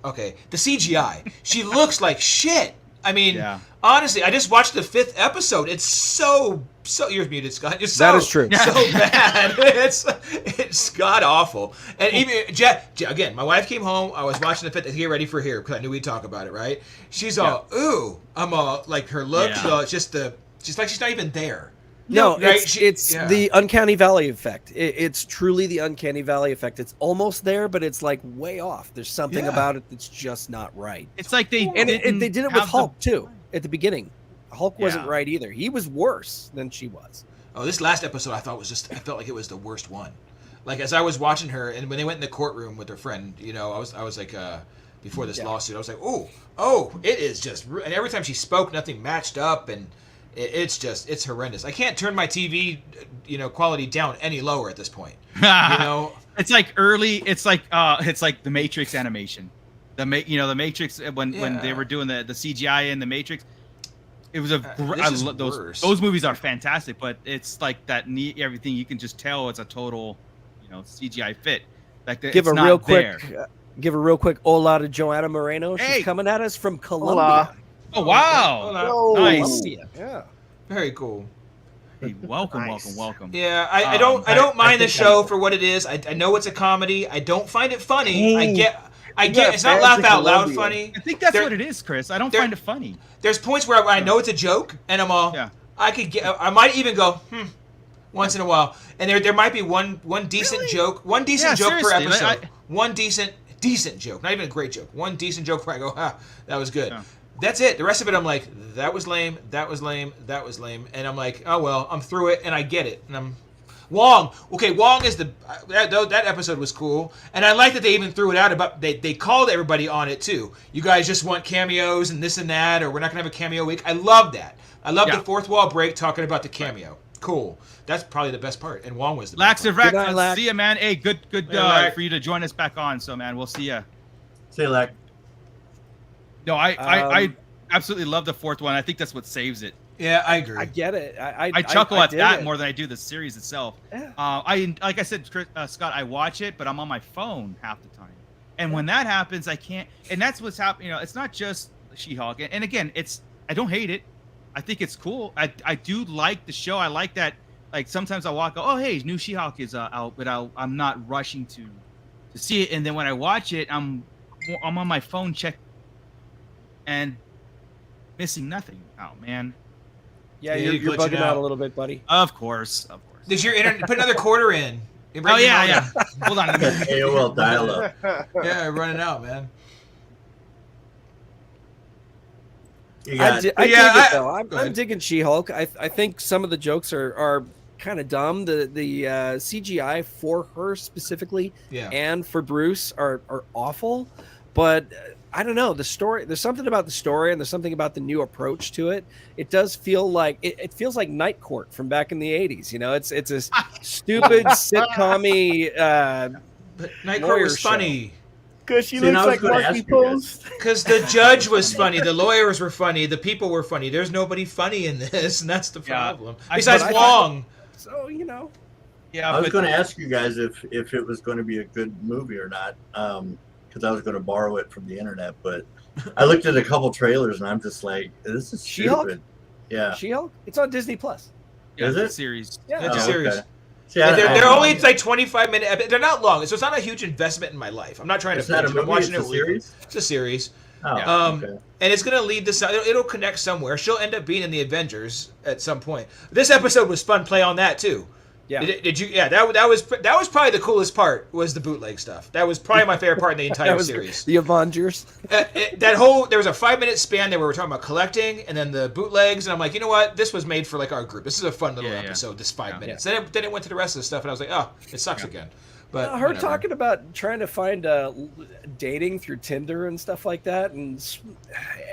okay. The CGI. She looks like shit. I mean, honestly, I just watched the 5th episode. It's so you're muted, Scott. That is true. So bad. It's god awful. And even again, my wife came home. I was watching the 5th to get ready for here because I knew we'd talk about it. Right? She's all ooh. I'm all like her look. It's just she's like she's not even there. No, it's the uncanny valley effect. It's truly the uncanny valley effect. It's almost there, but it's like way off. There's something about it that's just not right. It's like they did it with Hulk too at the beginning. Hulk wasn't right either. He was worse than she was. Oh, this last episode I felt like it was the worst one. Like as I was watching her, and when they went in the courtroom with their friend, I was like before this lawsuit, I was like, oh, it is just. And every time she spoke, nothing matched up, and. It's horrendous. I can't turn my TV, quality down any lower at this point. It's like it's like the Matrix animation. The Matrix when they were doing the CGI in the Matrix. It was those movies are fantastic, but it's like that neat everything you can just tell it's a total, CGI fit. Like give a real quick hola to Joanna Moreno. She's coming at us from Colombia. Hola. Oh wow! Nice. Yeah. Very cool. Hey, welcome. Yeah, I don't mind the show for what it is. I know it's a comedy. I don't find it funny. I get. It's not laugh out loud funny. I think that's what it is, Chris. I don't find it funny. There's points where I know it's a joke, and I'm all. Yeah. I might even go once in a while, and there might be one decent joke, per episode. One decent joke, not even a great joke. One decent joke where I go, that was good. Yeah. That's it. The rest of it, I'm like, that was lame, and I'm like, oh well, I'm through it, and I get it. And I'm Wong. Okay, Wong is that episode was cool, and I like that they even threw it out about they called everybody on it too. You guys just want cameos and this and that, or we're not gonna have a cameo week. I love that. I love the fourth wall break talking about the cameo. Cool. That's probably the best part. And Wong was the best part. Lax, see ya, man. Hey, good for you to join us back on. So, man, we'll see ya. See you, Lack. No, I absolutely love the fourth one. I think that's what saves it. Yeah, I agree. I get it. I chuckle at that more than I do the series itself. Yeah. Like I said, Scott, I watch it, but I'm on my phone half the time. And when that happens, I can't. And that's what's happening. It's not just She-Hulk. And again, I don't hate it. I think it's cool. I do like the show. I like that. Like sometimes I walk, oh hey, new She-Hulk is out, but I'm not rushing to see it. And then when I watch it, I'm on my phone checking and missing nothing. Oh man. Yeah, you're bugging out a little bit, buddy. Of course. Does your internet put another quarter in? Oh yeah. Hold on. AOL dial-up. Yeah, running out, man. I dig it though. I'm digging She-Hulk. I think some of the jokes are kind of dumb. The CGI for her specifically and for Bruce are awful. But I don't know, the story. There's something about the story, and there's something about the new approach to it. It does feel like it feels like Night Court from back in the '80s. You know, it's a stupid sitcom-y. But Night Court was funny. Because she looks like Marky Post. Because the judge was funny, the lawyers were funny, the people were funny. There's nobody funny in this, and that's the problem. Besides Wong. So you know. Yeah, I was going to ask you guys if it was going to be a good movie or not. Because I was going to borrow it from the internet, but I looked at a couple trailers and I'm just like, this is stupid. Yeah. She-Hulk? It's on Disney Plus. Yeah, is it? A series. Yeah. It's a series. Okay. See, they're only like 25-minute. They're not long, so it's not a huge investment in my life. I'm not trying to. I'm watching it. Series? It's a series. Oh, okay. And it's gonna lead this. It'll connect somewhere. She'll end up being in the Avengers at some point. This episode was fun. Play on that too. Yeah. Did you? Yeah. That was probably the coolest part. Was the bootleg stuff. That was probably my favorite part in the entire series. The Avengers. There was a 5-minute span there where we were talking about collecting, and then the bootlegs, and I'm like, you know what? This was made for like our group. This is a fun little episode. This 5 minutes. Yeah. Then it went to the rest of the stuff, and I was like, oh, it sucks again. But her talking about trying to find dating through Tinder and stuff like that, and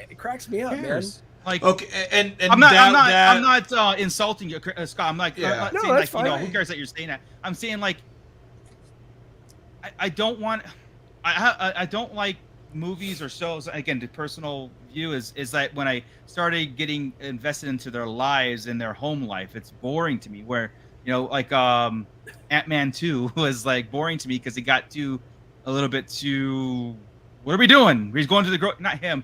it cracks me up, man. Like, okay, and I'm not insulting you, Scott. I'm like, no, saying that's like, fine. who cares that you're saying that? I'm saying like, I don't want, I don't like movies or shows. Again, the personal view is that when I started getting invested into their lives and their home life, it's boring to me. Where like Ant-Man 2 was like boring to me because it got a little bit too. What are we doing? He's going to the not him.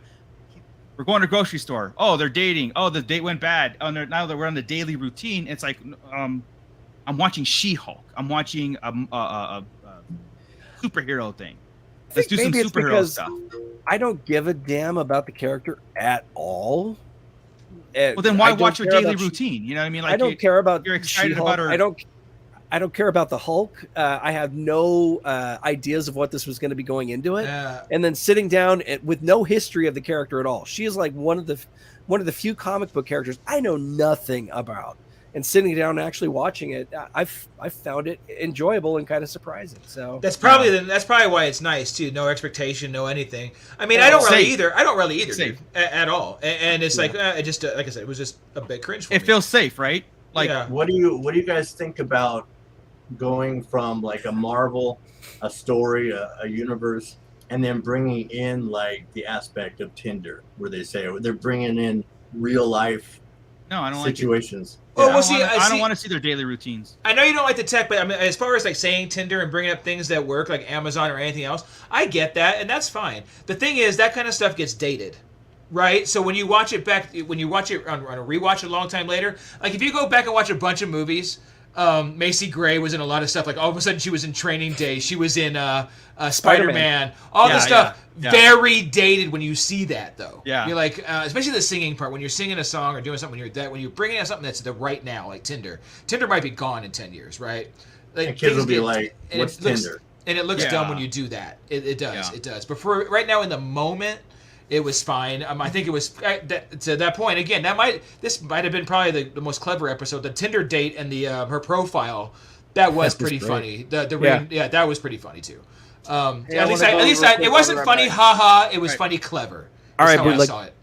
We're going to the grocery store. Oh, they're dating. Oh, the date went bad. Oh, now that we're on the daily routine, it's like I'm watching She-Hulk. I'm watching a superhero thing. Let's do some superhero stuff. I don't give a damn about the character at all. Well, then why watch her daily routine? You know what I mean? Like I don't care about. You're excited She-Hulk. about her. I don't care about the Hulk. I have no ideas of what this was going to be going into it, and then sitting down with no history of the character at all. She is like one of the few comic book characters I know nothing about. And sitting down and actually watching it, I've found it enjoyable and kind of surprising. So that's probably why it's nice too. No expectation, no anything. I mean, I don't really either, dude, at all. And it's like it just like I said, it was just a bit cringe for me. It feels safe, right? Like, what do you guys think about going from like a Marvel, a story, a universe, and then bringing in like the aspect of Tinder, where they say they're bringing in real life situations? Well, I don't want to see their daily routines. I know you don't like the tech, but I mean, as far as like saying Tinder and bringing up things that work, like Amazon or anything else, I get that, and that's fine. The thing is, that kind of stuff gets dated, right? So when you watch it on a rewatch a long time later, like if you go back and watch a bunch of movies, Macy Gray was in a lot of stuff. Like all of a sudden, she was in Training Day. She was in Spider-Man. All this stuff very dated when you see that, though. Yeah, you're like, especially the singing part when you're singing a song or doing something. When you're bringing out something that's the right now, like Tinder. Tinder might be gone in 10 years, right? Like, and kids will be like, "What's Tinder?" And it looks dumb when you do that. It does. It does. But for right now, in the moment, it was fine. I think it was to that point again. This might have been probably the most clever episode. The Tinder date and the her profile, that was pretty funny. That was pretty funny too. At least it wasn't funny, haha. It was funny, clever. All right, how I saw it.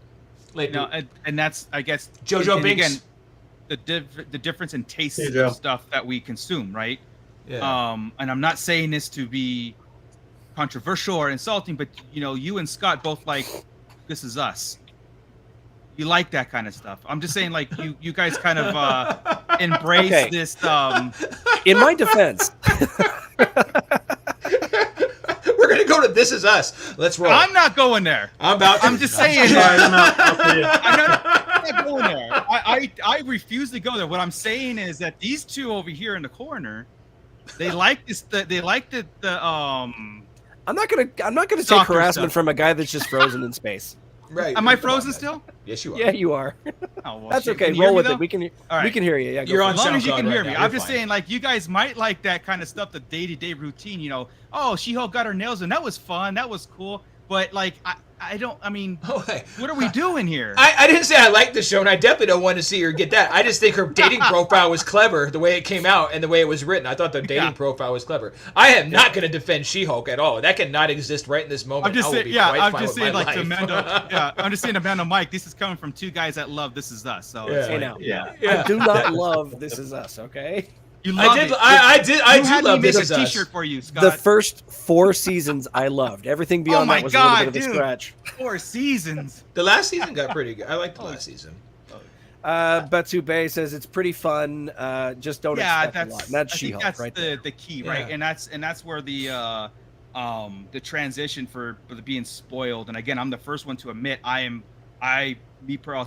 No, and that's I guess JoJo Binks. Again, the difference in taste of stuff that we consume, right? Yeah. And I'm not saying this to be controversial or insulting, but you and Scott both like This Is Us. You like that kind of stuff. I'm just saying, like you guys kind of embrace this. In my defense. We're gonna go to This Is Us. Let's roll. I'm not going there. I'm about to. I'm just saying. I'm out. I'm not not going there. I refuse to go there. What I'm saying is that these two over here in the corner, they like this. They like the I'm not gonna take harassment stuff from a guy that's just frozen in space. Right? Am I frozen still? Yes, you are. Yeah, you are. Oh, well, that's shit. okay. Roll with it. We can hear you. Yeah, you're on. As long as you can hear me. I'm just saying, like, you guys might like that kind of stuff, the day-to-day routine. You know, oh, She-Hulk got her nails done. That was fun. That was cool. But like, I mean, what are we doing here? I didn't say I liked the show, and I definitely don't want to see her get that. I just think her dating profile was clever, the way it came out and the way it was written. I thought the dating profile was clever. I am not going to defend She-Hulk at all. That cannot exist right in this moment. I'm just saying, I'm just saying, like, to Amanda, I'm just saying, Amanda, Mike, this is coming from two guys that love This Is Us. So I do not love This Is Us. Okay. You love it. I do love This Is Us. T-shirt for you, Scott. The first 4 seasons I loved. Everything beyond that was a little bit of a scratch. 4 seasons. The last season got pretty good. I liked the last season. Betsu Bay says it's pretty fun. Just don't expect a lot. And that's She-Hulk right there. The key, right? And that's where the transition for being spoiled. And again, I'm the first one to admit I'll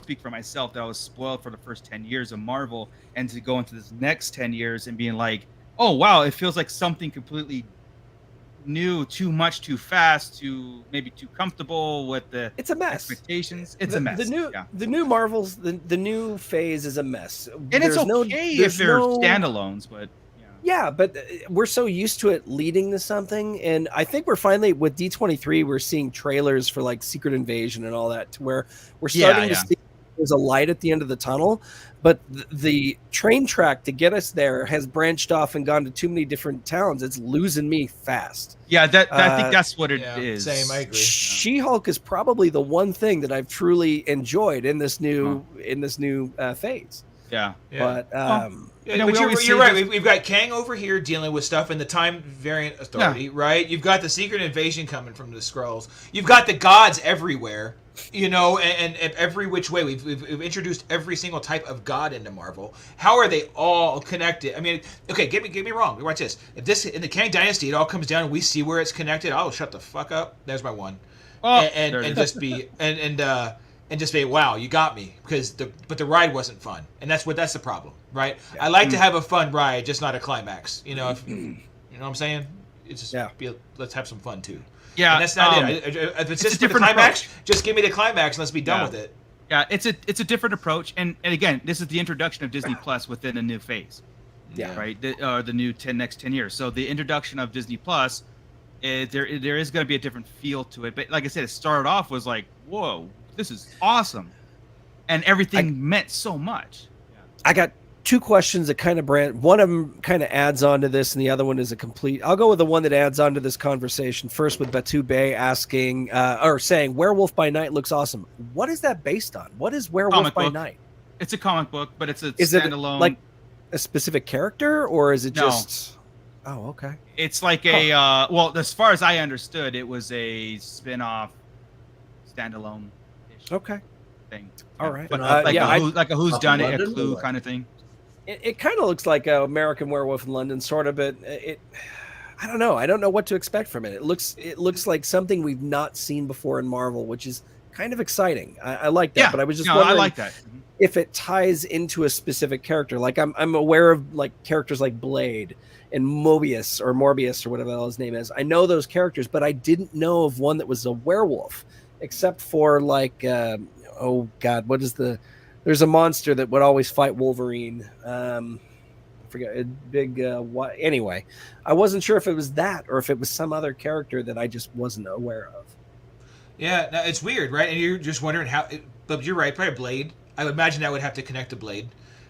speak for myself, that I was spoiled for the first 10 years of Marvel, and to go into this next 10 years and being like, oh wow, it feels like something completely new, too much, too fast, maybe too comfortable with the it's a mess expectations. It's a mess. The new Marvels, the new phase is a mess. And it's okay if they're standalones, but yeah, but we're so used to it leading to something, and I think we're finally with D23. We're seeing trailers for like Secret Invasion and all that, to where we're starting to see there's a light at the end of the tunnel. But the train track to get us there has branched off and gone to too many different towns. It's losing me fast. Yeah, I think that's what it is. Same, I agree. She-Hulk is probably the one thing that I've truly enjoyed in this new phase. Yeah, but you're right. We've got Kang over here dealing with stuff in the Time Variant Authority, right? You've got the Secret Invasion coming from the Skrulls. You've got the gods everywhere, and every which way. We've introduced every single type of god into Marvel. How are they all connected? I mean, okay, get me wrong. Watch this. If this in the Kang Dynasty, it all comes down and we see where it's connected. I'll shut the fuck up. There's my one. And just be and just say, wow, you got me, but the ride wasn't fun, and that's the problem, right? Yeah. I like to have a fun ride, just not a climax. You know what I'm saying? It's just let's have some fun too. Yeah, and that's not it. If it's just a different climax, just give me the climax and let's be done with it. Yeah, it's a different approach, and again, this is the introduction of Disney Plus within a new phase. Yeah, right. The new next 10 years. So the introduction of Disney Plus, there is going to be a different feel to it. But like I said, it started off was like, whoa, this is awesome, and everything meant so much. I got 2 questions that kind of one of them kind of adds on to this, and the other one is a complete. I'll go with the one that adds on to this conversation first, with Batu Bay asking or saying Werewolf by Night looks awesome. What is that based on? What is Werewolf by Night? It's a comic book, but it's a standalone. It like a specific character, or is it just? Oh, okay. It's like a well, as far as I understood, it was a spin-off, standalone. Okay. Thing. All right. But like a Who's Done It, a Clue kind of thing. It kind of looks like American Werewolf in London, sort of, but I don't know. I don't know what to expect from it. It looks like something we've not seen before in Marvel, which is kind of exciting. I like that, but I was just wondering I like that. If it ties into a specific character. Like I'm aware of like characters like Blade and Morbius or whatever the hell his name is. I know those characters, but I didn't know of one that was a werewolf. Except for like, oh God, what is there's a monster that would always fight Wolverine. I forget, a big, anyway, I wasn't sure if it was that or if it was some other character that I just wasn't aware of. Yeah, no, it's weird, right? And you're just wondering how, but you're right, probably Blade. I would imagine that would have to connect to Blade.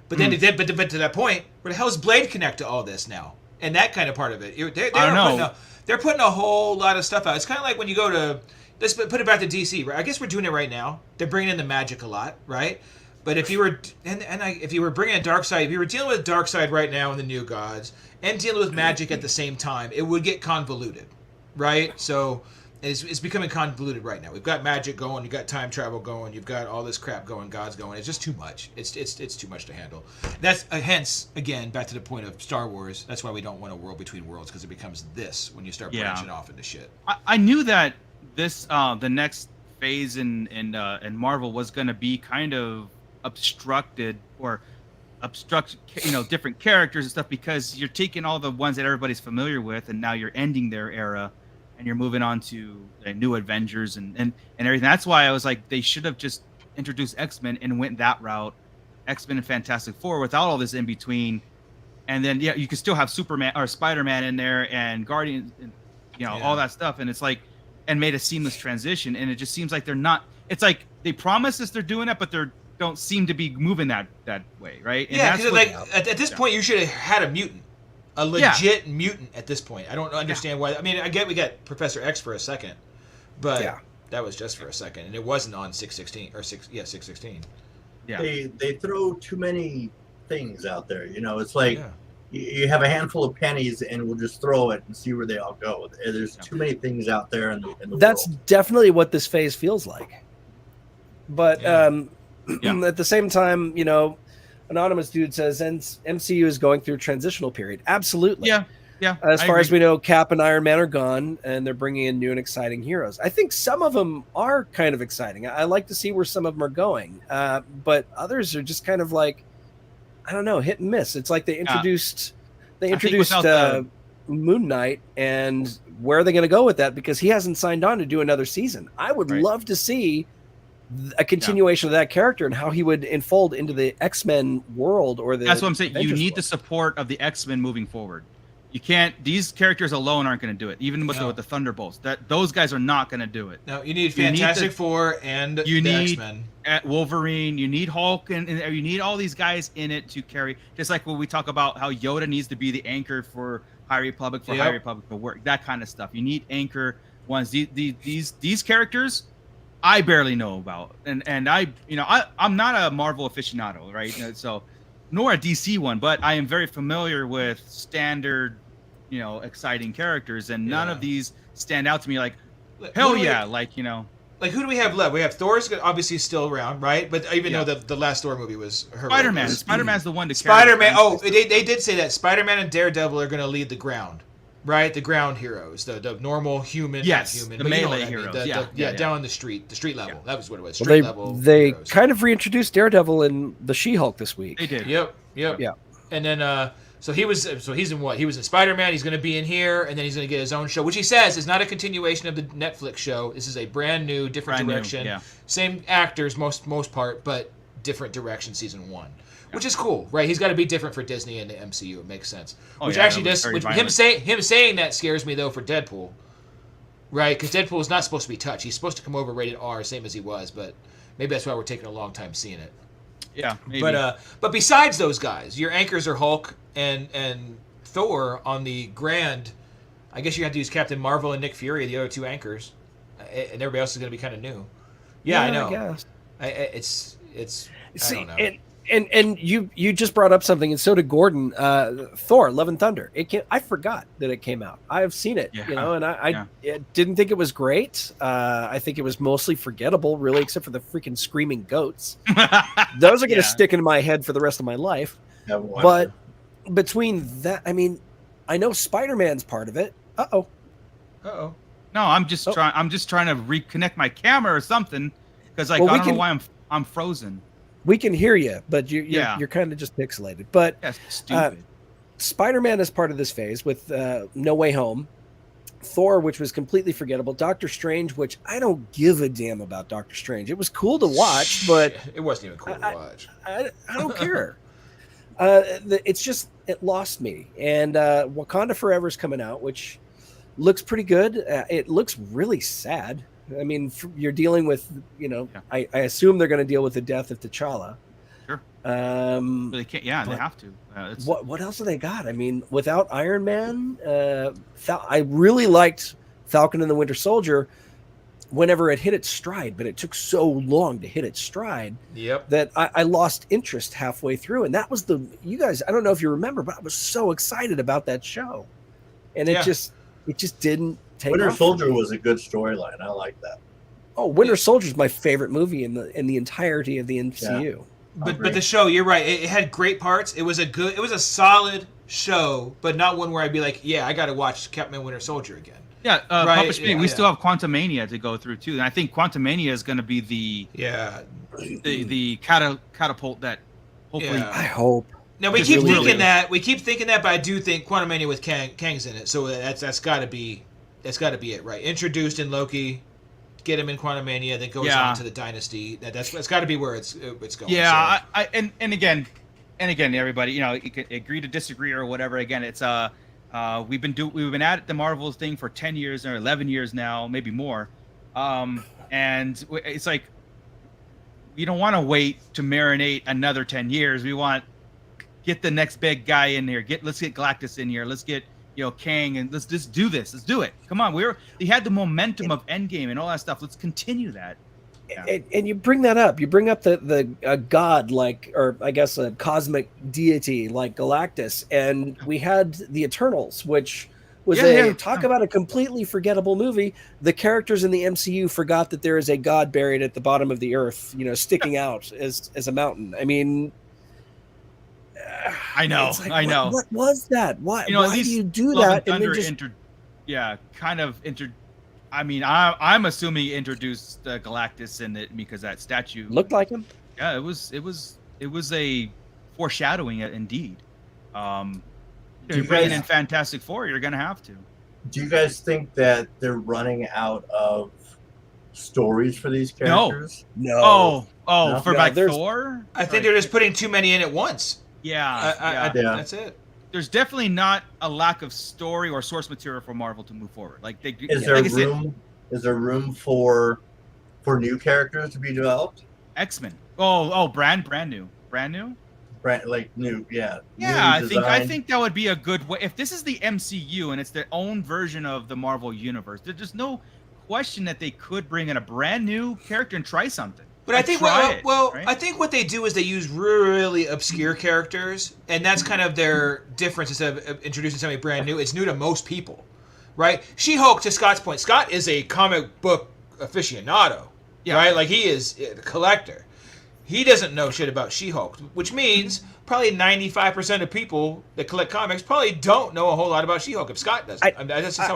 But then, but to that point, where the hell does Blade connect to all this now? And that kind of part of it. I don't know. They're putting a whole lot of stuff out. It's kind of like when you go to, let's put it back to DC, right? I guess we're doing it right now. They're bringing in the magic a lot, right? But if you were, if you were bringing a dark side, if you were dealing with dark side right now in the New Gods and dealing with magic at the same time, it would get convoluted, right? So it's becoming convoluted right now. We've got magic going, you've got time travel going, you've got all this crap going, gods going. It's just too much. It's too much to handle. That's hence again back to the point of Star Wars. That's why we don't want a world between worlds, because it becomes this when you start branching off into shit. I knew that this the next phase in Marvel was going to be kind of obstructed or obstruct, different characters and stuff, because you're taking all the ones that everybody's familiar with, and now you're ending their era, and you're moving on to the new Avengers and everything. That's why I was like, they should have just introduced X-Men and went that route, X-Men and Fantastic Four, without all this in between. And then you could still have Superman or Spider-Man in there and Guardians, and, all that stuff, and it's like, and made a seamless transition. And it just seems like they're not. It's like they promise us they're doing it, but they don't seem to be moving that way, right? And because like at this point, you should have had a mutant, a legit mutant at this point. I don't understand why. I mean, I get we got Professor X for a second, but that was just for a second, and it wasn't on 616 or 616. Yeah, they throw too many things out there. It's like you have a handful of pennies, and we'll just throw it and see where they all go. There's too many things out there in the That's world. Definitely what this phase feels like. But at the same time, Anonymous Dude says MCU is going through a transitional period. Absolutely. Yeah. As far as we know, Cap and Iron Man are gone, and they're bringing in new and exciting heroes. I think some of them are kind of exciting. I like to see where some of them are going, but others are just kind of like, I don't know, hit and miss. It's like they introduced Moon Knight, and where are they going to go with that? Because he hasn't signed on to do another season. I would love to see a continuation of that character and how he would unfold into the X-Men world or the. That's what I'm saying. Avengers You need world. the support of the X-Men moving forward. You can't. These characters alone aren't going to do it. Even with the Thunderbolts, those guys are not going to do it. No, you need Fantastic Four and the X-Men. Wolverine. You need Hulk, and you need all these guys in it to carry. Just like when we talk about how Yoda needs to be the anchor for High Republic for work. That kind of stuff. You need anchor ones. These characters, I barely know about, and I'm not a Marvel aficionado, right? So, nor a DC one, but I am very familiar with standard, exciting characters, and none of these stand out to me like, hell yeah, like who do we have left? We have Thor's obviously still around, right? But even though the last Thor movie was Spider-Man. Spider-Man's the one to Spider-Man. Oh, they did say that Spider-Man and Daredevil are going to lead the ground. Right, the ground heroes, the normal human, not human, the melee heroes, down the street level. That was what it was. They kind of reintroduced Daredevil in the She-Hulk this week. They did. Yep. Yeah. And then, he's in what? He was in Spider-Man. He's going to be in here, and then he's going to get his own show, which he says is not a continuation of the Netflix show. This is a brand new, different direction. Same actors, most part, but different direction. Season 1. Which is cool, right? He's got to be different for Disney and the MCU. It makes sense. Him saying that scares me though for Deadpool, right? Because Deadpool is not supposed to be touched. He's supposed to come over rated R, same as he was. But maybe that's why we're taking a long time seeing it. Yeah, maybe. But besides those guys, your anchors are Hulk and Thor on the grand. I guess you have to use Captain Marvel and Nick Fury, the other two anchors, and everybody else is going to be kind of new. Yeah, I know. I guess. It's. See, I don't know. And you just brought up something, and so did Gordon. Thor: Love and Thunder. I forgot that it came out. I've seen it, and I didn't think it was great. I think it was mostly forgettable, really, except for the freaking screaming goats. Those are going to stick in my head for the rest of my life. But between that, I mean, I know Spider-Man's part of it. Uh-oh. No, I'm just trying. I'm just trying to reconnect my camera or something, because I don't know why I'm frozen. We can hear you, but you're kind of just pixelated. But stupid. Spider-Man is part of this phase with No Way Home, Thor, which was completely forgettable, Doctor Strange, which I don't give a damn about Doctor Strange. It was cool to watch, but it wasn't even cool to watch. I don't care. It lost me. And Wakanda Forever is coming out, which looks pretty good. It looks really sad. I mean, you're dealing with, I assume they're going to deal with the death of T'Challa. Sure. They can't. Yeah, they have to. What else have they got? I mean, without Iron Man, I really liked Falcon and the Winter Soldier whenever it hit its stride, but it took so long to hit its stride that I lost interest halfway through. And that was you guys, I don't know if you remember, but I was so excited about that show. And it just didn't take Winter off. Soldier was a good storyline. I like that. Oh, Winter Soldier is my favorite movie in the entirety of the MCU. But the show, you're right. It had great parts. It was a solid show, but not one where I'd be like, yeah, I got to watch Captain Winter Soldier again. Yeah, right? Papa Schmidt, we still have Quantumania to go through too, and I think Quantumania is going to be the catapult that hopefully. I hope. Now we keep thinking that, but I do think Quantumania with Kang's in it, so that's got to be it, right? Introduced in Loki, get him in Quantumania, then goes on to the Dynasty. That's got to be where it's going. Yeah, so. And again, everybody, you can agree to disagree or whatever. Again, it's we've been at the Marvels thing for 10 years or 11 years now, maybe more, and it's like we don't want to wait to marinate another 10 years. We want get the next big guy in here. Let's get Galactus in here. Let's get Kang, and let's just do this. Let's do it. Come on, they had the momentum of Endgame and all that stuff. Let's continue that. Yeah. And you bring that up. You bring up the god, or I guess a cosmic deity like Galactus, and we had the Eternals, which was talk about a completely forgettable movie. The characters in the MCU forgot that there is a god buried at the bottom of the earth, sticking out as a mountain. I mean, I know. What was that? Why do you do that? I mean, I'm assuming he introduced Galactus in it because that statue looked like him. Yeah, it was a foreshadowing, indeed. You're bringing in Fantastic Four. You're gonna have to. Do you guys think that they're running out of stories for these characters? No. No? Thor? I think they're just putting too many in at once. Yeah, that's it. There's definitely not a lack of story or source material for Marvel to move forward. Is there room for new characters to be developed? X-Men. Brand new. New, yeah. Yeah, I think that would be a good way. If this is the MCU and it's their own version of the Marvel universe, there's just no question that they could bring in a brand new character and try something. But I think I think what they do is they use really obscure characters, and that's kind of their difference. Instead of introducing somebody brand new, it's new to most people, right? She-Hulk, to Scott's point, Scott is a comic book aficionado, right? Like, he is a collector. He doesn't know shit about She-Hulk, which means probably 95% of people that collect comics probably don't know a whole lot about She-Hulk. If Scott doesn't, I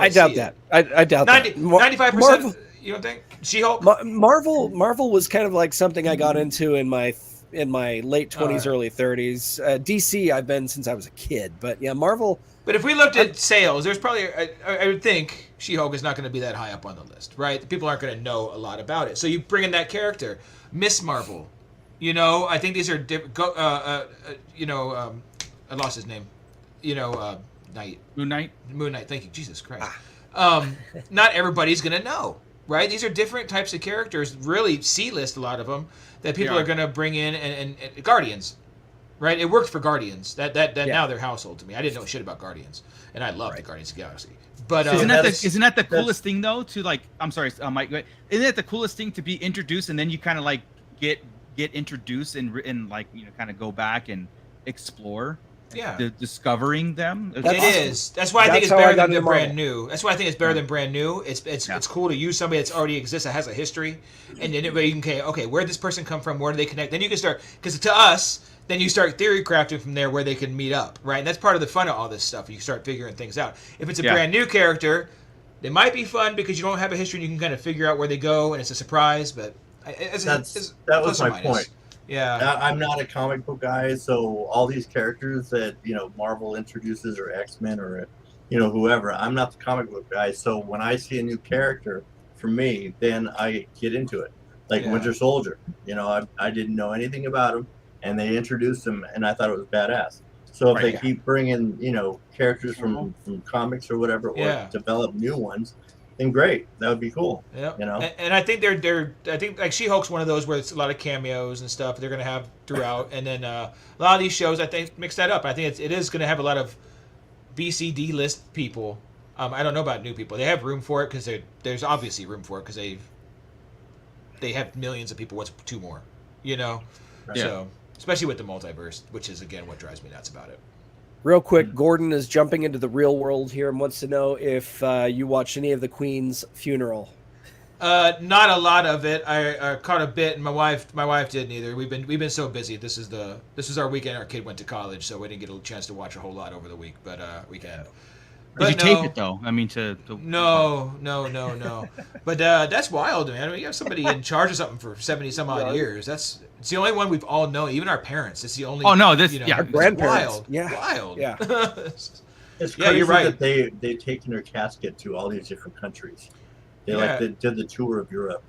doubt that. I doubt that. 95%. You don't think She-Hulk? Marvel was kind of like something I got into in my late 20s, early 30s. DC, I've been since I was a kid, but yeah, Marvel. But if we looked at sales, there's probably I would think She-Hulk is not going to be that high up on the list, right? People aren't going to know a lot about it. So you bring in that character, Miss Marvel. I think these are I lost his name. Knight. Moon Knight. Thank you, Jesus Christ. Not everybody's going to know. Right, these are different types of characters, really C-list, a lot of them, that people are going to bring in, and Guardians, right? It worked for Guardians. That now they're household to me. I didn't know shit about Guardians, and I love the Guardians of the Galaxy. But isn't that the coolest thing though? To I'm sorry, Mike. Isn't that the coolest thing to be introduced, and then you kind of get introduced and kind of go back and explore. Discovering them. It is. That's why I think it's better than they're brand new. That's why I think it's better than brand new. It's cool to use somebody that's already exists, that has a history, and then you can okay, where did this person come from? Where do they connect? Then you can start, because to us, then you start theory crafting from there where they can meet up, right? And that's part of the fun of all this stuff. You start figuring things out. If it's a brand new character, they might be fun because you don't have a history and you can kind of figure out where they go, and it's a surprise. But that was my point. Yeah, I'm not a comic book guy, so all these characters that Marvel introduces, or X-Men, or whoever, I'm not the comic book guy. So when I see a new character, for me, then I get into it. Winter Soldier, I didn't know anything about him, and they introduced him, and I thought it was badass. So if they keep bringing characters from comics or whatever, or develop new ones, then great, that would be cool. Yeah, and I think I think like She-Hulk's one of those where it's a lot of cameos and stuff they're going to have throughout, and then a lot of these shows I think mix that up. I think it is going to have a lot of BCD list people. I don't know about new people. They have room for it because there's obviously room for it because they have millions of people. What's two more? So especially with the multiverse, which is again what drives me nuts about it. Real quick, Gordon is jumping into the real world here and wants to know if you watched any of the Queen's funeral. Not a lot of it. I caught a bit, and my wife didn't either. We've been so busy. This is our weekend. Our kid went to college, so we didn't get a chance to watch a whole lot over the week. But weekend. Did you tape it though? I mean, to No. But that's wild, man. I mean, you have somebody in charge of something for 70 some odd years. It's the only one we've all known. Even our parents. It's the only. Oh no, this our grandparents. Wild. Yeah, wild. Yeah. It's crazy you're right. that they've taken her casket to all these different countries. They did the tour of Europe.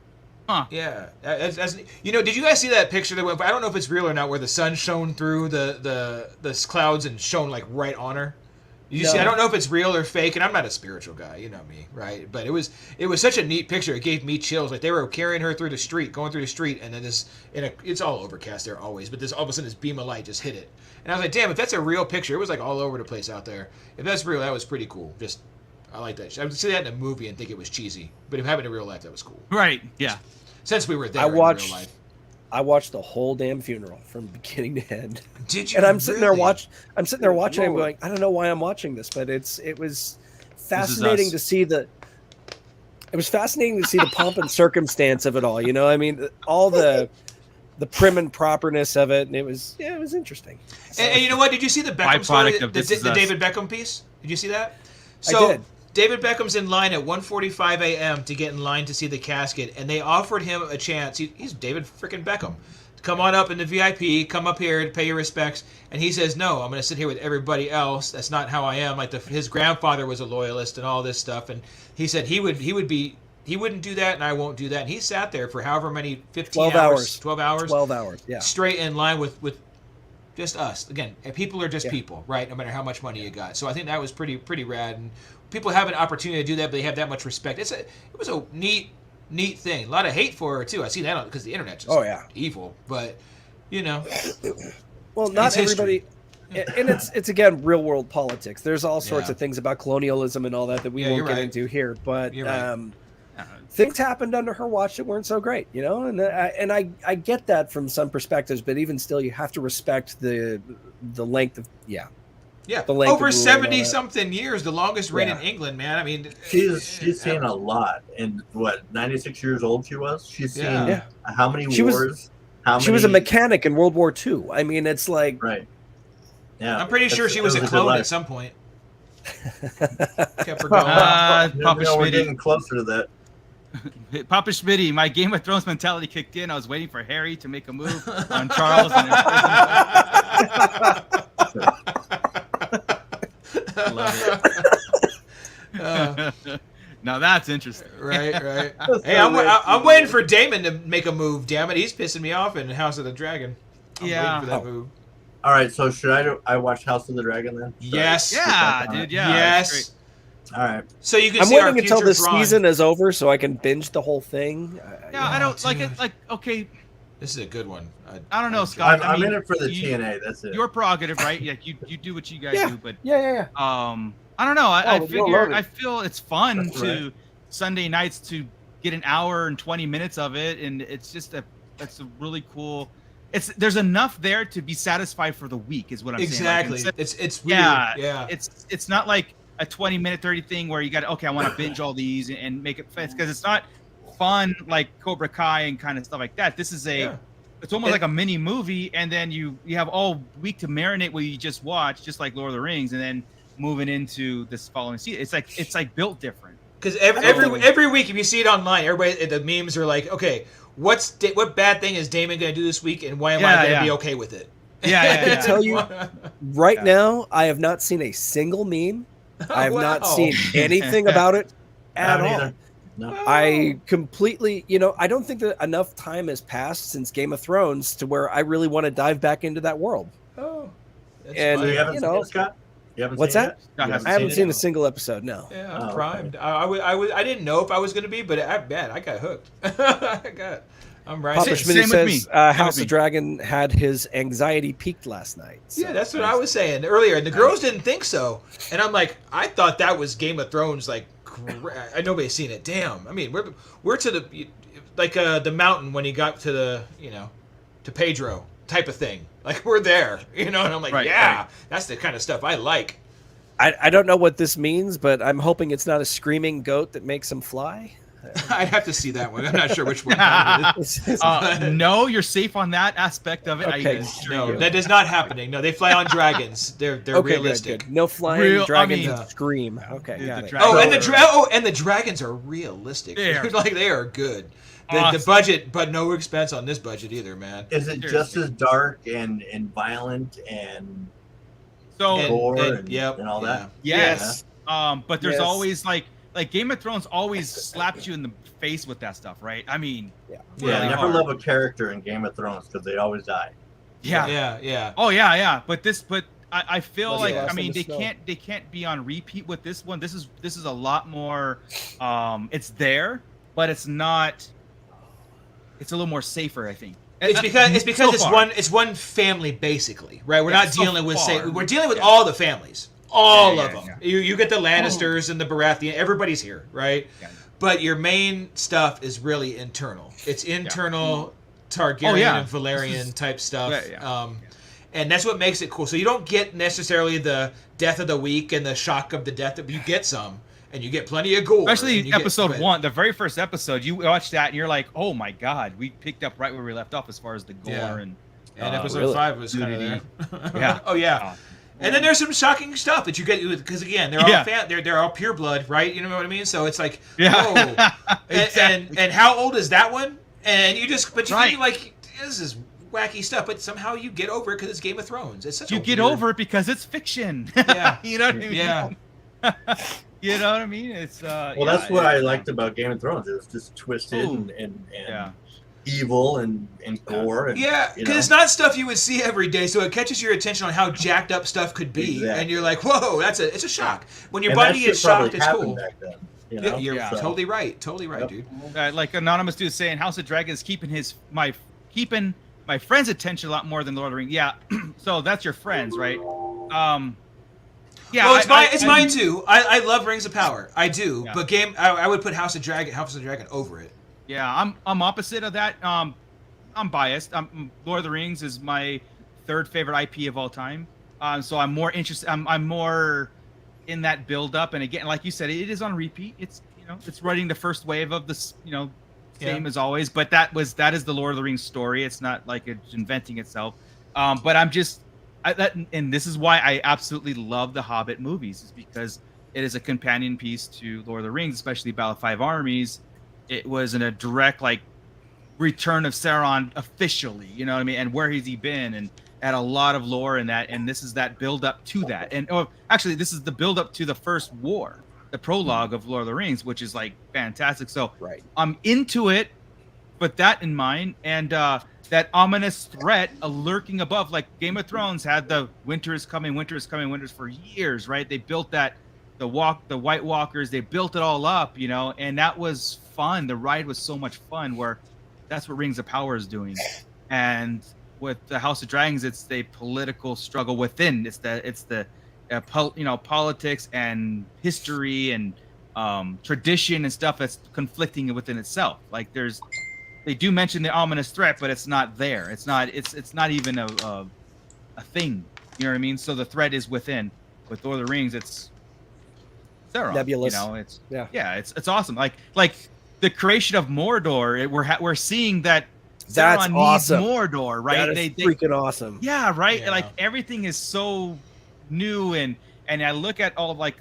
Huh. Yeah. As you know, did you guys see that picture that went? I don't know if it's real or not, where the sun shone through the clouds and shone like right on her. You see, I don't know if it's real or fake, and I'm not a spiritual guy, you know me, right? But it was such a neat picture. It gave me chills. Like they were carrying her through the street, going through the street, and then it's all overcast there always, but all of a sudden this beam of light just hit it, and I was like, damn, if that's a real picture, it was like all over the place out there. If that's real, that was pretty cool. I like that. I would see that in a movie and think it was cheesy, but if it happened in real life, that was cool. Right? Yeah. Since we were there in real life. I watched the whole damn funeral from beginning to end. Did you? And I'm sitting there watching. I'm going, I don't know why I'm watching this, but it was fascinating to see the. It was fascinating to see the pomp and circumstance of it all. You know, I mean, all the prim and properness of it, and it was interesting. So, and you know what? Did you see the Beckham story? The David Beckham piece? Did you see that? I did. David Beckham's in line at 1:45 a.m. to get in line to see the casket, and they offered him a chance. He's David freaking Beckham. Come on up in the VIP. Come up here to pay your respects. And he says, no, I'm going to sit here with everybody else. That's not how I am. Like his grandfather was a loyalist and all this stuff. And he said he wouldn't do that, and I won't do that. And he sat there for however many 12 hours, yeah, straight in line with just us. Again, people are just people, right? No matter how much money you got. So I think that was pretty rad. And people have an opportunity to do that, but they have that much respect. It was a neat thing. A lot of hate for her too. I see that because the internet's just evil. But you know, well, not everybody. And it's again real world politics. There's all sorts of things about colonialism and all that we won't get into here. But things happened under her watch that weren't so great, you know. And I get that from some perspectives, but even still, you have to respect the length of over 70 something years, the longest reign in England, man. I mean, she's seen a lot. And 96 years old she was. She's seen how many wars? She was a mechanic in World War II. I mean, it's like Yeah, I'm pretty sure she was a clone at some point. Kept her going. Papa we're getting closer to that. Papa Schmitty, my Game of Thrones mentality kicked in. I was waiting for Harry to make a move on Charles. Love it. Now that's interesting. Right. Hey, I'm waiting for Daemon to make a move. Damn it, he's pissing me off in House of the Dragon. I'm waiting for that move. All right, so should I watch House of the Dragon then? Yes. Yeah, dude. Yeah. Yes. All right. So you can. I'm waiting until the season is over so I can binge the whole thing. I don't like it. Like, okay. This is a good one. I don't know, Scott. I'm in it for the TNA. That's it. Your prerogative, right? Like you do what you guys do, but yeah. I don't know. I feel it's fun to Sunday nights to get an hour and 20 minutes of it, and it's just that's a really cool. There's enough there to be satisfied for the week, is what I'm saying. Exactly. It's weird. Yeah. It's not like a 20-minute 30 thing where you got I want to binge all these and make it fit, because it's not fun like Cobra Kai and kind of stuff like that. This is it's almost like a mini movie, and then you have all week to marinate what you just watched, just like Lord of the Rings, and then moving into this following season. It's like built different. Because every week, if you see it online, everybody the memes are like, okay, what bad thing is Damon going to do this week, and why am I going to be okay with it? I can tell you right now, I have not seen a single meme. I have not seen anything about it at all. No. I completely, I don't think that enough time has passed since Game of Thrones to where I really want to dive back into that world. Oh, and you haven't seen it, Scott? What's that? I haven't seen a single episode. No. Yeah, I'm primed. Okay. I didn't know if I was going to be, but I got hooked. I'm right. Papa Schmitty says House of Dragon had his anxiety peaked last night. So. Yeah, that's what I was saying earlier, and the girls didn't think so. And I'm like, I thought that was Game of Thrones. Like, nobody's seen it. Damn. I mean, we're to the mountain when he got to the to Pedro type of thing. Like, we're there, and I'm like, that's the kind of stuff I like. I don't know what this means, but I'm hoping it's not a screaming goat that makes him fly. I'd have to see that one. I'm not sure which one that is. No, you're safe on that aspect of it. Okay. No, that is not happening. No, they fly on dragons. They're okay, realistic. Good. No flying dragons scream. Okay, got it. And the dragons are realistic. Like they are good. The budget, but no expense on this budget either, man. Is it just as dark and violent and gore and all that? Yes. But there's always like Game of Thrones always slaps you in the face with that stuff, right? I mean, I never love a character in Game of Thrones because they always die. Yeah. Oh yeah. But I feel like they can't be on repeat with this one. This is a lot more. It's there, but it's not. It's a little more safer, I think. It's because it's one family basically, right? We're not dealing with we're dealing with all the families, all of them. Yeah. You get the Lannisters and the Baratheon. Everybody's here, right? Yeah. But your main stuff is really internal. It's internal Targaryen and Valerian type stuff. And that's what makes it cool. So you don't get necessarily the death of the week and the shock of the death, but you get some. And you get plenty of gore. Especially episode 1, the very first episode. You watch that and you're like, oh my God, we picked up right where we left off as far as the gore. And episode 5 was kind of there. Oh, yeah. And then there's some shocking stuff that you get, because again, they're all they're all pure blood, right? You know what I mean? So it's like, whoa. Exactly. and how old is that one? And you think like, this is wacky stuff, but somehow you get over it because it's Game of Thrones. It's such over it because it's fiction. Yeah. You know what I mean? Yeah. You know what I mean? It's that's what I liked about Game of Thrones. It was just twisted and evil and gore. And, because it's not stuff you would see every day, so it catches your attention on how jacked up stuff could be, and you're like, "Whoa, it's a shock." When your body gets shocked, it's cool. Back then, you're totally right, dude. Like Anonymous dude saying, House of Dragons keeping my friend's attention a lot more than Lord of the Rings. Yeah, so that's your friends, right? Yeah, well, it's mine too. I love Rings of Power. I do, but I would put House of Dragon over it. Yeah, I'm opposite of that. I'm biased. Lord of the Rings is my third favorite IP of all time. So I'm more interested. I'm more in that build up. And again, like you said, it is on repeat. It's it's running the first wave of this. Same as always. But that is the Lord of the Rings story. It's not like it's inventing itself. But I'm just. And this is why I absolutely love the Hobbit movies, is because it is a companion piece to Lord of the Rings, especially Battle of Five Armies. It was in a direct return of Sauron officially, you know what I mean, and where has he been, and had a lot of lore in that, and this is that build up to that, and actually this is the build up to the first war, the prologue of Lord of the Rings, which is fantastic. So I'm into it, but that in mind, and that ominous threat lurking above, like Game of Thrones had the winter is coming for years, right? They built that, the White Walkers, they built it all up, and that was fun. The ride was so much fun, where that's what Rings of Power is doing. And with the House of Dragons, it's the political struggle within. It's the politics and history and tradition and stuff that's conflicting within itself. Like they do mention the ominous threat, but it's not there. It's not even a thing. You know what I mean? So the threat is within. With Lord of the Rings, it's Sauron. Nebulous. It's awesome. Like the creation of Mordor. We're seeing that that's Sauron awesome. Needs Mordor, right? That is freaking awesome. Yeah, right. Yeah. Like everything is so new, and I look at all of like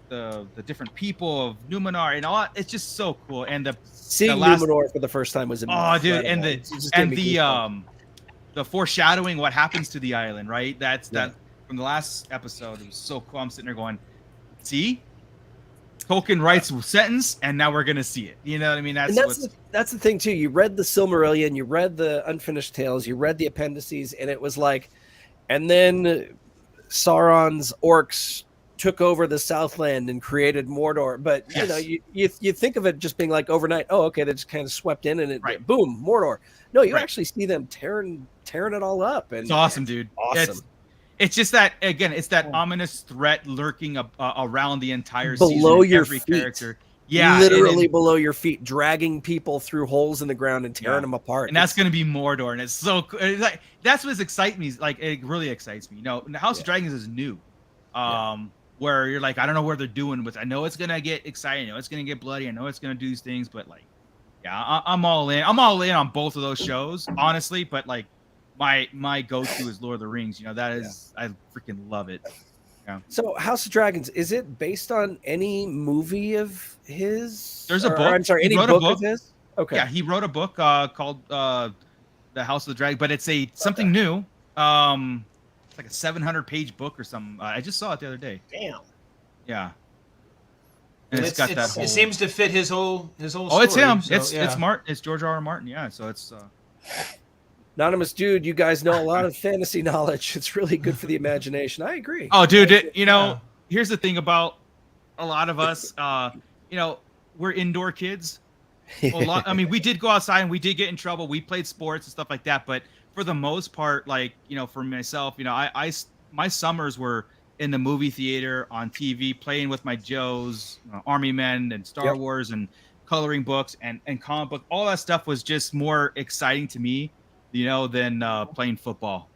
the different people of Numenor and all. It's just so cool. And seeing Numenor for the first time was amazing. Oh, dude, and the foreshadowing what happens to the island, right? That from the last episode. It was so cool. I'm sitting there going, see, Tolkien writes a sentence, and now we're gonna see it. You know what I mean? That's the thing too. You read the Silmarillion, you read the Unfinished Tales, you read the appendices, and it was like, and then Sauron's orcs took over the Southland and created Mordor. But you think of it just being like overnight. Oh, okay, they just kind of swept in and boom, Mordor. No, you actually see them tearing it all up. And it's awesome, dude. Awesome. It's just that, again, it's that ominous threat lurking around the entire below season. Your every feet. Character. Yeah, literally below your feet, dragging people through holes in the ground and tearing them apart. And that's going to be Mordor, and it's so cool. It's that's what excites me. Like, it really excites me. The House of Dragons is new. where you're like, I don't know where they're doing with. I know it's gonna get exciting. I know it's gonna get bloody. I know it's gonna do these things, but like, yeah, I'm all in. I'm all in on both of those shows, honestly. But like, my go-to is Lord of the Rings. You know, that is I freaking love it. Yeah. So House of Dragons, is it based on any movie of his? There's a book. I'm sorry, any book of his? Okay. Yeah, he wrote a book called The House of the Dragon, but it's something new. It's like a 700-page book or something. I just saw it the other day. Damn. Yeah. And it's got that whole... It seems to fit his whole story. Oh, it's him. So, it's Martin. It's George R. R. Martin. Yeah. So it's. Anonymous dude, you guys know a lot of fantasy knowledge. It's really good for the imagination. I agree. Oh, dude, here's the thing about a lot of us. We're indoor kids. I mean, we did go outside and we did get in trouble. We played sports and stuff like that. But for the most part, like, for myself, my summers were in the movie theater, on TV, playing with my Joes, Army Men and Star Wars and coloring books and comic book. All that stuff was just more exciting to me, than playing football.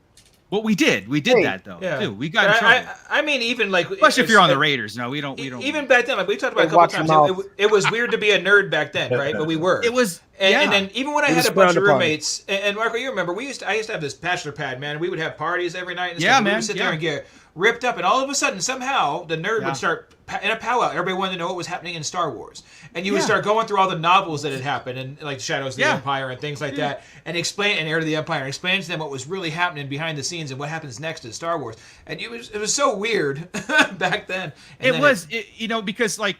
But we did that though. Too. We got in trouble. I mean, even like, especially if you're on the Raiders. No, we don't. Even back then, like we talked about a couple times, it was weird to be a nerd back then, right? But we were. It was. And then even when I had a bunch of roommates, and Marco, you remember, I used to have this bachelor pad, man. We would have parties every night. And stuff. We would sit there and get ripped up, and all of a sudden, somehow, the nerd would start in a powwow. Everybody wanted to know what was happening in Star Wars, and you would start going through all the novels that had happened, and like Shadows of the Empire and things like that, and explain and Heir to the Empire, and explain to them what was really happening behind the scenes and what happens next in Star Wars. And it was so weird back then. And because like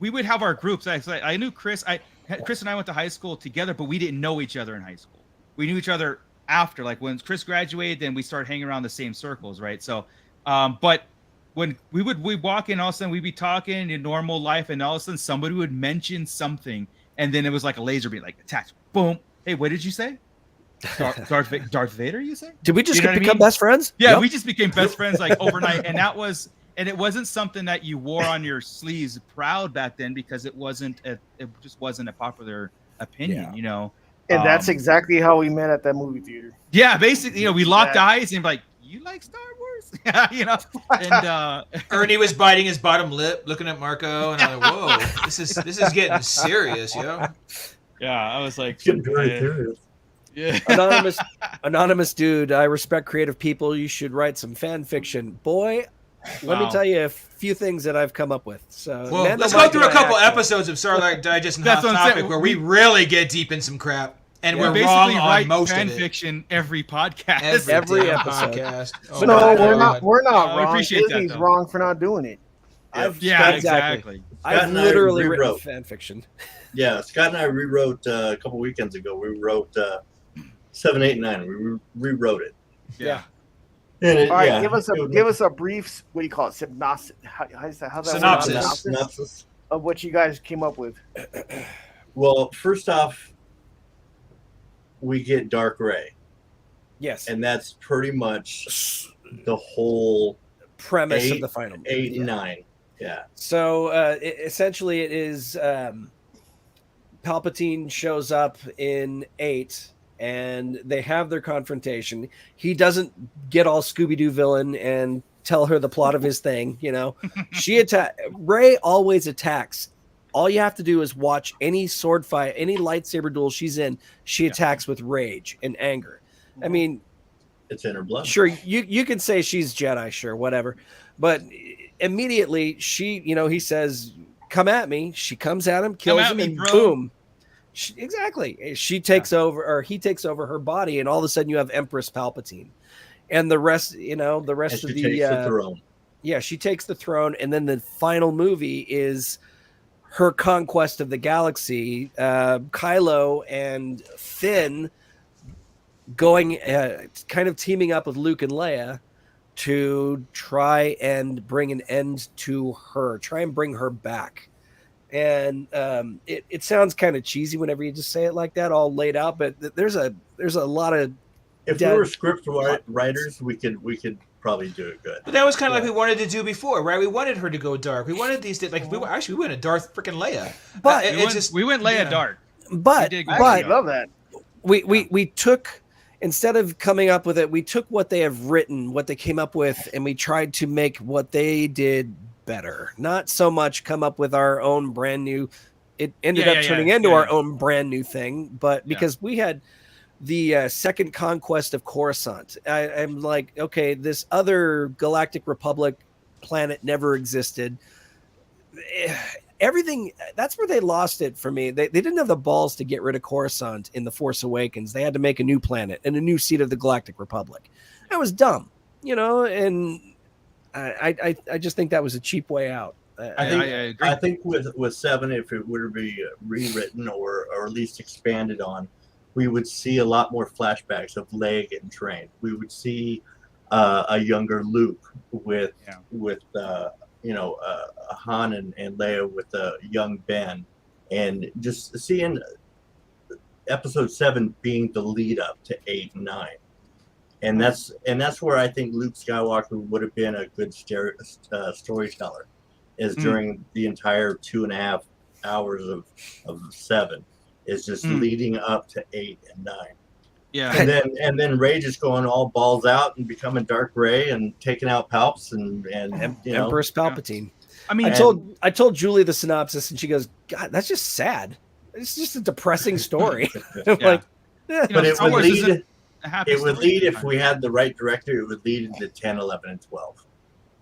we would have our groups. I knew Chris. Chris and I went to high school together, but we didn't know each other in high school. We knew each other after. Like when Chris graduated, then we started hanging around the same circles, right? So, but when we'd walk in, all of a sudden we'd be talking in normal life, and all of a sudden somebody would mention something, and then it was like a laser beam, like attached. Boom. Hey, what did you say? Darth Vader, you say? Did we just become best friends? Yeah, we just became best friends like overnight, and that was. And it wasn't something that you wore on your sleeves proud back then, because it just wasn't a popular opinion, And that's exactly how we met at that movie theater. Yeah, basically, we locked eyes and like, you like Star Wars? And Ernie was biting his bottom lip, looking at Marco, and I'm like, whoa, this is getting serious, yo. Yeah, I was like, getting very serious. Yeah. Anonymous dude, I respect creative people. You should write some fan fiction. Boy, let me tell you a few things that I've come up with. So, let's go through a couple episodes of Sarlacc Digest and Hot Topic where we really get deep in some crap, and we're wrong on most fan of it. Fiction every podcast, every episode. Podcast. Oh, no, we're not wrong. Appreciate Disney's that, wrong for not doing it. Exactly. I've literally written fan fiction. Yeah, Scott and I rewrote a couple weekends ago. We wrote 7, 8, 9. We rewrote it. Yeah. All right, give us a brief. What do you call it? Synopsis. Synopsis of what you guys came up with. Well, first off, we get Dark Ray. Yes, and that's pretty much the whole premise of the final movie. 8 and 9. Yeah. So essentially, it is Palpatine shows up in 8. And they have their confrontation. He doesn't get all Scooby-Doo villain and tell her the plot of his thing, Rey always attacks. All you have to do is watch any sword fight, any lightsaber duel she's in. She attacks with rage and anger. I mean, it's in her blood. Sure, you can say she's Jedi, sure, whatever. But immediately he says, "Come at me." She comes at him, kills him, and boom. She takes over, or he takes over her body, and all of a sudden you have Empress Palpatine, and the rest of the throne. Yeah, she takes the throne, and then the final movie is her conquest of the galaxy. Kylo and Finn going, kind of teaming up with Luke and Leia to try and bring an end to her, try and bring her back. And it sounds kind of cheesy whenever you just say it like that, all laid out. But there's a lot of. If we were script writers, we could probably do it good. But that was kind of like we wanted to do before, right? We wanted her to go dark. We wanted these we went a Darth freaking Leia. But we went Leia dark. But I love that. We took, instead of coming up with it, we took what they have written, what they came up with, and we tried to make what they did better, not so much come up with our own brand new. It ended up turning into our own brand new thing, but because we had the second conquest of Coruscant, I'm like, okay, this other Galactic Republic planet never existed. Everything, that's where they lost it for me. They didn't have the balls to get rid of Coruscant in The Force Awakens. They had to make a new planet and a new seat of the Galactic Republic. That was dumb, and I just think that was a cheap way out. I think with 7, if it were to be rewritten or at least expanded on, we would see a lot more flashbacks of Leia getting trained. We would see a younger Luke with Han and Leia with a young Ben, and just seeing Episode 7 being the lead up to 8 and 9. And that's where I think Luke Skywalker would have been a good storyteller, is during the entire 2.5 hours of 7, is just leading up to 8 and 9. Yeah, and then Rey just going all balls out and becoming Dark Rey and taking out Palps and Empress Palpatine. Yeah. I mean, I told Julie the synopsis, and she goes, "God, that's just sad. It's just a depressing story." Like, but it would lead. It would lead if we had the right director. It would lead into 10, 11, and 12.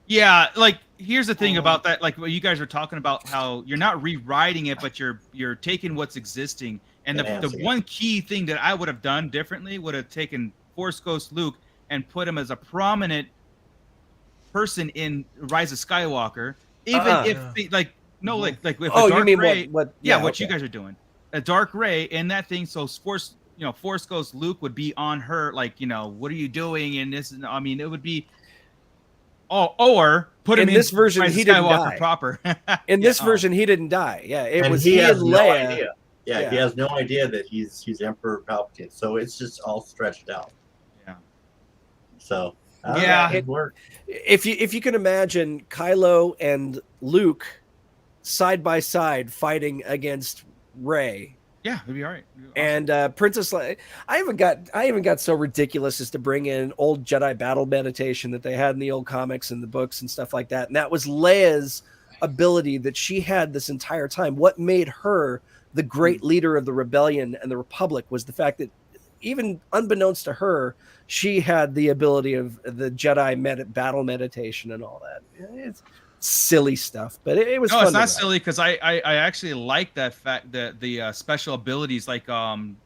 Yeah, like here's the thing about that. Like what you guys are talking about, how you're not rewriting it, but you're taking what's existing. And the one key thing that I would have done differently would have taken Force Ghost Luke and put him as a prominent person in Rise of Skywalker. Even if with Dark Rey, what you guys are doing, a Dark Rey in that thing. So Force Ghost Luke would be on her, like, what are you doing? And this, I mean, it would be. Or put him in this version. He didn't die proper. In this version, he didn't die. Yeah, it was he and has no Leia. idea. Yeah, he has no idea that he's Emperor Palpatine. So it's just all stretched out. Yeah. So it worked. If you can imagine Kylo and Luke side by side fighting against Rey. Yeah, it'd be all right. And Princess Leia, I even got so ridiculous as to bring in old Jedi battle meditation that they had in the old comics and the books and stuff like that. And that was Leia's ability that she had this entire time. What made her the great leader of the rebellion and the Republic was the fact that, even unbeknownst to her, she had the ability of the Jedi battle meditation and all that. It's silly stuff, but it was fun. It's not silly, because I actually like that fact that the special abilities, like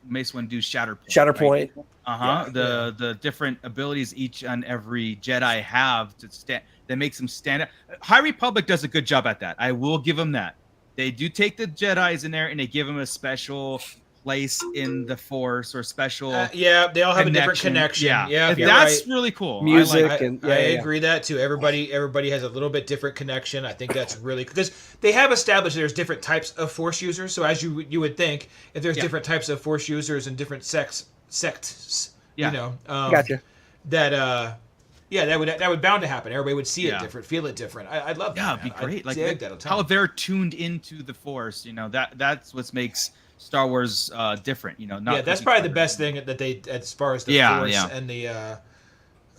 Mace Windu's Shatterpoint. Right? The different abilities each and every Jedi have that makes them stand out. High Republic does a good job at that. I will give them that. They do take the Jedis in there and they give them a special place in the Force or special. They all have a different connection. Yeah, that's really cool. Music I agree that too. Everybody has a little bit different connection. I think that's really, because they have established there's different types of Force users. So as you would think, if there's different types of Force users and different sects, gotcha. That would bound to happen. Everybody would see it different, feel it different. I'd love that. Yeah, it'd be great. Like how they're tuned into the Force. That's what makes Star Wars different. That's probably the best thing that they, as far as the Force and the.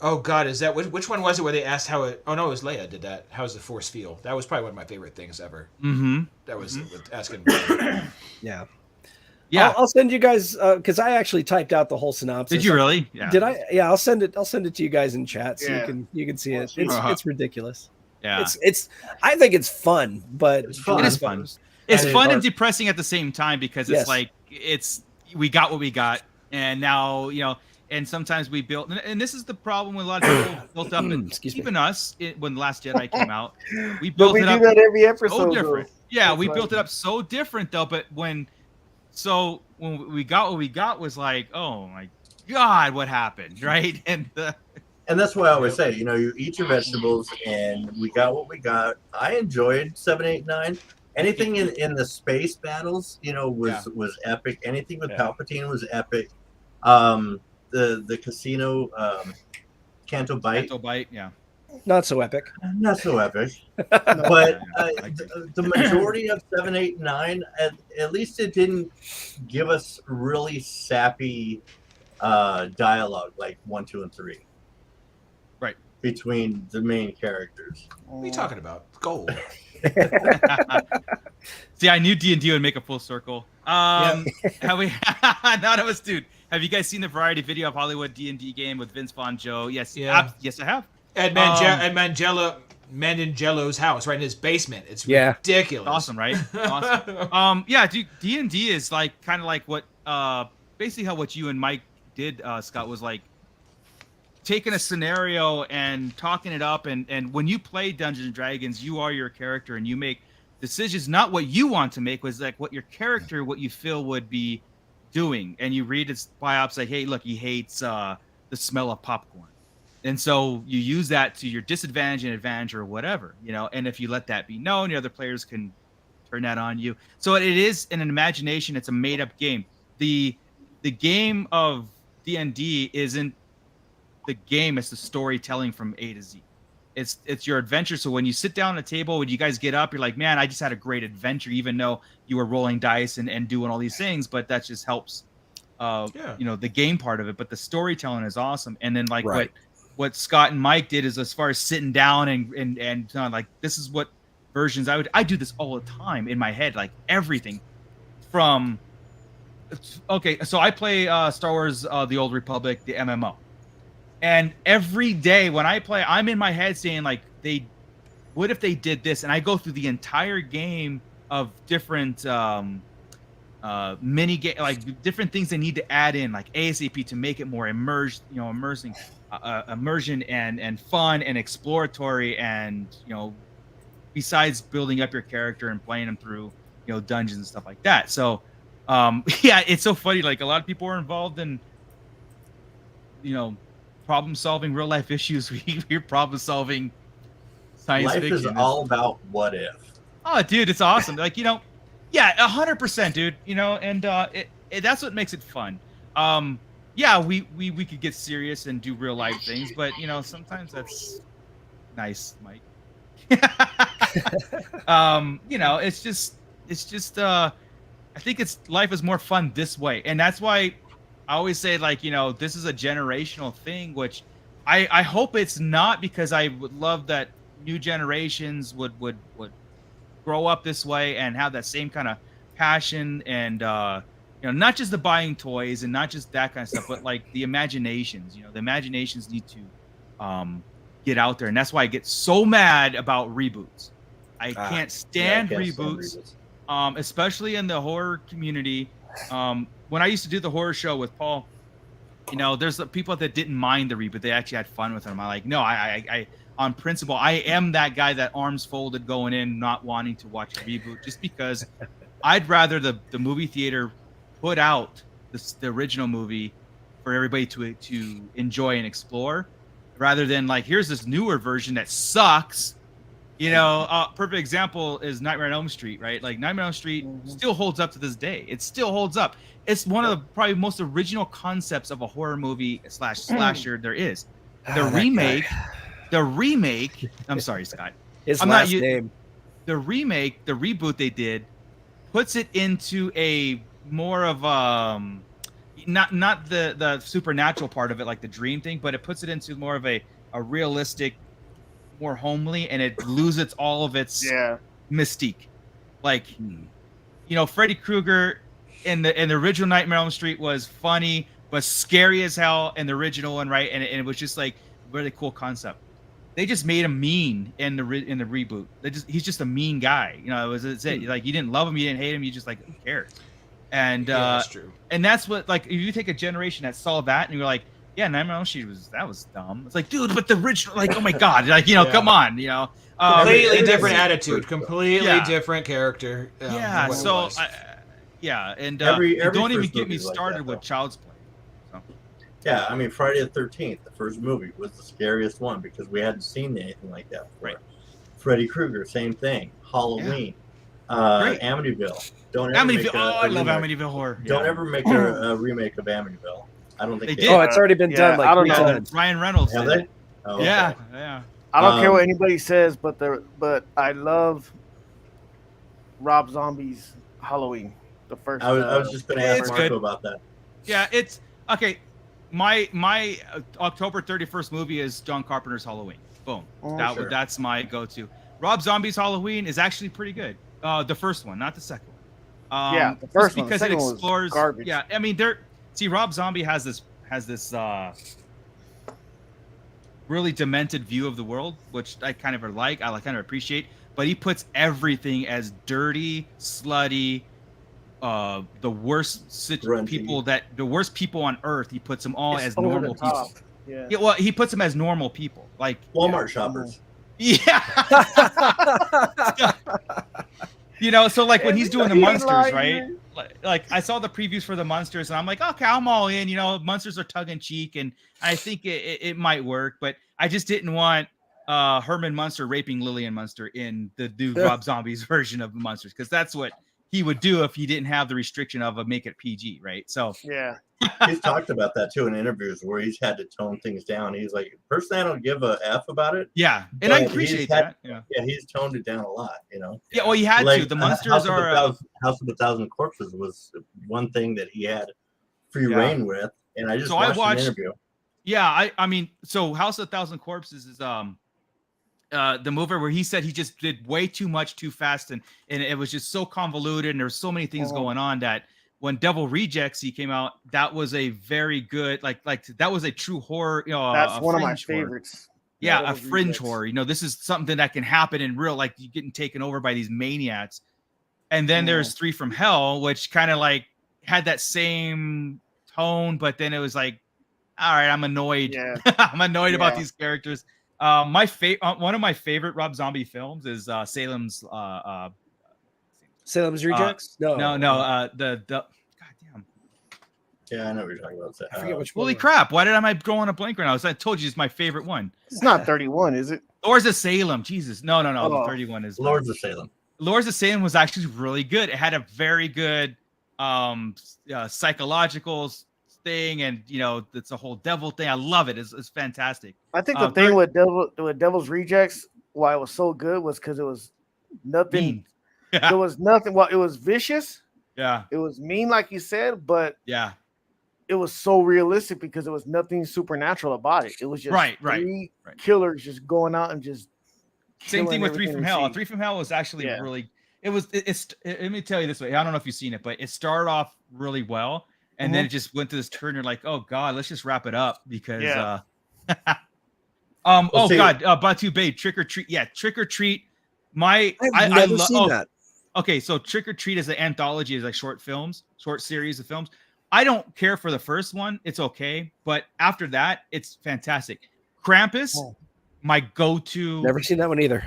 Oh God, is that which one was it where they asked how it? Oh no, it was Leia did that. How does the Force feel? That was probably one of my favorite things ever. Mm-hmm. That was asking. Yeah. Yeah, I'll send you guys, because I actually typed out the whole synopsis. Did you really? Yeah. Did I? Yeah, I'll send it to you guys in chat so you can see it. It's ridiculous. Yeah, it's. I think it's fun, but it's fun. It is fun. It's fun and depressing at the same time, because it's like we got what we got, and now and sometimes we built, and this is the problem with a lot of people built up, and even us when Last Jedi came out, we built it up. We do that every episode. So different. Yeah, we built it up so different though, but when we got what we got was like, oh my God, what happened, right? And that's why I always say, you eat your vegetables, and we got what we got. I enjoyed 7, 8, 9. Anything in the space battles, was epic. Anything with Palpatine was epic. The casino, Canto Bite. Not so epic. Not so epic. But the majority of 7, 8, 9, at least it didn't give us really sappy dialogue like 1, 2, and 3. Right. between the main characters. What are you talking about? Gold. See, I knew D&D would make a full circle. Have we? None of us, dude. Have you guys seen the variety video of Hollywood D&D game with Vince Vaughn, Joe? Yes. Yeah. Yes, I have. Ed Manganiello's house, right in his basement. It's ridiculous. Awesome, right? Awesome. Yeah, dude, D&D is like kind of like what basically how what you and Mike did, Scott, was like taking a scenario and talking it up, and when you play Dungeons and Dragons, you are your character and you make decisions, not what you want to make, was like what your character, what you feel would be doing. And you read his biops like, hey, look, he hates the smell of popcorn. And so you use that to your disadvantage and advantage or whatever, you know, and if you let that be known, the other players can turn that on you. So it is an imagination. It's a made up game. The game of D&D isn't the game, it's the storytelling from A to Z. It's your adventure. So when you sit down at a table, when you guys get up, you're like, man, I just had a great adventure, even though you were rolling dice and doing all these things, but that just helps you know, the game part of it. But the storytelling is awesome. And then like what Scott and Mike did is, as far as sitting down and like, this is what versions I do this all the time in my head, like everything from so I play Star Wars The Old Republic, the MMO. And every day when I play, I'm in my head saying like, what if they did this? And I go through the entire game of different mini game, like different things they need to add in, like ASAP, to make it more immersion and fun and exploratory, and besides building up your character and playing them through dungeons and stuff like that. So yeah, it's so funny. Like a lot of people are involved in problem solving real life issues. We're problem solving science fiction. Life is all about what if. Oh, dude, it's awesome. Like yeah, 100%, dude. And that's what makes it fun. Yeah, we could get serious and do real life things, but sometimes that's nice, Mike. It's just I think life is more fun this way, and that's why I always say, like, this is a generational thing, which I hope it's not, because I would love that new generations would grow up this way and have that same kind of passion and not just the buying toys and not just that kind of stuff, but like the imaginations. The imaginations need to get out there, and that's why I get so mad about reboots. I can't stand reboots, especially in the horror community. When I used to do the horror show with Paul, there's people that didn't mind the reboot. They actually had fun with them. I'm like, no, I on principle, I am that guy that arms folded going in, not wanting to watch a reboot, just because I'd rather the movie theater put out the original movie for everybody to enjoy and explore, rather than like, here's this newer version that sucks. Perfect example is Nightmare on Elm Street, right? Like Nightmare on Elm Street still holds up to this day. It still holds up. It's one of the probably most original concepts of a horror movie / slasher there is. The remake. I'm sorry, Scott. His last name. The remake, the reboot they did, puts it into a more of not the supernatural part of it, like the dream thing, but it puts it into more of a realistic, more homely, and it loses all of its mystique. Like, Freddy Krueger in the original Nightmare on Elm Street was funny but scary as hell in the original one, right? And it was just like really cool concept. They just made him mean in the reboot. He's just a mean guy. It's it. Like, you didn't love him, you didn't hate him, you just like, who cares? And that's true. And that's what, like, if you take a generation that saw that and you're like, yeah, Nightmare on Elm Street was dumb. It's like, dude, but the original, like, oh my god, like, come on, completely different attitude, completely different character. Yeah, so and don't even get me started with Child's Play. So. Yeah, I mean, Friday the 13th, the first movie, was the scariest one because we hadn't seen anything like that before. Right. Freddy Krueger, same thing. Halloween, Amityville. I love Amityville horror. Don't ever make a remake of Amityville. I don't think they did. Oh, it's already been done. Like, I don't know. Ryan Reynolds. Have they? Oh, okay. Yeah. I don't care what anybody says, but I love Rob Zombie's Halloween. The first. I was just going to ask Marco about that. Yeah, it's okay. my October 31st movie is John Carpenter's Halloween. Boom. That's my go-to. Rob Zombie's Halloween is actually pretty good. The first one, not the second one. The first one. Because the it second explores. Was garbage. Yeah, I mean, Rob Zombie has this really demented view of the world, which I kind of like. I kind of appreciate. But he puts everything as dirty, slutty, the worst the worst people on earth. He puts them all as normal people. Yeah. Well, he puts them as normal people, like Walmart shoppers. Yeah. So like when he's doing the monsters, right? Like I saw the previews for the monsters, and I'm like, okay, I'm all in. Monsters are tongue in cheek, and I think it might work, but I just didn't want Herman Munster raping Lillian Munster in the new Rob Zombie's version of the monsters, because that's what he would do if he didn't have the restriction of a make it PG, right? So yeah. He's talked about that too in interviews where he's had to tone things down. He's like, personally, I don't give a F about it. Yeah, and I appreciate that. Yeah, he's toned it down a lot. Yeah, well, he had to. The monsters House of a Thousand Corpses was one thing that he had free reign with, and I just watched an interview. Yeah, I mean, so House of a Thousand Corpses is the movie where he said he just did way too much too fast, and it was just so convoluted, and there were so many things going on that. When Devil Rejects he came out, that was a very good like that was a true horror. That's one of my favorites. Yeah, a fringe horror. This is something that can happen in real, like you getting taken over by these maniacs. And then there's 3 from Hell, which kind of like had that same tone, but then it was like, all right, I'm annoyed. Yeah. I'm annoyed about these characters. One of my favorite Rob Zombie films is Salem's Rejects? No. The goddamn. Yeah, I know what you're talking about. I forget which one. Holy crap! Why am I drawing a blank right now? I told you it's my favorite one. It's not 31, is it? Lords of Salem. Jesus, no. The 31 is Lords of Salem. Lords of Salem was actually really good. It had a very good psychological thing, and it's a whole devil thing. I love it. It's fantastic. I think the thing with Devil's Rejects, why it was so good, was because it was nothing. Yeah. There was nothing. Well, it was vicious. Yeah. It was mean, like you said, but yeah, it was so realistic because there was nothing supernatural about it. It was just three killers just going out and just. Same thing with 3 from Hell. 3 from Hell was actually really. It's. Let me tell you this way. I don't know if you've seen it, but it started off really well, and then it just went to this turn. You're like, oh god, let's just wrap it up because. Batu Babe, Trick or Treat. Yeah, Trick or Treat. I've never seen that. Okay, so Trick or Treat is an anthology, is like short series of films. I don't care for the first one; it's okay, but after that, it's fantastic. Krampus, my go-to. Never seen that one either.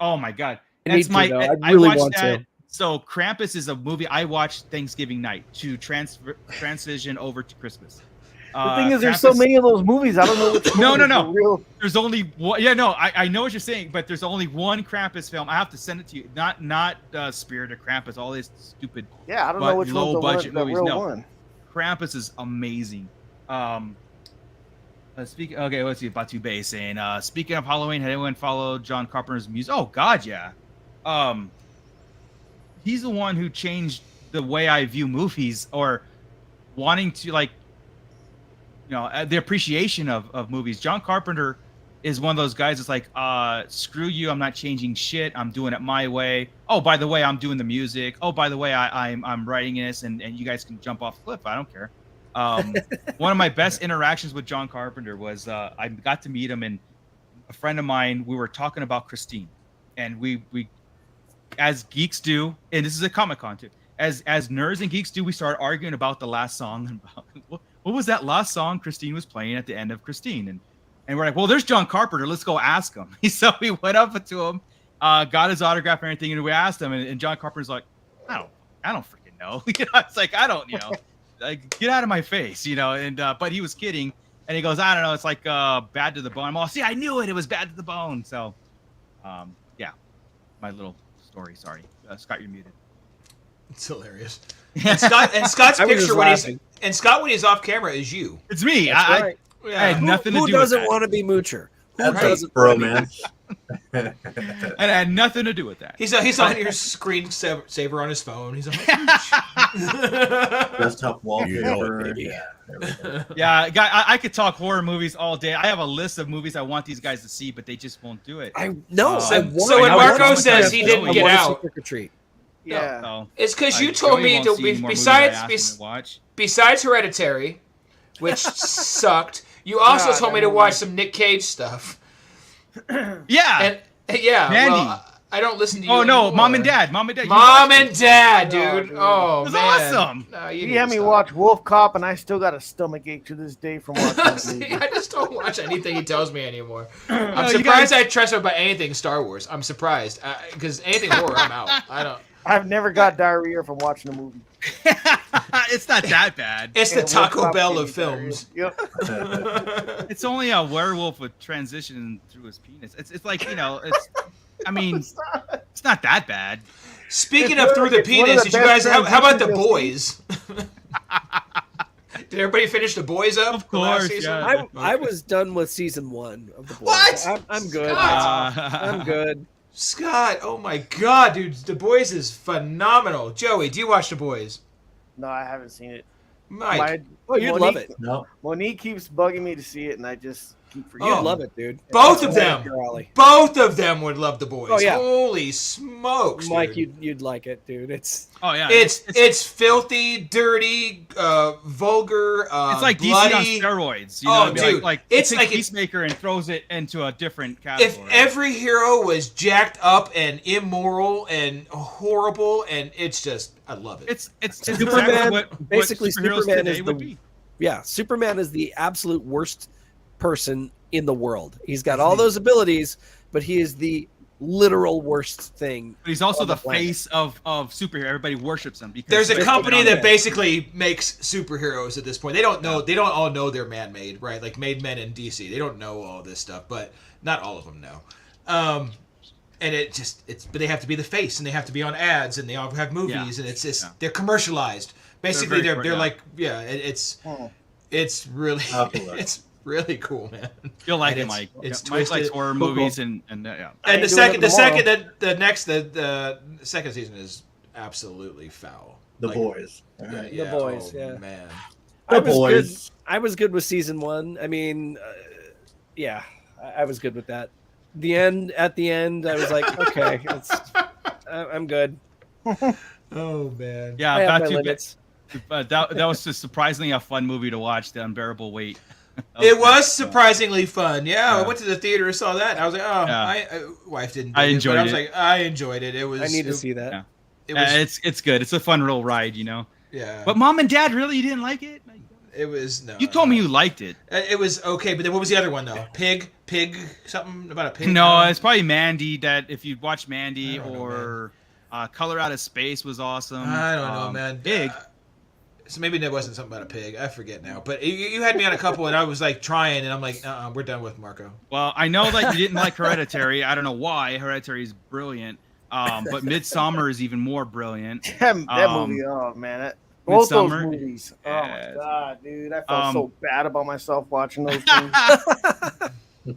Oh my god, that's my. I really want to. So Krampus is a movie I watched Thanksgiving night to transition over to Christmas. The thing is, there's so many of those movies. I don't know which one. No. Real... There's only one. Yeah, no, I know what you're saying, but there's only one Krampus film. I have to send it to you. Not Spirit of Krampus. All these stupid. Yeah, I don't know which low budget movies. No, one. Krampus is amazing. Let's see. Batu Bay saying. Speaking of Halloween, had anyone followed John Carpenter's music? Oh God, yeah. He's the one who changed the way I view movies, or wanting to like. The appreciation of movies. John Carpenter is one of those guys that's like, screw you, I'm not changing shit. I'm doing it my way. Oh, by the way, I'm doing the music. Oh, by the way, I'm writing this, and you guys can jump off the cliff. I don't care. One of my best interactions with John Carpenter was I got to meet him, and a friend of mine, we were talking about Christine, and we as geeks do, and this is a Comic-Con too, as nerds and geeks do, we started arguing about the last song, and what was that last song Christine was playing at the end of Christine? And we're like, well, there's John Carpenter. Let's go ask him. So we went up to him, got his autograph and everything, and we asked him. And John Carpenter's like, I don't freaking know. It's like, I don't, like, get out of my face, And but he was kidding, and he goes, I don't know. It's like Bad to the Bone. I'm all, see, I knew it. It was Bad to the Bone. So, yeah, my little story. Sorry, Scott, you're muted. It's hilarious. And Scott's picture when he's off camera is you. It's me. I had nothing to do with that. Who doesn't want to be Moocher? Who doesn't? Bromance. And I had nothing to do with that. He's on your screen saver on his phone. He's on desktop wallpaper. Yeah, guy, I could talk horror movies all day. I have a list of movies I want these guys to see, but they just won't do it. So when Marco says he didn't get out, yeah, it's because you told me to besides Hereditary, which sucked. You also told me to watch some Nick Cage stuff. Yeah. Mandy. Well, I don't listen to you. Oh no, anymore. Mom and Dad, dude. Oh, it was man. awesome. No, you had me watch Wolf Cop, and I still got a stomach ache to this day from watching. See, I just don't watch anything he tells me anymore. I'm surprised I trust him about anything Star Wars. I'm surprised because anything horror, I'm out. I've never got diarrhea from watching a movie. It's not that bad. It's the Taco Bell of films. Yep. It's only a werewolf with transition through his penis. It's like, it's. I mean, it's not that bad. Speaking of through the penis, did you guys? How about The Boys? Did everybody finish The Boys up? Of course, yeah. I was done with season 1 of The Boys. What? I'm good. I'm good. Scott, oh my God, dude, The Boys is phenomenal. Joey, do you watch The Boys? No, I haven't seen it. Mike, you'd love it. No, Monique keeps bugging me to see it, and I just keep forgetting. You'd love it, dude. Both of them would love The Boys. Oh, yeah. Holy smokes, Mike, dude. you'd like it, dude. It's it's filthy, dirty, vulgar. It's like bloody. DC on steroids. Dude, like it's like like Peacemaker and throws it into a different category. If every hero was jacked up and immoral and horrible, and it's just, I love it. It's Superman. exactly what Basically, superheroes Superman today is would be. Superman is the absolute worst person in the world. He's got all those abilities, but he is the literal worst thing. But he's also the face of superhero. Everybody worships him because there's a company that basically makes superheroes at this point. They don't know. They don't all know they're man-made, right? Like Made Men in DC. They don't know all this stuff, but not all of them know. And but they have to be the face, and they have to be on ads, and they all have movies, and they're commercialized. Basically, they're like, it's really it's really cool, man. You'll like it, Mike. It's Mike likes horror movies, and the second season is absolutely foul. The Boys. The Boys, man. I was good with season 1. I mean, I was good with that. At the end, I was like, okay, I'm good. Oh man. Yeah, I have my limits. That was just surprisingly a fun movie to watch. The Unbearable Weight. It was surprisingly fun. Yeah, I went to the theater and saw that. And I was like, my wife didn't. I enjoyed it. I was like, I enjoyed it. It was. I need to see that. Yeah. It's good. It's a fun little ride, Yeah. But Mom and Dad, really, you didn't like it? It was no. You told me you liked it. It was okay, but then what was the other one though? Pig, something about a pig. No, it's probably Mandy. That if you watch Mandy or Color Out of Space was awesome. I don't know, man. Pig. So maybe that wasn't something about a pig. I forget now. But you had me on a couple, and I was like trying, and I'm like, we're done with Marco. Well, I know that you didn't like Hereditary. I don't know why. Hereditary is brilliant. But Midsommar is even more brilliant. That movie, oh man. Both those movies. Oh my God, dude. I felt so bad about myself watching those things.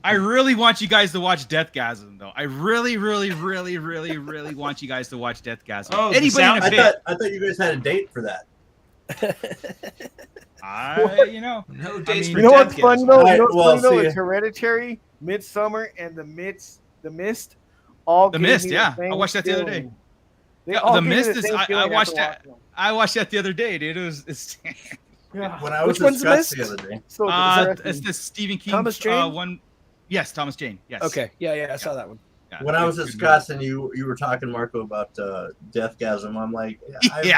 I really want you guys to watch Deathgasm, though. I really, really, really, really, really want you guys to watch Deathgasm. Oh, anybody in a pit? I thought you guys had a date for that. No dates for You know what's fun though? It's Hereditary, Midsommar, and The Mist. All The Mist, yeah. I watched that the other day. The Mist is. I watched that. I watched that the other day, dude. When I was discussing the other day. It's the Stephen King Thomas Jane one. Yes, Thomas Jane. Yes. Okay. Yeah. I saw that one. Yeah, when I was discussing, you were talking, Marco, about Deathgasm. I'm like,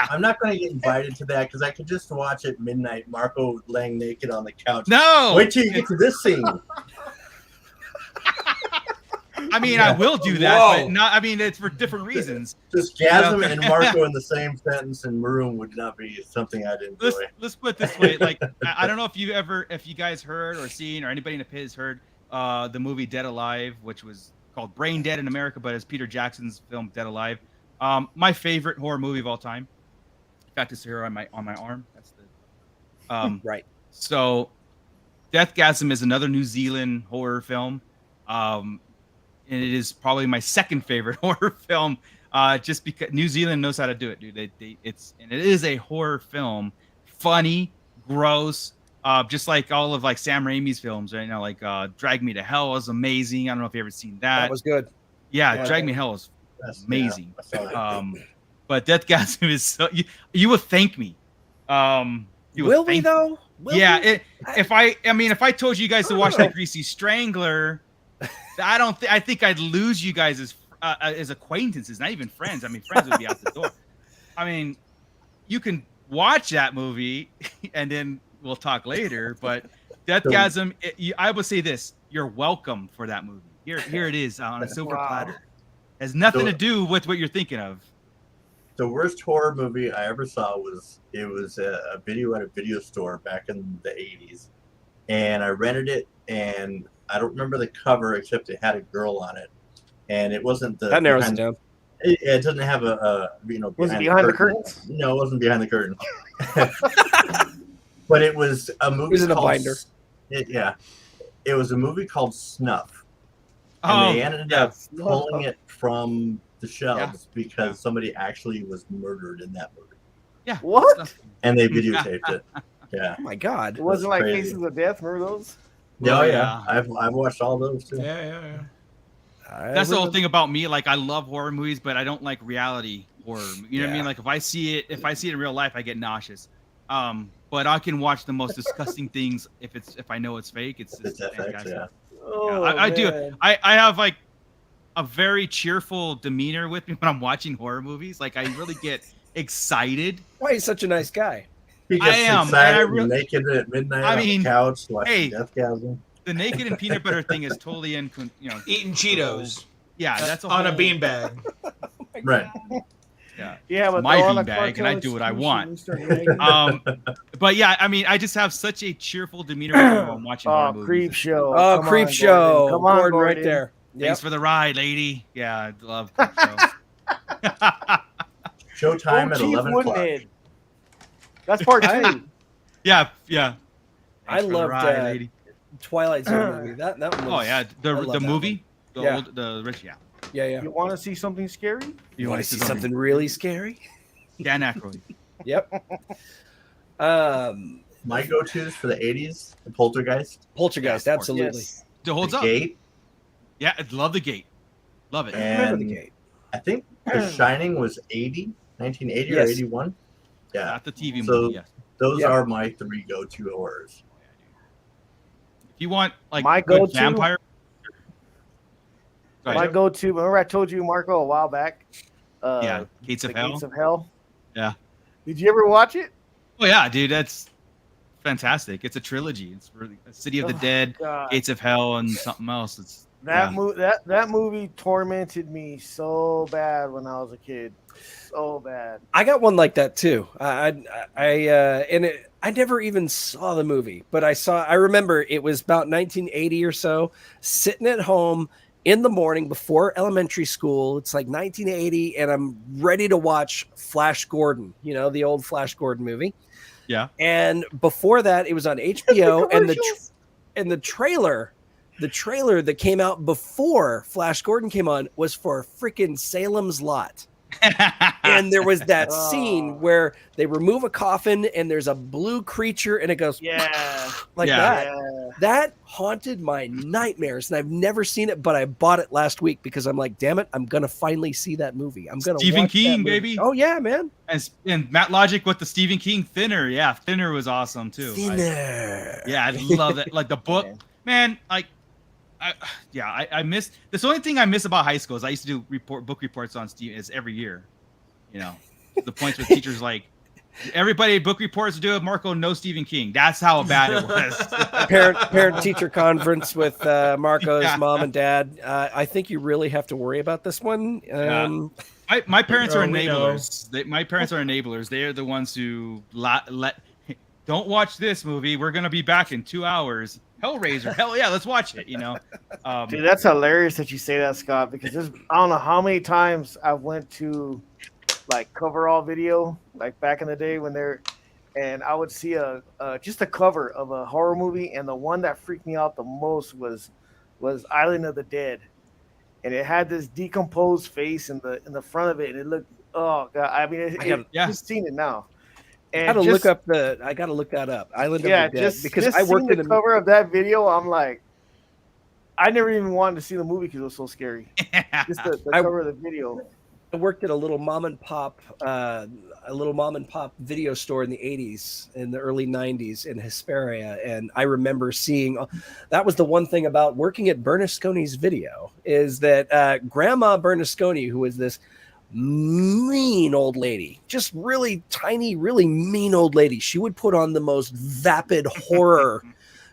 I'm not going to get invited to that because I could just watch at midnight Marco laying naked on the couch. No! Wait till you get to this scene. I mean, I will do that, but not. I mean, it's for different reasons. Just Gasm and Marco in the same sentence in Maroon would not be something I'd enjoy. Let's put it this way. Like, I don't know if you guys heard or seen, or anybody in the pit has heard the movie Dead Alive, which was called Brain Dead in America, but it's Peter Jackson's film Dead Alive. My favorite horror movie of all time. In fact, it's here on my arm. That's the right. So, Deathgasm is another New Zealand horror film. and it is probably my second favorite horror film. Just because New Zealand knows how to do it, dude. It is a horror film, funny, gross, just like all of like Sam Raimi's films, right? You know, like Drag Me to Hell was amazing. I don't know if you ever seen that. That was good. Yeah, Drag Me to Hell was amazing. But Deathgasm is so you will thank me. Will we though? If I told you guys to watch that Greasy Strangler, I think I'd lose you guys as acquaintances, not even friends. I mean, friends would be out the door. I mean, you can watch that movie and then we'll talk later. But Deathgasm, I would say this: you're welcome for that movie. Here it is on a silver platter. Has nothing to do with what you're thinking of. The worst horror movie I ever saw was a video at a video store back in the 80s, and I rented it, and I don't remember the cover except it had a girl on it, and it wasn't the that narrows it down. It doesn't have was it behind the curtains? No, it wasn't behind the curtain. But it was a movie. It was in a binder. It was a movie called Snuff, and they ended up pulling it from the shelves because somebody actually was murdered in that movie. Yeah. What? And they videotaped it. Yeah. Oh my God. It wasn't like crazy. Faces of Death. Remember those? Yeah. I've watched all those too. Yeah. That's the whole thing about me. Like, I love horror movies, but I don't like reality horror. You know what I mean? Like, if I see it in real life, I get nauseous. But I can watch the most disgusting things if I know it's fake. It's FX, yeah. Oh, I do. I have like a very cheerful demeanor with me when I'm watching horror movies. Like, I really get excited. Why are you such a nice guy? I am. Naked at midnight on the couch watching Deathgasm. The naked and peanut butter thing is totally eating Cheetos. Yeah, that's on a beanbag. Right. Yeah, but my beanbag, and I do what I want. But yeah, I mean, I just have such a cheerful demeanor when I'm watching horror movies. Creep Show. Oh, Creep Show. Come on, Gordon, right there. Thanks for the ride, lady. Yeah, I love Creep Show. Showtime at 11 o'clock. That's part 2. Yeah. I loved Twilight Zone movie. That one was, oh yeah, the movie, one. Old, the rich, yeah. You want to see something scary? You want to see something really scary? Dan Aykroyd. Yep. My go-tos for the 80s, the Poltergeist. Poltergeist, absolutely. Yes. It holds up. Gate. Yeah, I love The Gate. Love it. And remember The Gate. I think The Shining was 1980 or 81. Yeah. Not the TV movie, yes. Those are my 3 go-to horrors. If you want like my good go-to vampire, my go-to. Remember, I told you, Marco, a while back. Gates of Hell. Gates of Hell. Yeah. Did you ever watch it? Oh yeah, dude, that's fantastic. It's a trilogy. It's really City of the Dead, God. Gates of Hell, and something else. It's that movie tormented me so bad when I was a kid. So bad. I got one like that too. I never even saw the movie, but I remember it was about 1980 or so, sitting at home in the morning before elementary school. It's like 1980, and I'm ready to watch Flash Gordon, the old Flash Gordon movie. Yeah. And before that, it was on HBO, and the trailer that came out before Flash Gordon came on was for freaking Salem's Lot. And there was that scene where they remove a coffin and there's a blue creature and it goes like that. That haunted my nightmares, and I've never seen it, but I bought it last week because I'm like, damn it, I'm gonna finally see that movie. I'm gonna Stephen watch King, that baby. Oh yeah, man. And Matt Logic with the Stephen King Thinner. Yeah, Thinner was awesome too. Thinner. I love it. Like the book, man. Like I miss. The only thing I miss about high school is I used to do book reports on Steve every year. The points with teachers like everybody book reports do it. Marco, no Stephen King. That's how bad it was. Parent teacher conference with Marco's mom and dad. I think you really have to worry about this one. My parents are enablers. My parents are enablers. They are the ones who don't watch this movie. We're gonna be back in 2 hours. Hellraiser, hell yeah, let's watch it. Dude, that's hilarious that you say that, Scott. Because I don't know how many times I went to like Coverall Video, like back in the day and I would see just a cover of a horror movie, and the one that freaked me out the most was Island of the Dead. and it had this decomposed face in the front of it, and it looked, oh god, I mean, just seen it now. And I gotta look that up. Island of the Dead, because I worked in the cover of that video. I'm like, I never even wanted to see the movie because it was so scary. Just the cover of the video. I worked at a little mom and pop video store in the 80s, in the early 90s in Hesperia, and I remember seeing. That was the one thing about working at Bernasconi's video, is that Grandma Bernasconi, who was this mean old lady, just really tiny, really mean old lady, she would put on the most vapid horror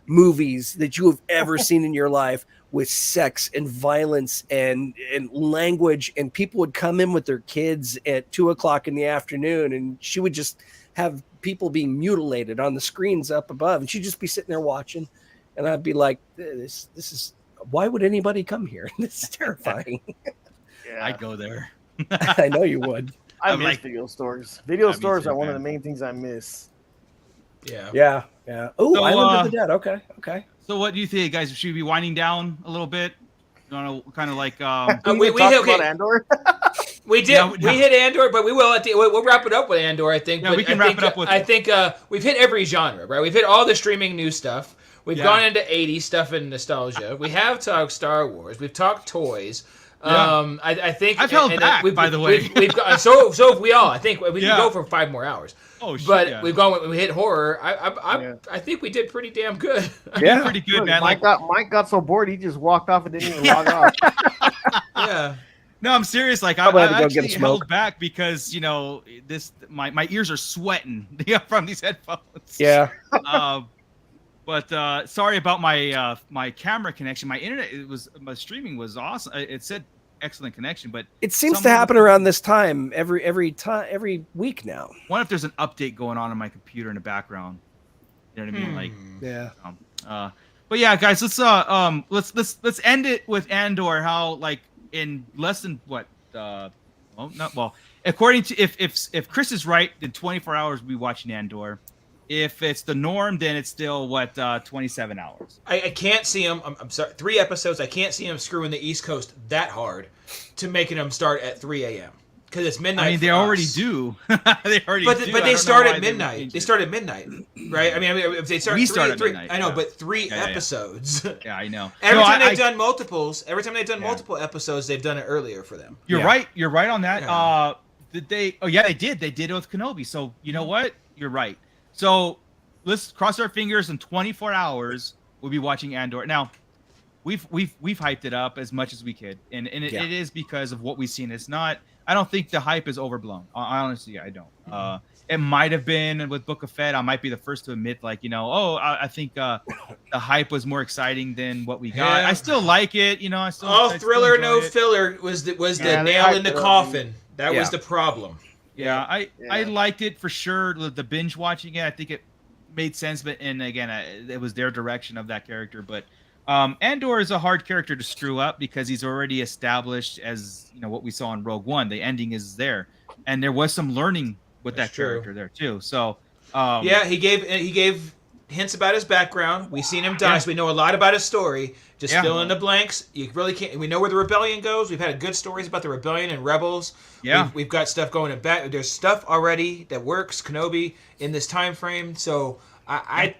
movies that you have ever seen in your life, with sex and violence and language, and people would come in with their kids at 2:00 in the afternoon, and she would just have people being mutilated on the screens up above, and she'd just be sitting there watching, and I'd be like, this is, why would anybody come here? This is terrifying. Yeah. I'd go there. I know you would. I miss video stores. Video stores are one of the main things I miss. Yeah. Oh, so, Island of the Dead. Okay. So what do you think, guys? Should we be winding down a little bit? You know, kind of like we talked about Andor. We did. No. We hit Andor, but we'll wrap it up with Andor, I think. Yeah, we can wrap it up with. I think we've hit every genre, right? We've hit all the streaming news stuff. We've gone into 80s stuff and nostalgia. We have talked Star Wars. We've talked toys. Yeah. I think I've held back. By the way, we've got, so have we all. I think we can go for 5 more hours. Oh shit! But we hit horror. I think we did pretty damn good. Yeah, pretty good, man. Mike got so bored he just walked off and didn't even log off. Yeah. No, I'm serious. Like I actually held back because my ears are sweating from these headphones. Yeah. But sorry about my camera connection. My internet, my streaming was awesome. It said excellent connection, but it seems to happen around this time every week now. What if there's an update going on my computer in the background? You know what I mean? Like, yeah. But yeah, guys, let's end it with Andor. How, like, in less than what? According to if Chris is right, in 24 hours we'll be watching Andor. If it's the norm, then it's still 27 hours. I can't see them. I'm sorry, 3 episodes. I can't see them screwing the East Coast that hard to making them start at 3 a.m. because it's midnight. I mean, they already do. They already do. But they start at midnight. They start at midnight, right? I mean, if they start, at midnight. I know, but 3 episodes. Yeah, I know. Every time they've done multiples, multiple episodes, they've done it earlier for them. You're right. You're right on that. Yeah. Did they? Oh yeah, they did. They did it with Kenobi. So you know what? You're right. So let's cross our fingers. In 24 hours, we'll be watching Andor. Now, we've hyped it up as much as we could, and it is because of what we've seen. It's not. I don't think the hype is overblown. Honestly, I don't. It might have been with Book of Fett. I might be the first to admit, like, I think the hype was more exciting than what we got. I still like it. I still all thriller, no filler was the nail in the coffin. That was the problem. Yeah, I liked it for sure. The binge watching it, I think it made sense. But again, it was their direction of that character. But Andor is a hard character to screw up because he's already established as what we saw in Rogue One. The ending is there, and there was some learning with that character there too. So he gave hints about his background. We've seen him die, so we know a lot about his story. Just fill in the blanks. You really can't. We know where the rebellion goes. We've had good stories about the rebellion and rebels. Yeah, we've got stuff going back. There's stuff already that works. Kenobi in this time frame, so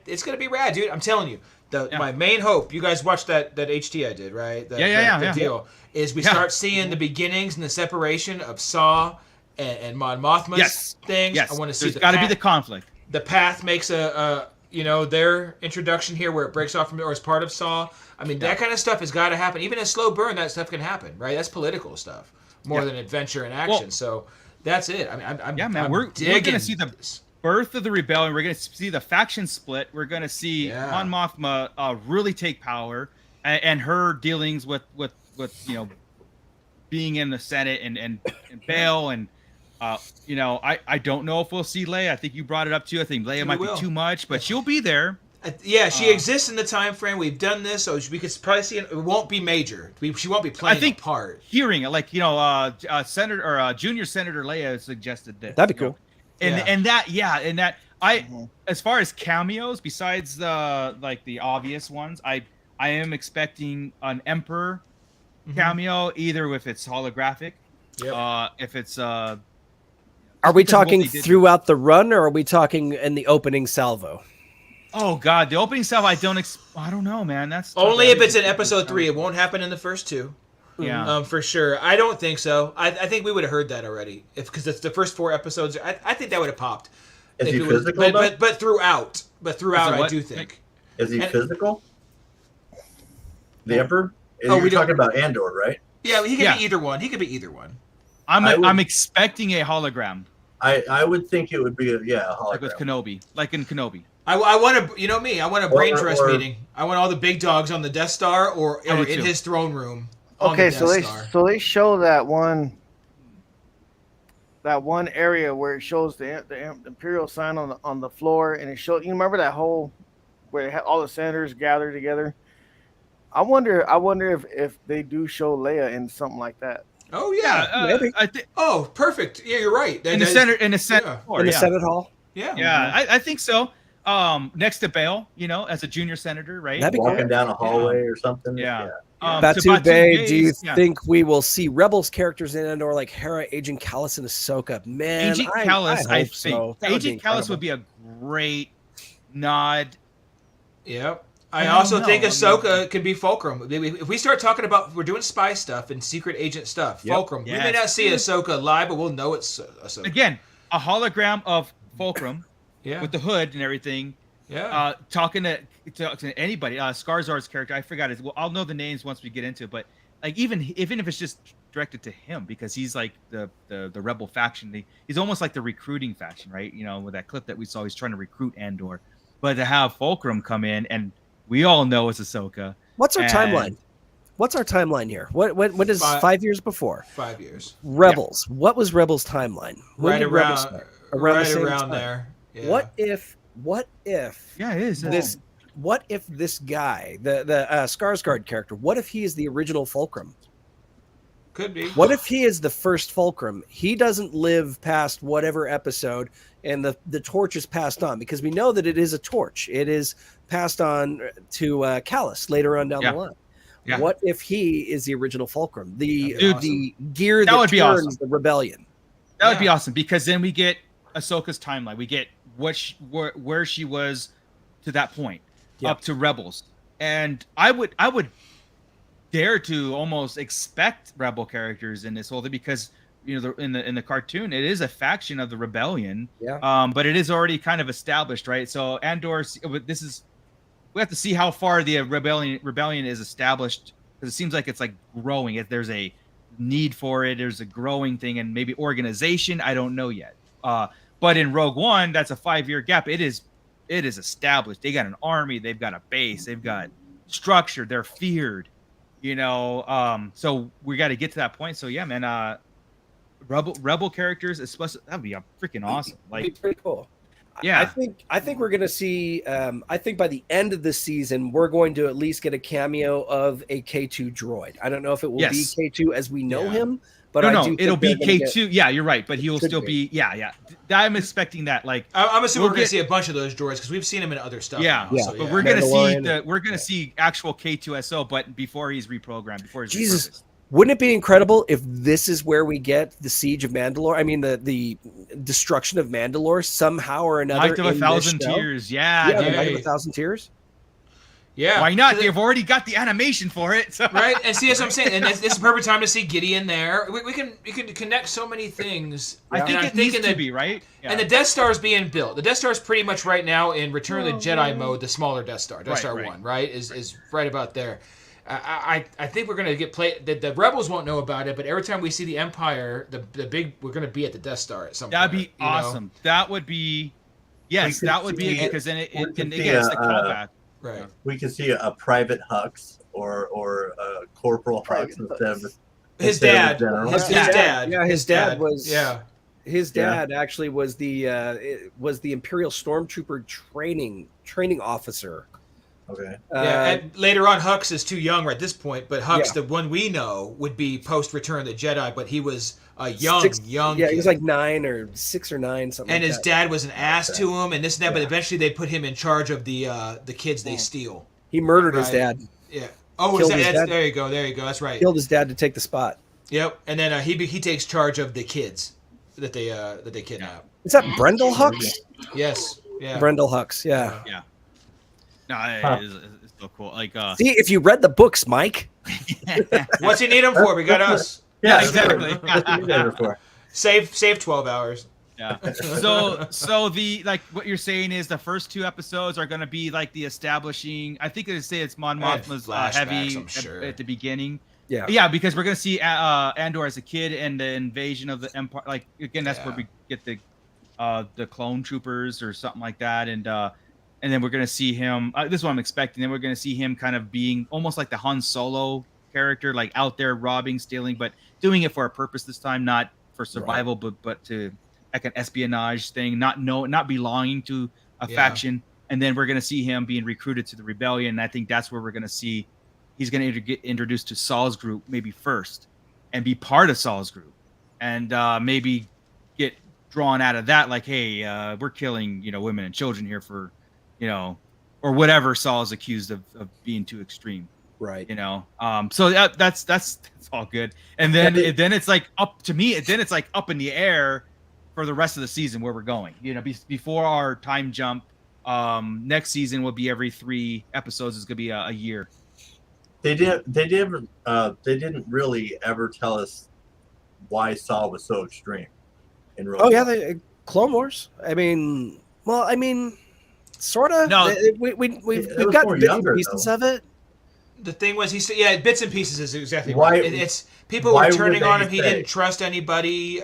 it's gonna be rad, dude. I'm telling you. My main hope. You guys watched that HT I did, right? The deal is we start seeing the beginnings and the separation of Saw and Mon Mothma's things. Yes, I want to see. There's got to be the conflict. The Path makes their introduction here where it breaks off from or as part of Saw. I mean, that kind of stuff has got to happen. Even a slow burn, that stuff can happen, right? That's political stuff more than adventure and action. Well, so that's it. I mean, we're going to see the birth of the rebellion. We're going to see the faction split. We're going to see Mon Mothma really take power, and her dealings with being in the Senate and Bail and. I don't know if we'll see Leia. I think you brought it up too. I think Leia might be too much, but she'll be there. She exists in the time frame. We've done this, so we could probably see it. It won't be major. She won't be playing a part. Hearing it, Senator or Junior Senator Leia suggested this. That'd be cool. As far as cameos, besides the obvious ones, I am expecting an Emperor cameo, either if it's holographic, if it's Are we talking throughout the run, or are we talking in the opening salvo? Oh God, the opening salvo, I don't know, man. That's only if it's in episode 3. It won't happen in the first 2. Yeah, for sure. I don't think so. I think we would have heard that already, because it's the first 4 episodes. I think that would have popped. Is he physical? But throughout, I do think. Is he physical? The Emperor? You're talking about Andor, right? Yeah, he could be either one. He could be either one. I'm expecting a hologram. I would think it would be a hologram. Like with Kenobi, like in Kenobi. I want to, you know me, I want a brain trust meeting. I want all the big dogs on the Death Star or in his throne room. Okay, so they show that one area where it shows the Imperial sign on the floor, and it shows. You remember that whole where they had all the senators gathered together? I wonder if they do show Leia in something like that. Oh yeah, oh, perfect. Yeah, you're right. In the Senate Senate hall. Yeah, I think so. Next to Bale, as a junior senator, right? Walking down a hallway or something. Yeah. Batu Bay, do you think we will see Rebels characters in Andor like Hera, Agent Kallus, and Ahsoka? Man, Agent Kallus, I think. So. Agent Kallus would be a great nod. Yep. I also think Ahsoka could be Fulcrum. If we start talking about, we're doing spy stuff and secret agent stuff, Fulcrum. Yes. We may not see Ahsoka live, but we'll know it's Ahsoka. Again, a hologram of Fulcrum with the hood and everything. Yeah. Talking to anybody. Skarsgård's character, I forgot it. Well, I'll know the names once we get into it, but like even if it's just directed to him, because he's like the rebel faction. He's almost like the recruiting faction, right? With that clip that we saw, he's trying to recruit Andor. But to have Fulcrum come in, and we all know it's Ahsoka. What's our timeline? What's our timeline here? What is 5 years before? 5 years. Rebels. Yeah. What was Rebels' timeline? When right did Rebels start? Right around there. Yeah. What if? Yeah, it is. This. What if this guy, the Skarsgård character, what if he is the original Fulcrum? Could be. What if he is the first Fulcrum? He doesn't live past whatever episode, and the torch is passed on, because we know that it is a torch. It is passed on to Kallus later on down the line. Yeah. What if he is the original Fulcrum? The gear that turns awesome. The rebellion. That would be awesome, because then we get Ahsoka's timeline. We get where she was to that point, up to Rebels. And I would dare to almost expect Rebel characters in this whole thing, because in the cartoon it is a faction of the rebellion. But it is already kind of established, right? So Andor, we have to see how far the rebellion is established, because it seems like it's like growing. There's a need for it. There's a growing thing, and maybe organization. I don't know yet. But in Rogue One, that's a 5-year gap. It is established. They got an army. They've got a base. They've got structure. They're feared. So we got to get to that point. So yeah, man. Rebel characters, especially, that'd be freaking awesome. Like, that'd be pretty cool. Yeah, I think we're gonna see. I think by the end of the season, we're going to at least get a cameo of a K2 droid. I don't know if it will be K2 as we know him, but it'll be K2. Yeah, you're right, but he'll still be. Yeah. I'm expecting that. Like, I'm assuming we're gonna see a bunch of those droids, because we've seen them in other stuff. Yeah. But we're gonna see actual K2SO, but before he's reprogrammed, before he's repurposed. Wouldn't it be incredible if this is where we get the siege of Mandalore? I mean, the destruction of Mandalore somehow or another. Light of 1,000 Tears. Yeah, Light of 1,000 Tears. Yeah. Why not? They've already got the animation for it. So. Right. And see, that's what I'm saying. And this is a perfect time to see Gideon there. We can connect so many things. I think it needs to be, right? Yeah. And the Death Star is being built. The Death Star is pretty much right now in Return of the Jedi mode, the smaller Death Star. Death Star 1, right? Is right about there. I think we're gonna get played. The Rebels won't know about it, but every time we see the Empire, the big, we're gonna be at the Death Star at some point. That'd be awesome. That would be, that would be, because then it can get us the callback. Right. We could see a Private Hux or a Corporal Hux instead of his dad. His dad. Yeah, his dad was. Yeah. His dad actually was the Imperial Stormtrooper training officer. Okay. And later on, Hux is too young at this point, but Hux, the one we know, would be post Return of the Jedi, but he was a young kid. He was like 9 or 6 or 9, something. And like his that. dad was an ass to him, and this and that. But eventually, they put him in charge of the kids they steal. He murdered his dad. Yeah. Oh, there you go. That's right. Killed his dad to take the spot. Yep, and then he takes charge of the kids that they kidnap. Is that Brendel Hux? Yes. Yeah. Brendel Hux. Yeah. Yeah. No, it's so cool. Like, see, if you read the books, Mike. What's he need them for? We got us. Yeah, exactly. Save 12 hours. Yeah. So the like what you're saying is the first 2 episodes are going to be like the establishing. I think they say it's Mon Mothma's heavy at the beginning. Yeah. Yeah, because we're going to see Andor as a kid and the invasion of the Empire. Like again, that's where we get the clone troopers or something like that, and then we're going to see him. This is what I'm expecting. Then we're going to see him kind of being almost like the Han Solo character, like out there robbing, stealing, but doing it for a purpose this time, not for survival, but to like an espionage thing, not belonging to a faction. And then we're going to see him being recruited to the rebellion. And I think that's where we're going to see he's going to get introduced to Saul's group maybe first and be part of Saul's group and maybe get drawn out of that. Like, hey, we're killing, women and children here for, or whatever Saul is accused of being too extreme. Right. So that's all good. And then it's like up to me. Then it's like up in the air for the rest of the season where we're going. Before our time jump, next season will be every 3 episodes. It's gonna be a year. They didn't really ever tell us why Saul was so extreme in Rogue One. Yeah, Clone Wars. Sort of. No, we've got bits and pieces of it. The thing was, bits and pieces is exactly right. It's people were turning on him. He didn't trust anybody.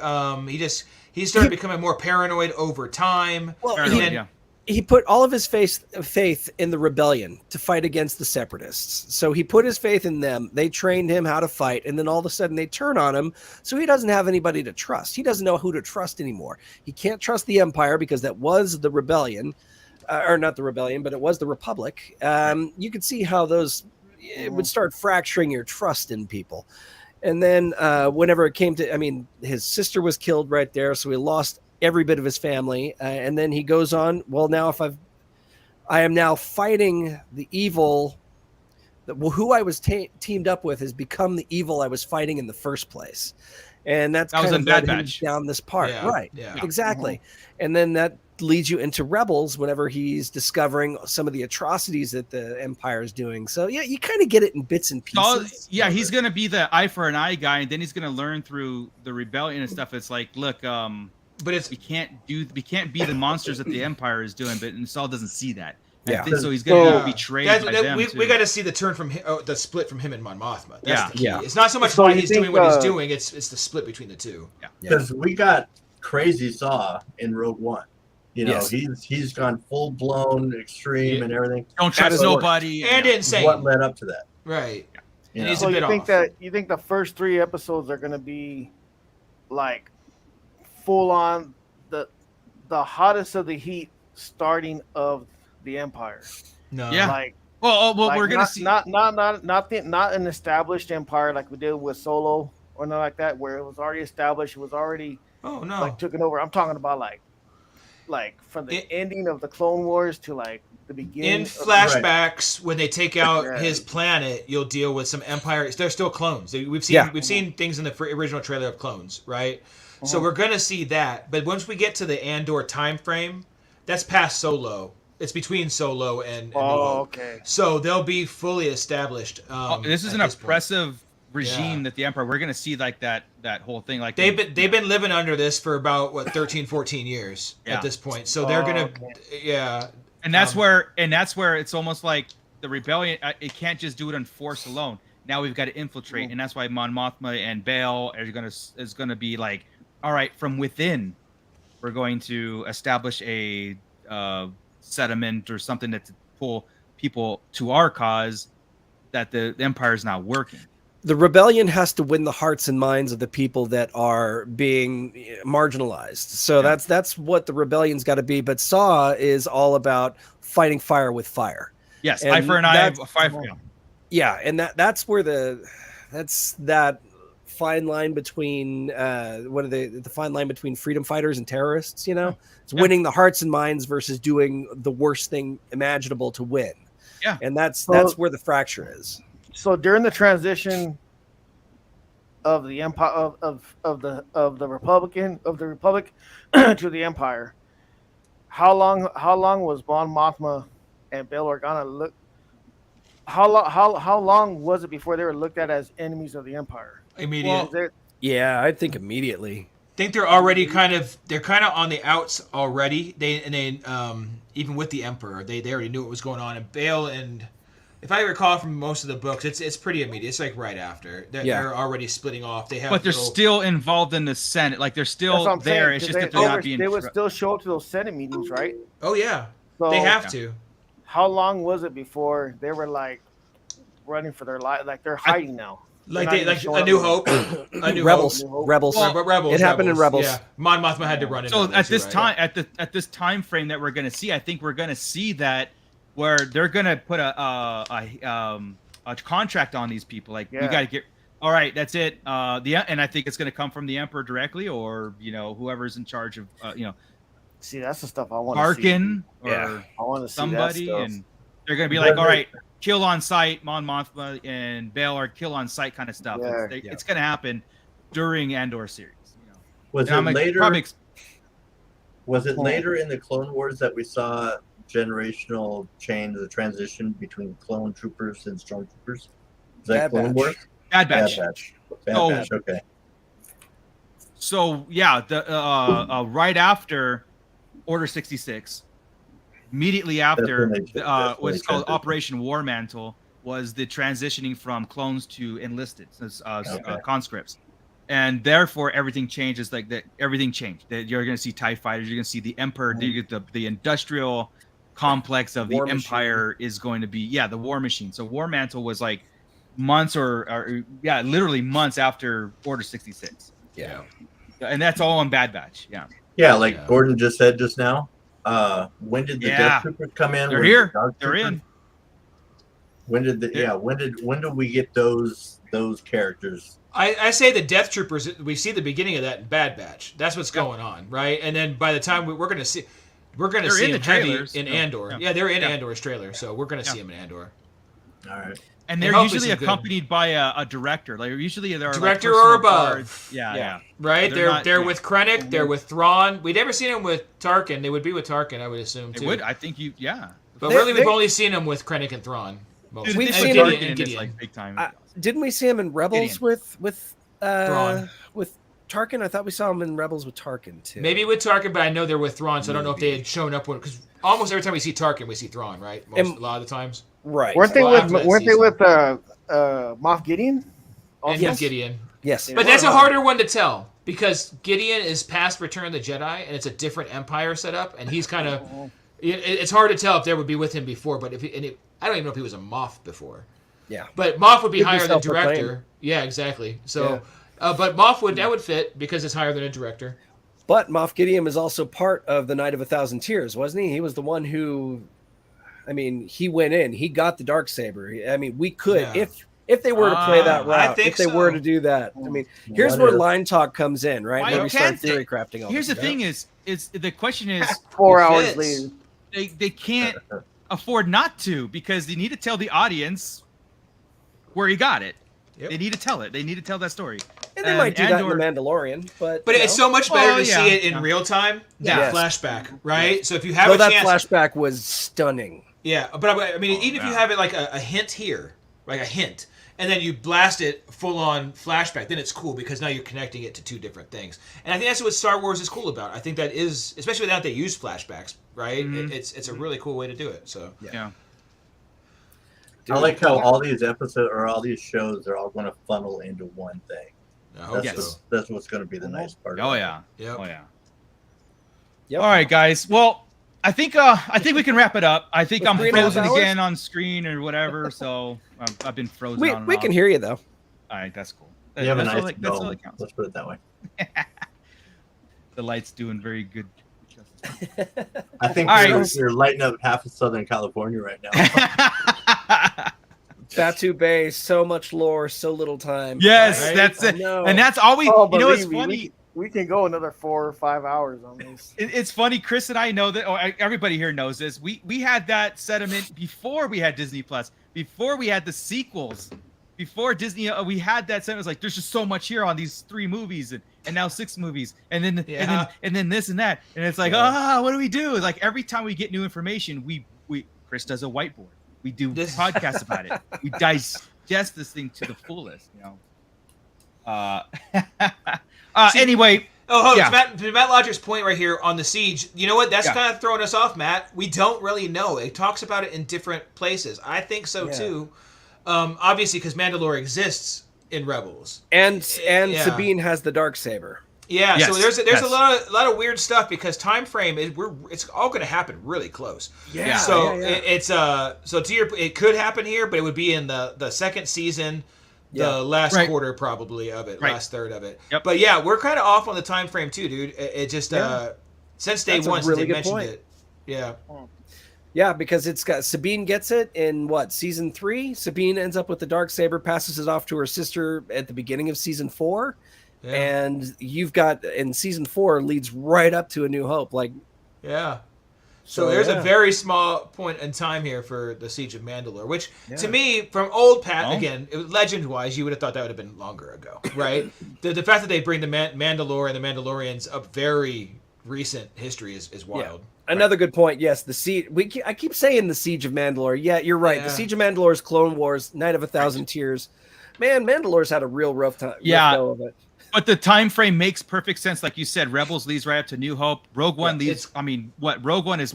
He started becoming more paranoid over time. Well, he put all of his faith in the rebellion to fight against the separatists. So he put his faith in them. They trained him how to fight, and then all of a sudden they turn on him. So he doesn't have anybody to trust. He doesn't know who to trust anymore. He can't trust the Empire because that was the rebellion, or not the rebellion, but it was the Republic. You could see how it would start fracturing your trust in people. And then whenever it came to, his sister was killed right there, so he lost every bit of his family. And then he goes on, well, now I am now fighting the evil. Who I was teamed up with has become the evil I was fighting in the first place. And that kind of led him down this part. Yeah, right. Yeah. Exactly. And then that leads you into Rebels whenever he's discovering some of the atrocities that the Empire is doing. So yeah, you kind of get it in bits and pieces. He's going to be the eye for an eye guy, and then he's going to learn through the rebellion and stuff. It's like, look, but we can't be the monsters that the Empire is doing, but Saul doesn't see that. Yeah. I think so. He's going to be betrayed by them. We got to see the turn from the split from him and Mon Mothma. That's the key. Yeah. It's not so much why he's doing what he's doing. It's the split between the two. Because we got crazy Saw in Rogue One. He's gone full blown extreme and everything. Don't trust nobody. And insane. What led up to that? Right. And he's a bit off. You think the first 3 episodes are going to be like full on the hottest of the heat starting of the Empire? No. Yeah. We're gonna see not an established empire like we did with Solo or nothing like that, where it was already established. It was already taken over. I'm talking about like from the ending of the Clone Wars to like the beginning. In flashbacks, when they take out his planet, you'll deal with some Empire. They're still clones. We've seen things in the original trailer of clones, right? So we're gonna see that. But once we get to the Andor time frame, that's past Solo. It's between Solo and okay. So they'll be fully established. This is an oppressive regime that the Empire. We're gonna see like that whole thing. Like they've been living under this for about 13, 14 years at this point. So they're gonna And that's where it's almost like the rebellion. It can't just do it on force alone. Now we've got to infiltrate, and that's why Mon Mothma and Bail is gonna be like, all right, from within, we're going to establish a sediment or something that to pull people to our cause that the Empire is not working. The rebellion has to win the hearts and minds of the people that are being marginalized. So that's what the rebellion's got to be. But Saw is all about fighting fire with fire. Yes, eye for an eye, fire for and that's where that fine line between the fine line between freedom fighters and terrorists. It's winning the hearts and minds versus doing the worst thing imaginable to win. Yeah, and that's where the fracture is. So during the transition of the empire of the Republic to the Empire, how long was Mon Mothma and Bail Organa how long was it before they were looked at as enemies of the Empire? Immediate. Well, Yeah, I think immediately. I think they're already kind of on the outs already. They even with the Emperor, they already knew what was going on. And Bail, and if I recall from most of the books, it's pretty immediate. It's like right after they're already splitting off. They have, but they're still involved in the Senate. Like they're still there. Saying, it's just that they're not being. They would still show up to those Senate meetings, right? Oh yeah, so, they have to. How long was it before they were like running for their life? Like they're hiding now. Like A New Hope, Rebels. Rebels. It happened in Rebels. Yeah, Mon Mothma had to run it. So at this time, at this time frame that we're going to see, I think we're going to see that where they're going to put a contract on these people. Like you got to get. All right, that's it. And I think it's going to come from the Emperor directly, or whoever's in charge of See, that's the stuff I want. Barkin or I want to see somebody, that stuff. and they're going to be like, all right, kill on sight, Mon Mothma and Bail are kill on sight kind of stuff. It's going to happen during Andor series. Was it later? Was it later in the Clone Wars that we saw generational change, the transition between clone troopers and stormtroopers? Is that Clone Wars? Bad Batch. Bad Batch. Okay. So yeah, the right after Order 66. Immediately after what's called Operation War Mantle was the transitioning from clones to enlisted conscripts, and therefore everything changes. Like that, everything changed. That you're going to see TIE fighters. You're going to see the Emperor. The industrial complex of the Empire is going to be the war machine. So War Mantle was like months or literally months after Order 66. Yeah, and that's all on Bad Batch. Gordon just said just now. When did the Death Troopers come in? They're here. They're in. When did when did we get those characters? I say the Death Troopers. We see the beginning of that in Bad Batch. That's what's going on, right? And then by the time we're going to see them heavy in Andor. Yeah, they're in Andor's trailer, so we're going to see them in Andor. All right. And they're usually accompanied by a director. Like usually they're director or above. Yeah. Right? They're with Krennic. They're with Thrawn. We've never seen them with Tarkin. They would be with Tarkin, I would assume too. They would. I think But really, we've only seen them with Krennic and Thrawn. We've seen Gideon. Like big time. Didn't we see him in Rebels with Thrawn? With Tarkin? I thought we saw him in Rebels with Tarkin too. Maybe with Tarkin, but I know they're with Thrawn, so I don't know if they had shown up with, because almost every time we see Tarkin, we see Thrawn, right? A lot of the times. Right. Weren't they with Moff Gideon? And Gideon. Yes. But that's a harder one to tell because Gideon is past Return of the Jedi, and it's a different Empire setup, and he's kind of. It's hard to tell if they would be with him before, but I don't even know if he was a Moff before. Yeah. But Moff would be higher than director. Yeah, exactly. So, but Moff would fit because it's higher than a director. But Moff Gideon is also part of the Night of 1,000 Tears, wasn't he? He was the one who. I mean, he went in. He got the Darksaber. I mean, we could if they were to play that route. If they were to do that, I mean, here's where LineTALK comes in, right? Where we start theory crafting. Here's the thing: is the question is 4 hours later. They can't afford not to because they need to tell the audience where he got it. Yep. They need to tell it. They need to tell that story. And they might do that in The Mandalorian, but it's so much better to see it in real time than flashback, right? So if you have that flashback was stunning. Yeah, but I mean, even if you have it like a hint here, like a hint, and then you blast it full on flashback, then it's cool because now you're connecting it to two different things. And I think that's what Star Wars is cool about. I think that is, especially now that they use flashbacks, right? Mm-hmm. It's a really cool way to do it. So yeah. I like how all these episodes or all these shows are all going to funnel into one thing. That's what's going to be the nice part. Oh yeah. Yep. Oh yeah. Yep. All right, guys. Well, I think we can wrap it up. I think I'm frozen again on screen or whatever, so I've been frozen. We can hear you though. All right, that's cool. You have a nice dome. Let's put it that way. The light's doing very good. I think you're lighting up half of Southern California right now. Batu Bay, so much lore, so little time. Yes, right? That's it. And that's all we. You know, it's funny. We can go another 4 or 5 hours on this. It's funny. Chris and I know that. Oh, everybody here knows this. We had that sentiment before we had Disney Plus, before we had the sequels before Disney, we had that sense. It was like, there's just so much here on these 3 movies and now 6 movies, and then this and that, and it's like, what do we do? Like every time we get new information, we Chris does a whiteboard. We do podcasts about it. We digest this thing to the fullest, you know. Anyway. To Matt Lodger's point right here on the siege, you know what? That's kind of throwing us off, Matt. We don't really know. It talks about it in different places. I think so too. Obviously, because Mandalore exists in Rebels, and Sabine has the Darksaber. Yeah, so there's a lot of weird stuff because time frame it's all going to happen really close. Yeah. So it's so to your, it could happen here, but it would be in the second season. The last quarter probably of it, last third of it. Yep. But yeah, we're kind of off on the time frame too, dude. It just since day one, since they mentioned it. Yeah. Yeah, because it's got Sabine gets it in season 3. Sabine ends up with the Darksaber, passes it off to her sister at the beginning of season 4, and you've got in season 4 leads right up to A New Hope. So there's a very small point in time here for the Siege of Mandalore, which to me, from old Pat, again, legend-wise, you would have thought that would have been longer ago, right? the fact that they bring the Mandalore and the Mandalorians of very recent history is wild. Yeah. Another good point. Yes, the siege. I keep saying the Siege of Mandalore. Yeah, you're right. The Siege of Mandalore is Clone Wars, Night of 1,000 Tears. Man, Mandalore's had a real rough time. Yeah. Rough go of it. But the time frame makes perfect sense, like you said. Rebels leads right up to New Hope. Rogue One leads. I mean, Rogue One is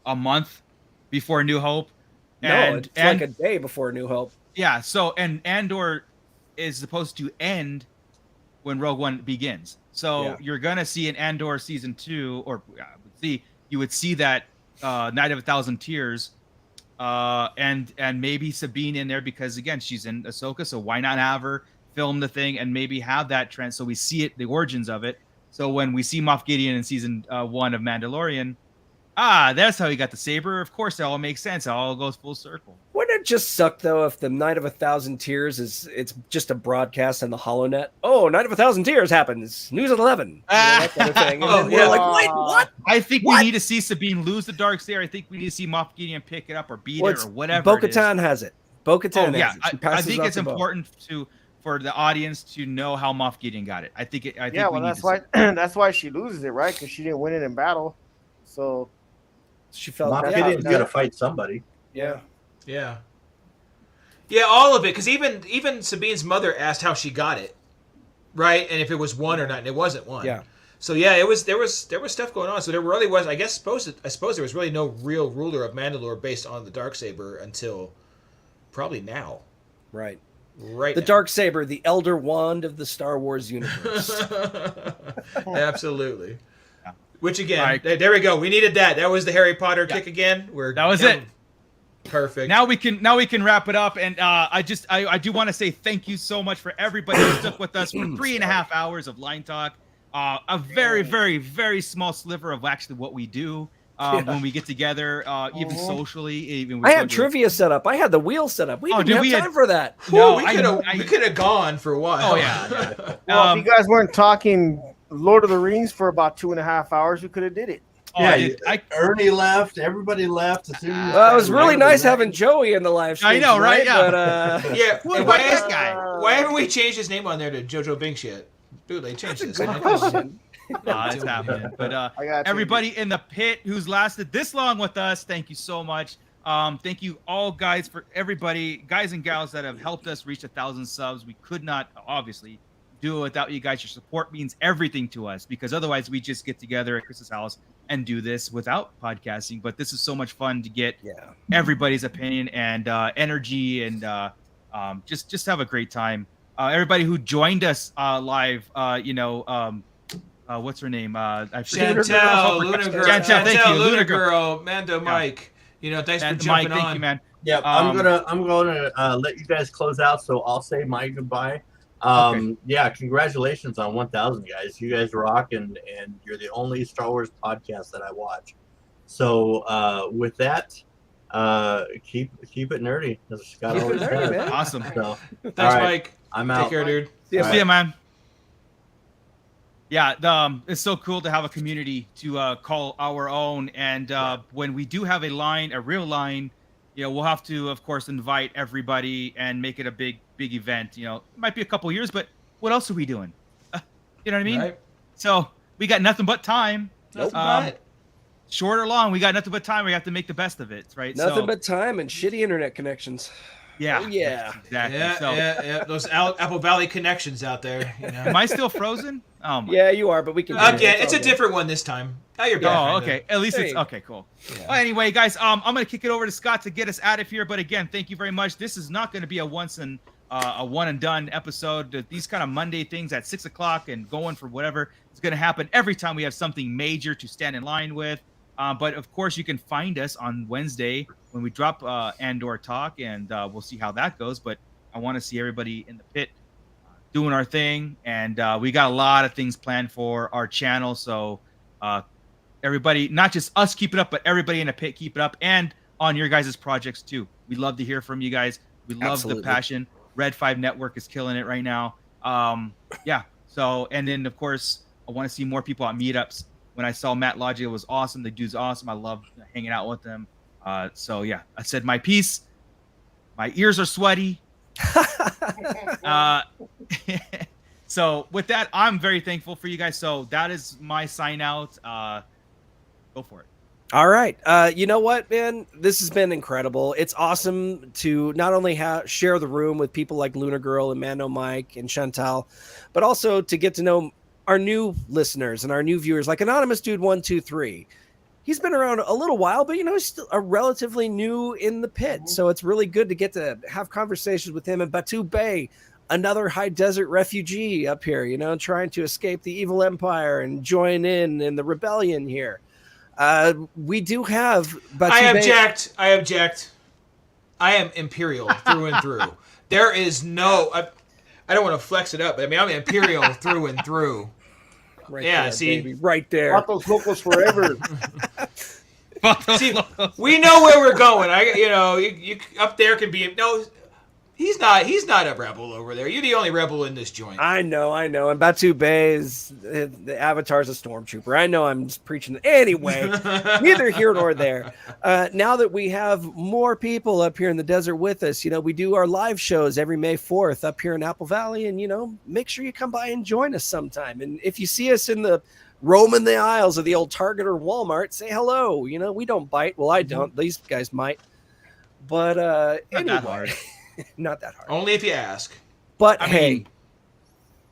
a month before New Hope. It's like a day before New Hope. Yeah. So Andor is supposed to end when Rogue One begins. So you're gonna see in Andor season 2, or you would see that Night of 1,000 Tears, and maybe Sabine in there because again she's in Ahsoka. So why not have her film the thing and maybe have that trend so we see it, the origins of it. So when we see Moff Gideon in season 1 of Mandalorian, that's how he got the saber. Of course, it all makes sense. It all goes full circle. Wouldn't it just suck though if the Night of 1,000 Tears it's just a broadcast on the HoloNet? Oh, Night of 1,000 Tears happens. News at 11. That kind of thing. And then we're like, wait, what? I think we need to see Sabine lose the Darksaber. I think we need to see Moff Gideon pick it up or beat it or whatever. Bo-Katan has it. Bo-Katan has it. I think it's important for the audience to know how Moff Gideon got it. I think that's why she loses it, right? Because she didn't win it in battle. So she felt Moff Gideon's got to fight somebody. Yeah, all of it. Because even Sabine's mother asked how she got it, right? And if it was one or not, and it wasn't one. Yeah. So there was stuff going on. So there really was. I suppose there was really no real ruler of Mandalore based on the Darksaber until probably now. Right. The Darksaber, the Elder Wand of the Star Wars universe. Absolutely. Yeah. Which again, there we go. We needed that. That was the Harry Potter kick again. That was it. Perfect. Now we can wrap it up, and I do want to say thank you so much for everybody who stuck with us for 3.5 hours of LineTALK. A very, very, very small sliver of actually what we do. When we get together, even socially, even I had trivia set up. I had the wheel set up. We didn't have time for that. No, we could have gone for a while. Oh yeah. Well, if you guys weren't talking Lord of the Rings for about 2.5 hours, we could have did it. Ernie left. Everybody left. It was really nice having Joey in the live stream. I know, right? Yeah. But, why haven't we changed his name on there to JoJo Binks yet? Dude, they changed this. Good question. It's happening. But everybody in the pit who's lasted this long with us, thank you so much. Thank you all guys guys and gals that have helped us reach 1,000 subs. We could not obviously do it without you guys. Your support means everything to us because otherwise we just get together at Chris's house and do this without podcasting. But this is so much fun to get everybody's opinion and energy and just have a great time. Everybody who joined us live, what's her name? Chantel, Luna Girl. Chantel, thank you. Luna Girl, Mando, Mike. Thanks for jumping on. Thank you, man. Yeah, I'm gonna let you guys close out, so I'll say my goodbye. Yeah, congratulations on 1,000, guys. You guys rock, and you're the only Star Wars podcast that I watch. So with that, keep it nerdy. As Scott always says. Man. Awesome. So, thanks, Mike. I'm out. Take care, dude. See ya, man. Yeah, it's so cool to have a community to call our own. And when we do have a real line, we'll have to, of course, invite everybody and make it a big event. It might be a couple years, but what else are we doing? You know what I mean? Right. So we got nothing but time. Nope. Short or long, we got nothing but time. We have to make the best of it, right? Nothing but time and shitty internet connections. Yeah. Oh, yeah. Exactly. Yeah. Those Apple Valley connections out there. Am I still frozen? Oh my. Yeah, you are, but we can. Again, it's a different one this time. Now you're back. Oh, okay. At least it's okay. Cool. Yeah. Well, anyway, guys, I'm gonna kick it over to Scott to get us out of here. But again, thank you very much. This is not going to be a one and done episode. These kind of Monday things at 6 o'clock and going for whatever is going to happen every time we have something major to stand in line with. But of course, you can find us on Wednesday when we drop Andor Talk, and we'll see how that goes. But I want to see everybody in the pit doing our thing, and we got a lot of things planned for our channel. So everybody, not just us, keep it up, but everybody in the pit, keep it up, and on your guys' projects too. We love to hear from you guys. We love the passion. Red 5 Network is killing it right now. Yeah. So, and then of course, I want to see more people at meetups. When I saw Matt Logic, it was awesome. The dude's awesome. I love hanging out with them. So yeah, I said my piece. My ears are sweaty. So with that, I'm very thankful for you guys. So that is my sign out. Go for it. All right. You know what, man? This has been incredible. It's awesome to not only share the room with people like Lunar Girl and Mando Mike and Chantal, but also to get to know our new listeners and our new viewers, like Anonymous Dude 123. He's been around a little while, but he's still a relatively new in the pit. So it's really good to get to have conversations with him. And Batu Bay, another high desert refugee up here, trying to escape the evil empire and join in the rebellion here. We do have Batu I Bay. object. I am Imperial through and through. There is no... I don't want to flex it up, but I'm Imperial through and through. Right there, see, baby. Right there. Vatos Locos forever. See, we know where we're going. You up there can be He's not a rebel over there. You're the only rebel in this joint. I know. And Batu Bay the Avatar's a stormtrooper. I know I'm just preaching. Anyway, neither here nor there. Now that we have more people up here in the desert with us, we do our live shows every May 4th up here in Apple Valley. And, make sure you come by and join us sometime. And if you see us roaming the aisles of the old Target or Walmart, say hello. We don't bite. Well, I don't. These guys might. But anyway. Not that hard. Only if you ask. But hey,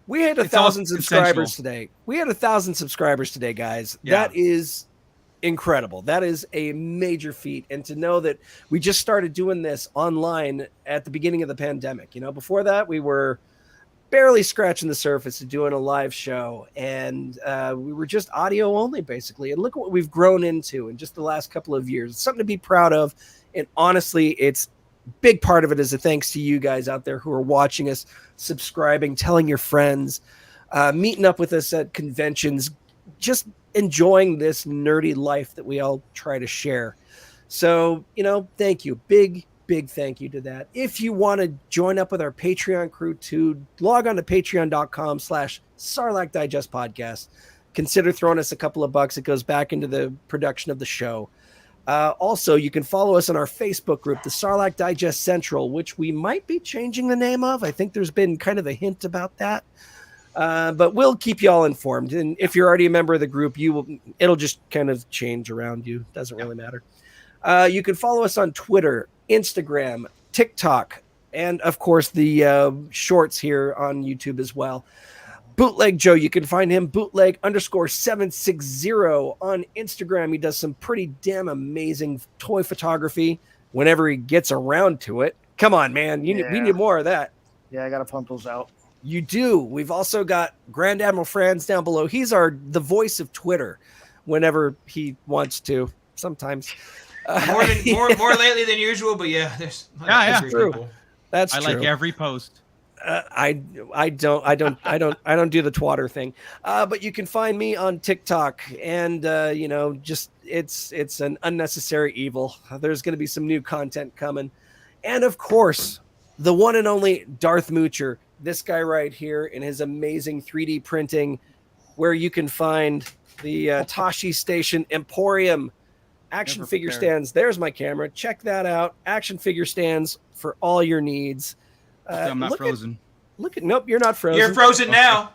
we had 1,000 subscribers today. We had 1,000 subscribers today, guys. Yeah. That is incredible. That is a major feat. And to know that we just started doing this online at the beginning of the pandemic. Before that, we were barely scratching the surface of doing a live show. And we were just audio only, basically. And look what we've grown into in just the last couple of years. It's something to be proud of. And honestly, it's big part of it is a thanks to you guys out there who are watching us, subscribing, telling your friends, meeting up with us at conventions, just enjoying this nerdy life that we all try to share. So, thank you. Big thank you to that. If you want to join up with our Patreon crew to log on to patreon.com/Sarlacc Digest Podcast. Consider throwing us a couple of bucks. It goes back into the production of the show. Also, you can follow us on our Facebook group, the Sarlacc Digest Central, which we might be changing the name of. I think there's been kind of a hint about that. But we'll keep you all informed. And if you're already a member of the group, it'll just kind of change around you. Doesn't really matter. You can follow us on Twitter, Instagram, TikTok, and of course the shorts here on YouTube as well. Bootleg Joe, you can find him bootleg_760 on Instagram. He does some pretty damn amazing toy photography whenever he gets around to it. Come on, man. We need more of that. Yeah, I got to pump those out. You do. We've also got Grand Admiral Franz down below. He's the voice of Twitter whenever he wants to, sometimes. More lately than usual, but yeah, there's that's true. That's true. I like every post. I don't do the twatter thing, but you can find me on TikTok, and just it's an unnecessary evil. There's going to be some new content coming, and of course, the one and only Darth Moocher, this guy right here, in his amazing 3D printing, where you can find the Tashi Station Emporium Action Never figure prepared. stands. There's my camera. Check that out. Action figure stands for all your needs. I'm not frozen. Nope, you're not frozen. You're frozen now.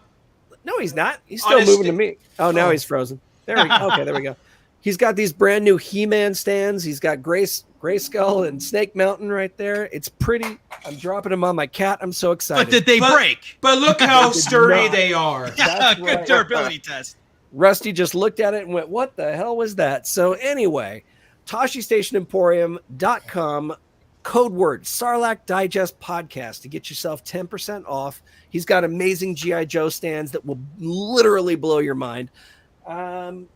No, he's not. He's On still his moving to stick. me. Oh, now he's frozen. There we go. Okay, there we go. He's got these brand new He-Man stands. He's got Grayskull and Snake Mountain right there. It's pretty. I'm dropping them on my cat. I'm so excited. But did they break? But look how sturdy they are. Yeah, That's good right. durability test. Rusty just looked at it and went, what the hell was that? So anyway, TashiStationEmporium.com, code word Sarlacc Digest Podcast to get yourself 10% off. He's got amazing G.I. Joe stands that will literally blow your mind.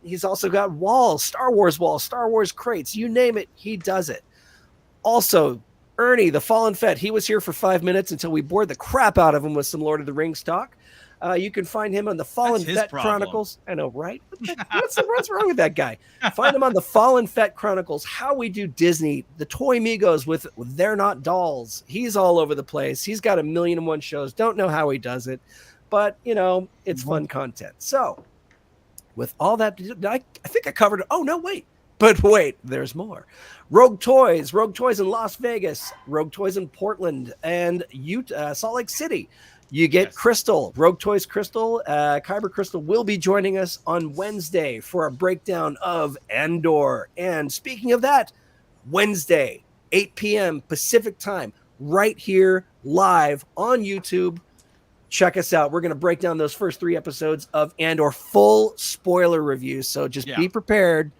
He's also got walls, Star Wars crates, you name it, he does it. Also, Ernie, the Fallen Fett, he was here for 5 minutes until we bored the crap out of him with some Lord of the Rings talk. You can find him on the Fallen That's his Fett problem. Chronicles. I know, right? What's wrong with that guy? Find him on the Fallen Fett Chronicles, How We Do Disney, the Toy Migos with They're Not Dolls. He's all over the place. He's got 1,000,001 shows. Don't know how he does it, but, it's fun content. So, with all that, I think I covered it. Oh, no, wait. But wait, there's more. Rogue Toys in Las Vegas, Rogue Toys in Portland, and Salt Lake City. You get Crystal, Rogue Toys Crystal. Kyber Crystal will be joining us on Wednesday for a breakdown of Andor. And speaking of that, Wednesday, 8 p.m. Pacific time, right here live on YouTube. Check us out. We're going to break down those first 3 episodes of Andor, full spoiler review. So just be prepared.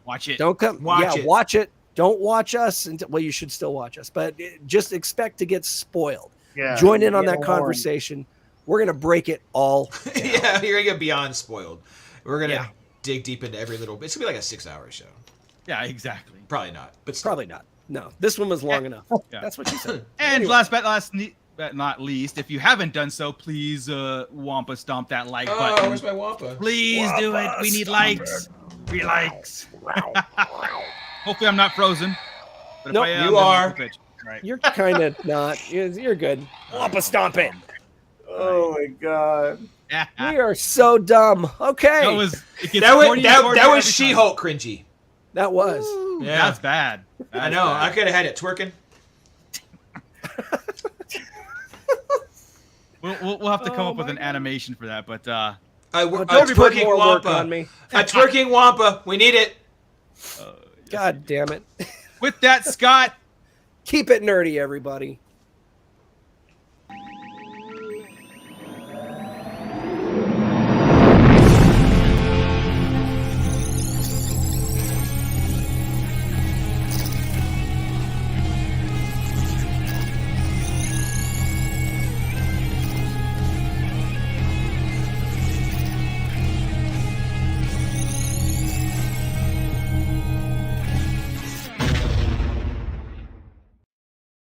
Watch it. Don't come. Watch it. Watch it. Don't watch us. Well, you should still watch us, but just expect to get spoiled. Yeah, Join in on yeah, that conversation. We're going to break it all. Yeah, you're going to get beyond spoiled. We're going to dig deep into every little bit. It's going to be like a 6-hour show. Yeah, exactly. Probably not, but still. Probably not. No, this one was long enough. Yeah. That's what she said. And last but not least, if you haven't done so, please wampa stomp that like button. Oh, where's my wampa? Please do it. We need likes. Free likes. Hopefully I'm not frozen. But Nope, if I am, you then are. it's a bitch. Right. You're kind of not. You're good. Wampa stomp it. Oh my god. We are so dumb. Okay. It gets That was corny and cornier that was every time. She-Hulk cringy. That was. Yeah, That's bad. I know. I could have had it twerking. We'll have to come up with an animation for that, but A Don't put twerking more work wampa. on me. A twerking wampa. We need it. God damn it. with that, Scott, Keep it nerdy, everybody.